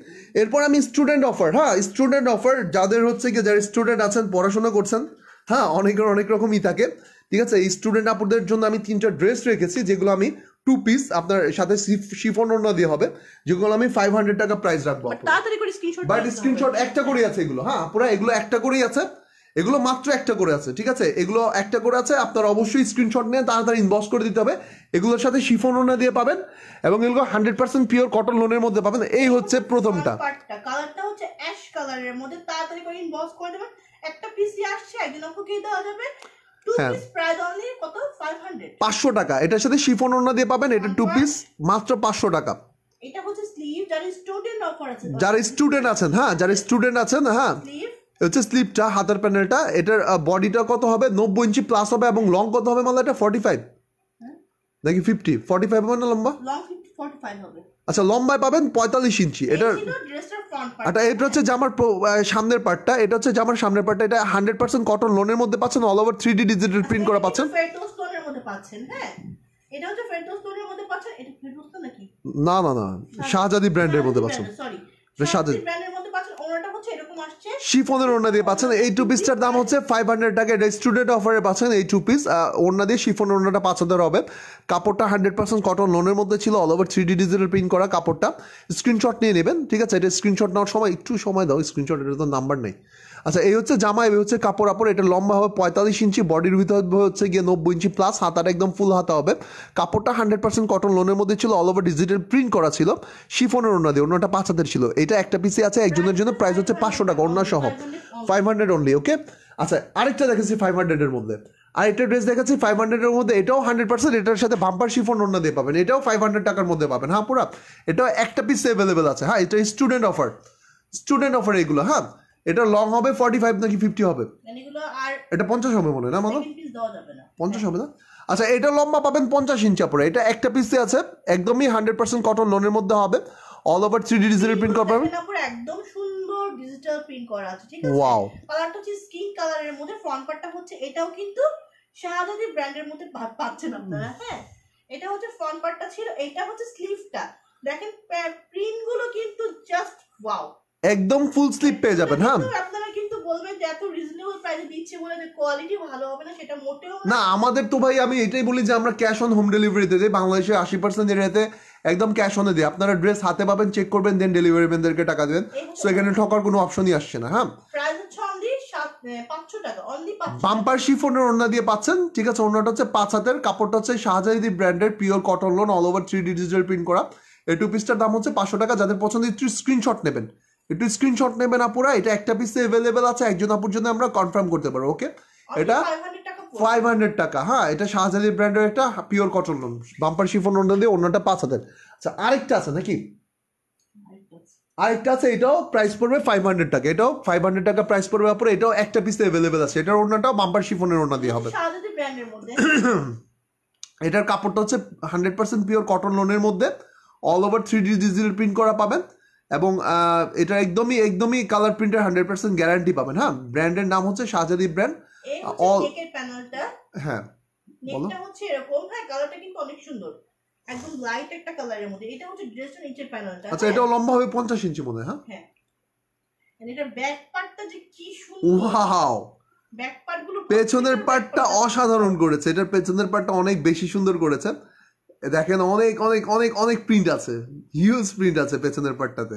এরপর আমি স্টুডেন্ট অফার, হ্যাঁ স্টুডেন্ট অফার, যাদের হচ্ছে গিয়ে যারা স্টুডেন্ট আছেন, পড়াশোনা করছেন, হ্যাঁ অনেকের অনেক রকমই থাকে, ঠিক আছে, এই স্টুডেন্ট আপুদের জন্য আমি 3টা ড্রেস রেখেছি, যেগুলো আমি টু পিস আপনার সাথে শিফন ওড়না দিয়ে হবে, যেগুলো আমি 500 টাকা প্রাইস রাখবো। তাড়াতাড়ি করে স্ক্রিনশট, বাট স্ক্রিনশট একটা করেই আছে এগুলো, হ্যাঁ পুরো এগুলো একটা করেই আছে, এগুলো মাত্র একটা করে আছে, ঠিক আছে, এগুলো একটা করে আছে, আপনারা অবশ্যই স্ক্রিনশট নিয়ে তাড়াতাড়ি ইনবক্স করে দিতে হবে। এগুলোর সাথে শিফন ওড়না দিয়ে পাবেন এবং এগুলো 100% পিওর কটন লোনের মধ্যে পাবেন। এই হচ্ছে প্রথমটা, কালারটা হচ্ছে অ্যাশ কালারের মধ্যে, তাড়াতাড়ি করে ইনবক্স করে দেবেন। একটা পিসই আসছে, একজন আপুকে দেওয়া যাবে। টু পিস প্রাইস অনলি কত? 500 টাকা। এটার সাথে শিফন ওড়না দিয়ে পাবেন, এটা টু পিস মাত্র 500 টাকা। এটা হচ্ছে স্লিভ, যারা স্টুডেন্ট অফার আছে, যারা স্টুডেন্ট আছেন, হ্যাঁ যারা স্টুডেন্ট আছেন, হ্যাঁ স্লিভ হচ্ছে স্লিপটা, হাতের প্যানেলটা, এটার বডিটা কত হবে? 90 ইঞ্চি প্লাস হবে, এবং লং কত হবে মানে এটা 45 নাকি 50? 45 হবে না লম্বা? লং 45 হবে। আচ্ছা লম্বায় পাবেন 45 ইঞ্চি। এটার ড্রেসটার ফ্রন্ট পার্ট, আচ্ছা এটা হচ্ছে জামার সামনের পার্টটা, এটা হচ্ছে জামার সামনের পার্টটা, এটা 100% কটন লোনের মধ্যে পাচ্ছেন, all over 3D digital print করা পাচ্ছেন। ফেরদৌস টোনের মধ্যে পাচ্ছেন। হ্যাঁ, এটা হচ্ছে ফেরদৌস টোনের মধ্যে পাচ্ছেন। এটা ফেরদৌস তো নাকি? না না না, শাহজাদি ব্র্যান্ডের মধ্যে পাচ্ছেন, সরি, শাহজাদি ব্র্যান্ডের মধ্যে পাচ্ছেন। ওনাটা হচ্ছে এরকম আসছে, শিফনের ওড়না দিয়ে পাচ্ছেন। এই টু পিসটার দাম হচ্ছে 500 টাকা। এটা স্টুডেন্ট অফারে পাচ্ছেন এই টু পিস ওড়না দিয়ে, শিফন ওড়নাটা 5000 হবে। কাপড়টা 100% কটন লোনের মধ্যে ছিল, all over 3D digital print করা কাপড়টা। স্ক্রিনশট নিয়ে নেবেন, ঠিক আছে, এটা স্ক্রিনশট নেওয়ার সময় একটু সময় দাও, স্ক্রিনশট, এটা তো নাম্বার নেই। আচ্ছা এই হচ্ছে জামা, এই হচ্ছে কাপড় আপড়, এটা লম্বা হবে 45 ইঞ্চি, বডির ভিতর হচ্ছে গিয়ে 90 ইঞ্চি প্লাস, হাতাটা একদম ফুল হাতা হবে। কাপড়টা 100% কটন লোনের মধ্যে ছিল, অল ওভার ডিজিটাল প্রিন্ট করা ছিল, শিফনের ওড়না দিয়ে, ওড়নাটা 5000 ছিল। এটা একটা পিসে আছে একজনের জন্য, প্রাইস হচ্ছে 500 টাকা ওড়না সহ, 500 অনলি। ওকে, আচ্ছা আরেকটা দেখেছি 500 এর মধ্যে, আরেকটা ড্রেস দেখাচ্ছি 500 এর মধ্যে, এটাও 100%, এটার সাথে বাম্পার শিফন ওড়না দিয়ে পাবেন, এটাও 500 টাকার মধ্যে পাবেন। হ্যাঁ পুরা এটাও একটা পিস অ্যাভেলেবেল আছে। হ্যাঁ এটা স্টুডেন্ট অফার, স্টুডেন্ট অফার এগুলো। হ্যাঁ এটা লং হবে 45 নাকি 50 হবে, এটা 50 হবে মনে হয় না, মানে 50 হবে না। আচ্ছা এটা লম্বা পাবেন 50 ইঞ্চি পরে, এটা একটা পিসে আছে, একদমই 100% কটন লোনের মধ্যে হবে, all over 3D digital print করা পাবেন, একদম সুন্দর ডিজিটাল প্রিন্ট করা আছে, ঠিক আছে। ওয়াও, কালারটা হচ্ছে স্কিন কালারের মধ্যে, ফ্রন্ট পার্টটা হচ্ছে, এটাও কিন্তু শাহজাদি ব্র্যান্ডের মধ্যে পাচ্ছেন আপনারা। হ্যাঁ, এটা হচ্ছে ফ্রন্ট পার্টটা ছিল, এটা হচ্ছে স্লিভটা। দেখেন প্রিন্ট গুলো কিন্তু জাস্ট ওয়াও, একদম ফুল স্লিপ পেয়ে যাবেন। হ্যাঁ আপনারা কিন্তু বলবেন যে এত রিজনেবল প্রাইসে দিচ্ছে বলে যে কোয়ালিটি ভালো হবে না, সেটা মোটেও না। আমাদের তো ভাই আমি এটাই বলি যে আমরা ক্যাশ অন হোম ডেলিভারিতে দিই, বাংলাদেশে 80% এরিয়াতে একদম ক্যাশ অনে দিই। আপনারা ড্রেস হাতে পাবেন, চেক করবেন, দেন ডেলিভারি ম্যানদেরকে টাকা দেবেন। সো এখানে ঠকার কোনো অপশনই আসছে না। হ্যাঁ প্রাইস হচ্ছে অনলি 500 টাকা, অনলি 500। বাম্পার শিফনের ওড়না দিয়ে পাচ্ছেন, ঠিক আছে, ওড়নাটা হচ্ছে 5 হাতের, কাপড়টা হচ্ছে শাহজাদি ব্র্যান্ডের pure cotton lawn, all over 3D digital print করা। এই টু পিসটার দাম হচ্ছে 500 টাকা। যাদের পছন্দ একটু স্ক্রিনশট নেবেন, একটু স্ক্রিনশট নেবেন আপুরা, এটা একটা পিসে অ্যাভেলেবেল আছে, একজন আপুর জন্য আমরা কনফার্ম করতে পারবো। ওকে, এটা 500 টাকা। হ্যাঁ এটা শাহজাদি ব্র্যান্ডের একটা pure cotton loan, bumper chiffon ওড়না দিয়ে, ওড়নাটা 5 হাতের। আচ্ছা আরেকটা আছে নাকি? আরেকটা আছে, এটাও প্রাইস পড়বে 500 টাকা, এটাও 500 টাকা প্রাইস পড়বে আপুরা, এটাও একটা পিসে অ্যাভেলেবেল আছে। এটার ওড়নাটাও বাম্পার শিফনের ওড়না দিয়ে হবে। শাহজাদি ব্র্যান্ডের মধ্যে এটার কাপড়টা হচ্ছে 100% পিওর কটন লোনের মধ্যে, all over 3D digital print করা পাবেন, এবং এটা একদমই কালার প্রিন্টের 100% গ্যারান্টি পাবেন। হ্যাঁ ব্র্যান্ডের নাম হচ্ছে শাহজাদি ব্র্যান্ড। অল নেকের প্যানেলটা, হ্যাঁ নেকটা হচ্ছে এরকম। হ্যাঁ কালারটা কিন্তু অনেক সুন্দর, একদম লাইট একটা কালারের মধ্যে। এটা হচ্ছে ড্রেসের নিচের প্যানেলটা। আচ্ছা এটাও লম্বা হবে 50 ইঞ্চি মনে হয়। হ্যাঁ এটার ব্যাক পার্টটা যে কি সুন্দর, ওয়াও, ব্যাক পার্ট গুলো, পেছনের পার্টটা অসাধারণ করেছে, এটার পেছনের পার্টটা অনেক বেশি সুন্দর করেছে। দেখেন অনেক অনেক অনেক অনেক প্রিন্ট আছে, হিউজ প্রিন্ট আছে পেছনের পার্টটাতে।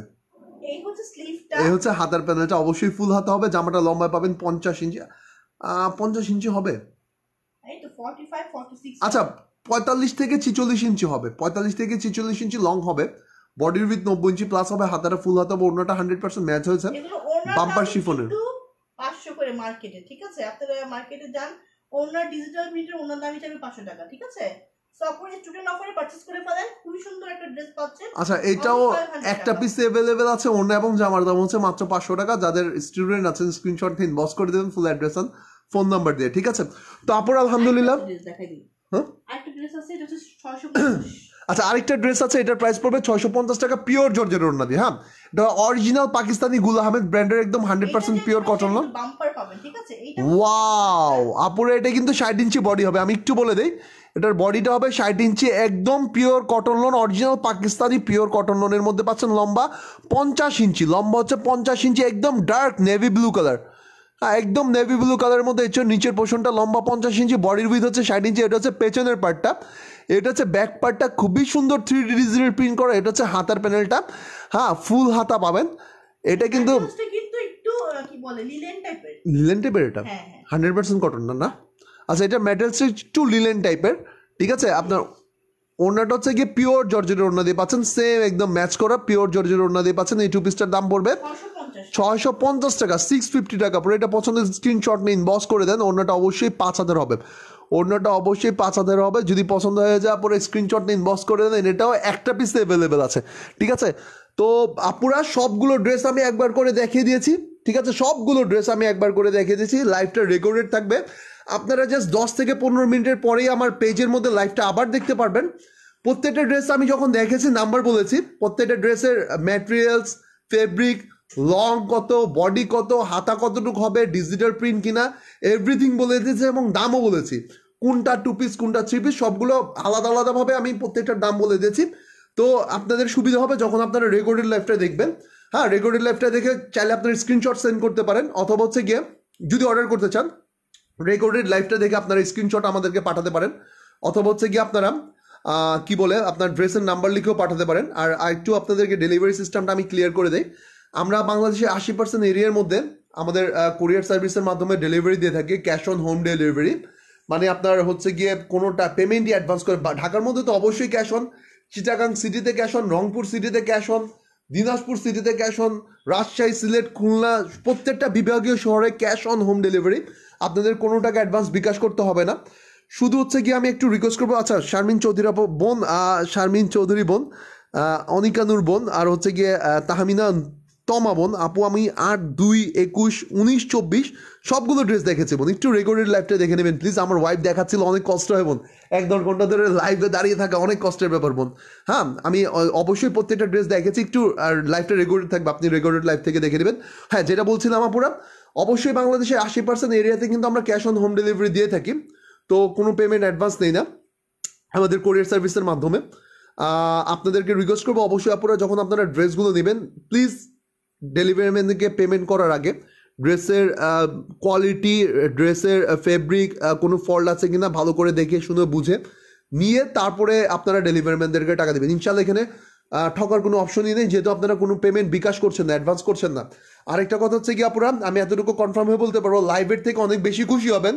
এই হচ্ছে স্লিভটা, এই হচ্ছে হাতার প্যানেলটা, অবশ্যই ফুল হাতা হবে। জামাটা লম্বায় পাবেন 50 ইঞ্চি, 50 ইঞ্চি হবে, এই তো 45 46। আচ্ছা 45 থেকে 46 ইঞ্চি হবে, 45 থেকে 46 ইঞ্চি লং হবে। বডির উইথ 90 ইঞ্চি প্লাস হবে। হাতাটা ফুল হাতা হবে, ওড়নাটা 100% ম্যাচ হয়েছে, এগুলো ওনার বাম্পার শিফনের। 500 করে মার্কেটে, ঠিক আছে? আপনারা মার্কেটে যান, ওনার ডিজিটাল প্রিন্টের ওনার দাম হিসাবে 500 টাকা, ঠিক আছে? সো আপনারা স্টুডেন্ট অফারে পারচেজ করে ফেলেন, খুবই সুন্দর একটা ড্রেস পাচ্ছেন। আচ্ছা এটাও একটা পিস अवेलेबल আছে। ওড়না এবং জামার দাম হচ্ছে মাত্র 500 টাকা। যাদের স্টুডেন্ট আছেন স্ক্রিনশট নিন, বস করে দেবেন ফুল অ্যাড্রেস আর ফোন নাম্বার দিয়ে, ঠিক আছে? তো আপুর আলহামদুলিল্লাহ, দেখাই দিই। হ্যাঁ আরেকটা ড্রেস আছে, এটা হচ্ছে 650। আচ্ছা আরেকটা ড্রেস আছে, এটার প্রাইস পড়বে 650 টাকা, পিওর জর্জের ওড়না দিয়ে। হ্যাঁ, এটা অরিজিনাল পাকিস্তানি গুল আহমেদ ব্র্যান্ডের একদম 100% পিওর কটন লন। বাম্পার পাবেন, ঠিক আছে? এইটা ওয়াও আপুরে, এটা কিন্তু 60 ইঞ্চি বডি হবে। আমি একটু বলে দেই, এটার বডিটা হবে 60 ইঞ্চি, একদম pure cotton lawn, original Pakistani pure cotton লনের মধ্যে পাচ্ছেন। লম্বা 50 ইঞ্চি, লম্বা হচ্ছে 50 ইঞ্চি, একদম ডার্ক নেভি ব্লু কালার। হ্যাঁ, একদম নেভি ব্লু কালারের মধ্যে হচ্ছে নিচের পোর্শনটা, লম্বা 50 ইঞ্চি, বডির উইথ হচ্ছে 60 ইঞ্চি। এটা হচ্ছে পেছনের পার্টটা, এটা হচ্ছে ব্যাক পার্টটা, খুবই সুন্দর 3D ডিজিটাল প্রিন্ট করা। এটা হচ্ছে হাতার প্যানেলটা, হ্যাঁ ফুল হাতা পাবেন। এটা কিন্তু কিন্তু একটু কি বলে লিলেন টাইপের, লিলেন টাইপের, এটা হ্যাঁ 100% কটন না, না? আচ্ছা এটা মেটেরিয়ালসটা একটু লিলেন টাইপের, ঠিক আছে? আপনার ওড়নাটা হচ্ছে গিয়ে পিওর জর্জের ওড়না দিয়ে পাচ্ছেন, সেম একদম ম্যাচ করা পিওর জর্জের ওড়না দিয়ে পাচ্ছেন। এই টু পিসটার দাম পড়বে 650 টাকা, 650 টাকা পরে। এটা পছন্দের স্ক্রিনশট নিন, বস করে দেন। ওড়নাটা অবশ্যই 5000 হবে, ওড়নাটা অবশ্যই 5000 হবে। যদি পছন্দ হয়ে যায় পরে স্ক্রিনশট নিন, বস করে দেন। এটাও একটা পিস অ্যাভেলেবেল আছে, ঠিক আছে? তো আপুরা সবগুলো ড্রেস আমি একবার করে দেখিয়ে দিয়েছি, ঠিক আছে? সবগুলো ড্রেস আমি একবার করে দেখিয়ে দিয়েছি। লাইভটা রেকর্ডেড থাকবে, আপনারা জাস্ট 10 থেকে 15 মিনিটের পরেই আমার পেজের মধ্যে লাইভটা আবার দেখতে পারবেন। প্রত্যেকটা ড্রেস আমি যখন দেখেছি নাম্বার বলেছি, প্রত্যেকটা ড্রেসের ম্যাটেরিয়ালস, ফেব্রিক, লং কত, বডি কত, হাতা কতটুকু হবে, ডিজিটাল প্রিন্ট কিনা, এভরিথিং বলে দিয়েছি এবং দামও বলেছি। কোনটা 2 পিস কোনটা 3 পিস সবগুলো আলাদা আলাদাভাবে আমি প্রত্যেকটার দাম বলে দিয়েছি। তো আপনাদের সুবিধা হবে যখন আপনারা রেকর্ডেড লাইভটা দেখবেন। হ্যাঁ, রেকর্ডেড লাইভটা দেখে চাইলে আপনারা স্ক্রিনশট সেন্ড করতে পারেন, অথবা হচ্ছে গিয়ে যদি অর্ডার করতে চান রেকর্ডেড লাইভটা দেখে আপনারা স্ক্রিনশট আমাদেরকে পাঠাতে পারেন, অথবা হচ্ছে গিয়ে আপনারা কি বলে আপনার ড্রেসের নাম্বার লিখেও পাঠাতে পারেন। আর একটু আপনাদেরকে ডেলিভারি সিস্টেমটা আমি ক্লিয়ার করে দিই। আমরা বাংলাদেশে 80% এরিয়ার মধ্যে আমাদের কুরিয়ার সার্ভিসের মাধ্যমে ডেলিভারি দিয়ে থাকি, ক্যাশ অন হোম ডেলিভারি। মানে আপনার হচ্ছে গিয়ে কোনোটা পেমেন্টই অ্যাডভান্স করে, ঢাকার মধ্যে তো অবশ্যই ক্যাশ অন, চিটাগাং সিটিতে ক্যাশ অন, রংপুর সিটিতে ক্যাশ অন, দিনাজপুর সিটিতে ক্যাশ অন, রাজশাহী, সিলেট, খুলনা প্রত্যেকটা বিভাগীয় শহরে ক্যাশ অন হোম ডেলিভারি। আপনাদের কোনো টাকা অ্যাডভান্স বিকাশ করতে হবে না। শুধু হচ্ছে গিয়ে আমি একটু রিকোয়েস্ট করবো, আচ্ছা শারমিন চৌধুরী বোন, শারমিন চৌধুরী বোন, অনিকানুর বোন, আর হচ্ছে গিয়ে তাহমিনা তমা বোন, আপু আমি 8, 2, 21, 19, 24 সবগুলো ড্রেস দেখেছি বোন। একটু রেকর্ডেড লাইভটা দেখে নেবেন প্লিজ। আমার ওয়াইফ দেখাচ্ছিল, অনেক কষ্ট হয় বোন, 1-1.5 ঘন্টা ধরে লাইভে দাঁড়িয়ে থাকা অনেক কষ্টের ব্যাপার বোন। হ্যাঁ, আমি অবশ্যই প্রত্যেকটা ড্রেস দেখেছি। একটু আর লাইভটা রেকর্ডেড থাকবে, আপনি রেকর্ডেড লাইভ থেকে দেখে নেবেন। হ্যাঁ, যেটা বলছিলাম আপুরা, অবশ্যই বাংলাদেশের 80% এরিয়াতে কিন্তু আমরা ক্যাশ অন হোম ডেলিভারি দিয়ে থাকি। তো কোনো পেমেন্ট অ্যাডভান্স নেই না আমাদের কোরিয়ার সার্ভিসের মাধ্যমে। আপনাদেরকে রিকোয়েস্ট করবো অবশ্যই আপনারা যখন আপনারা ড্রেসগুলো নেবেন প্লিজ ডেলিভারি ম্যানকে পেমেন্ট করার আগে ড্রেসের কোয়ালিটি, ড্রেসের ফেব্রিক, কোনো ফল্ট আছে কিনা ভালো করে দেখে শুনে বুঝে নিয়ে তারপরে আপনারা ডেলিভারি ম্যানদেরকে টাকা দেবেন। ইনশাল্লাহ এখানে ঠকার কোনো অপশনই নেই, যেহেতু আপনারা কোনো পেমেন্ট বিকাশ করছেন না, অ্যাডভান্স করছেন না। আরেকটা কথা হচ্ছে কি আপুরা, আমি এতটুকু কনফার্ম হয়ে বলতে পারবো, লাইভের থেকে অনেক বেশি খুশি হবেন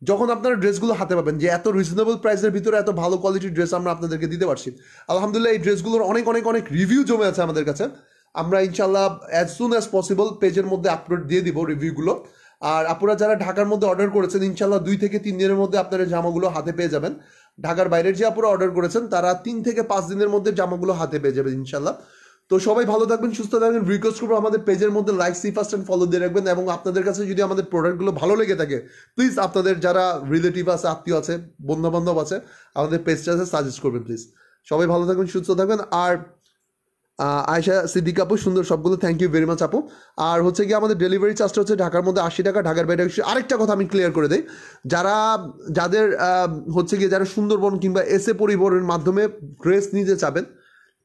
যখন আপনারা ড্রেসগুলো হাতে পাবেন, যে এত রিজনেবল প্রাইসের ভিতরে এত ভালো কোয়ালিটির ড্রেস আমরা আপনাদেরকে দিতে পারছি। আলহামদুলিল্লাহ এই ড্রেসগুলোর অনেক অনেক অনেক রিভিউ জমে আছে আমাদের কাছে। আমরা ইনশাল্লাহ অ্যাজ সুন অ্যাজ পসিবল পেজের মধ্যে আপলোড দিয়ে দিব রিভিউগুলো। আর আপনারা যারা ঢাকার মধ্যে অর্ডার করেছেন ইনশাল্লাহ 2 থেকে 3 দিনের মধ্যে আপনারা জামাগুলো হাতে পেয়ে যাবেন। ঢাকার বাইরের যে আপনারা অর্ডার করেছেন তারা 3 থেকে 5 দিনের মধ্যে জামাগুলো হাতে পেয়ে যাবেন ইনশাল্লাহ। তো সবাই ভালো থাকবেন, সুস্থ থাকবেন। রিকোয়েস্ট করবো আমাদের পেজের মধ্যে like, see first and follow দিয়ে রাখবেন। এবং আপনাদের কাছে যদি আমাদের প্রোডাক্টগুলো ভালো লেগে থাকে প্লিজ আপনাদের যারা রিলেটিভ আছে, আত্মীয় আছে, বন্ধু বান্ধব আছে, আমাদের পেজটাতে সাজেস্ট করবেন প্লিজ। সবাই ভালো থাকবেন, সুস্থ থাকবেন। আর আয়েশা সিদ্দিক আপু সুন্দর সবগুলো, থ্যাংক ইউ ভেরি মাচ আপু। আর হচ্ছে কি আমাদের ডেলিভারি চার্জটা হচ্ছে ঢাকার মধ্যে 80 টাকা, ঢাকার বাইরে 100। আরেকটা কথা আমি ক্লিয়ার করে দিই, যাদের হচ্ছে গিয়ে যারা সুন্দরবন কিংবা এসএ পরিবহনের মাধ্যমে ড্রেস নিতে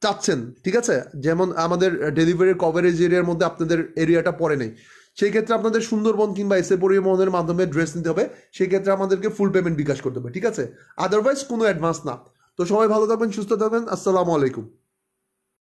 চাচ্ছেন, ঠিক আছে, যেমন আমাদের ডেলিভারির কভারেজ এরিয়ার মধ্যে আপনাদের এরিয়াটা পড়ে নেই, সেই ক্ষেত্রে আপনাদের সুন্দরবন কিংবা এসএ পরিবহনের মাধ্যমে ড্রেস নিতে হবে, সেই ক্ষেত্রে আমাদেরকে ফুল পেমেন্ট বিকাশ করতে হবে, ঠিক আছে, আদারওয়াইজ কোনো অ্যাডভান্স না। তো সবাই ভালো থাকবেন, সুস্থ থাকবেন, আসসালামু আলাইকুম।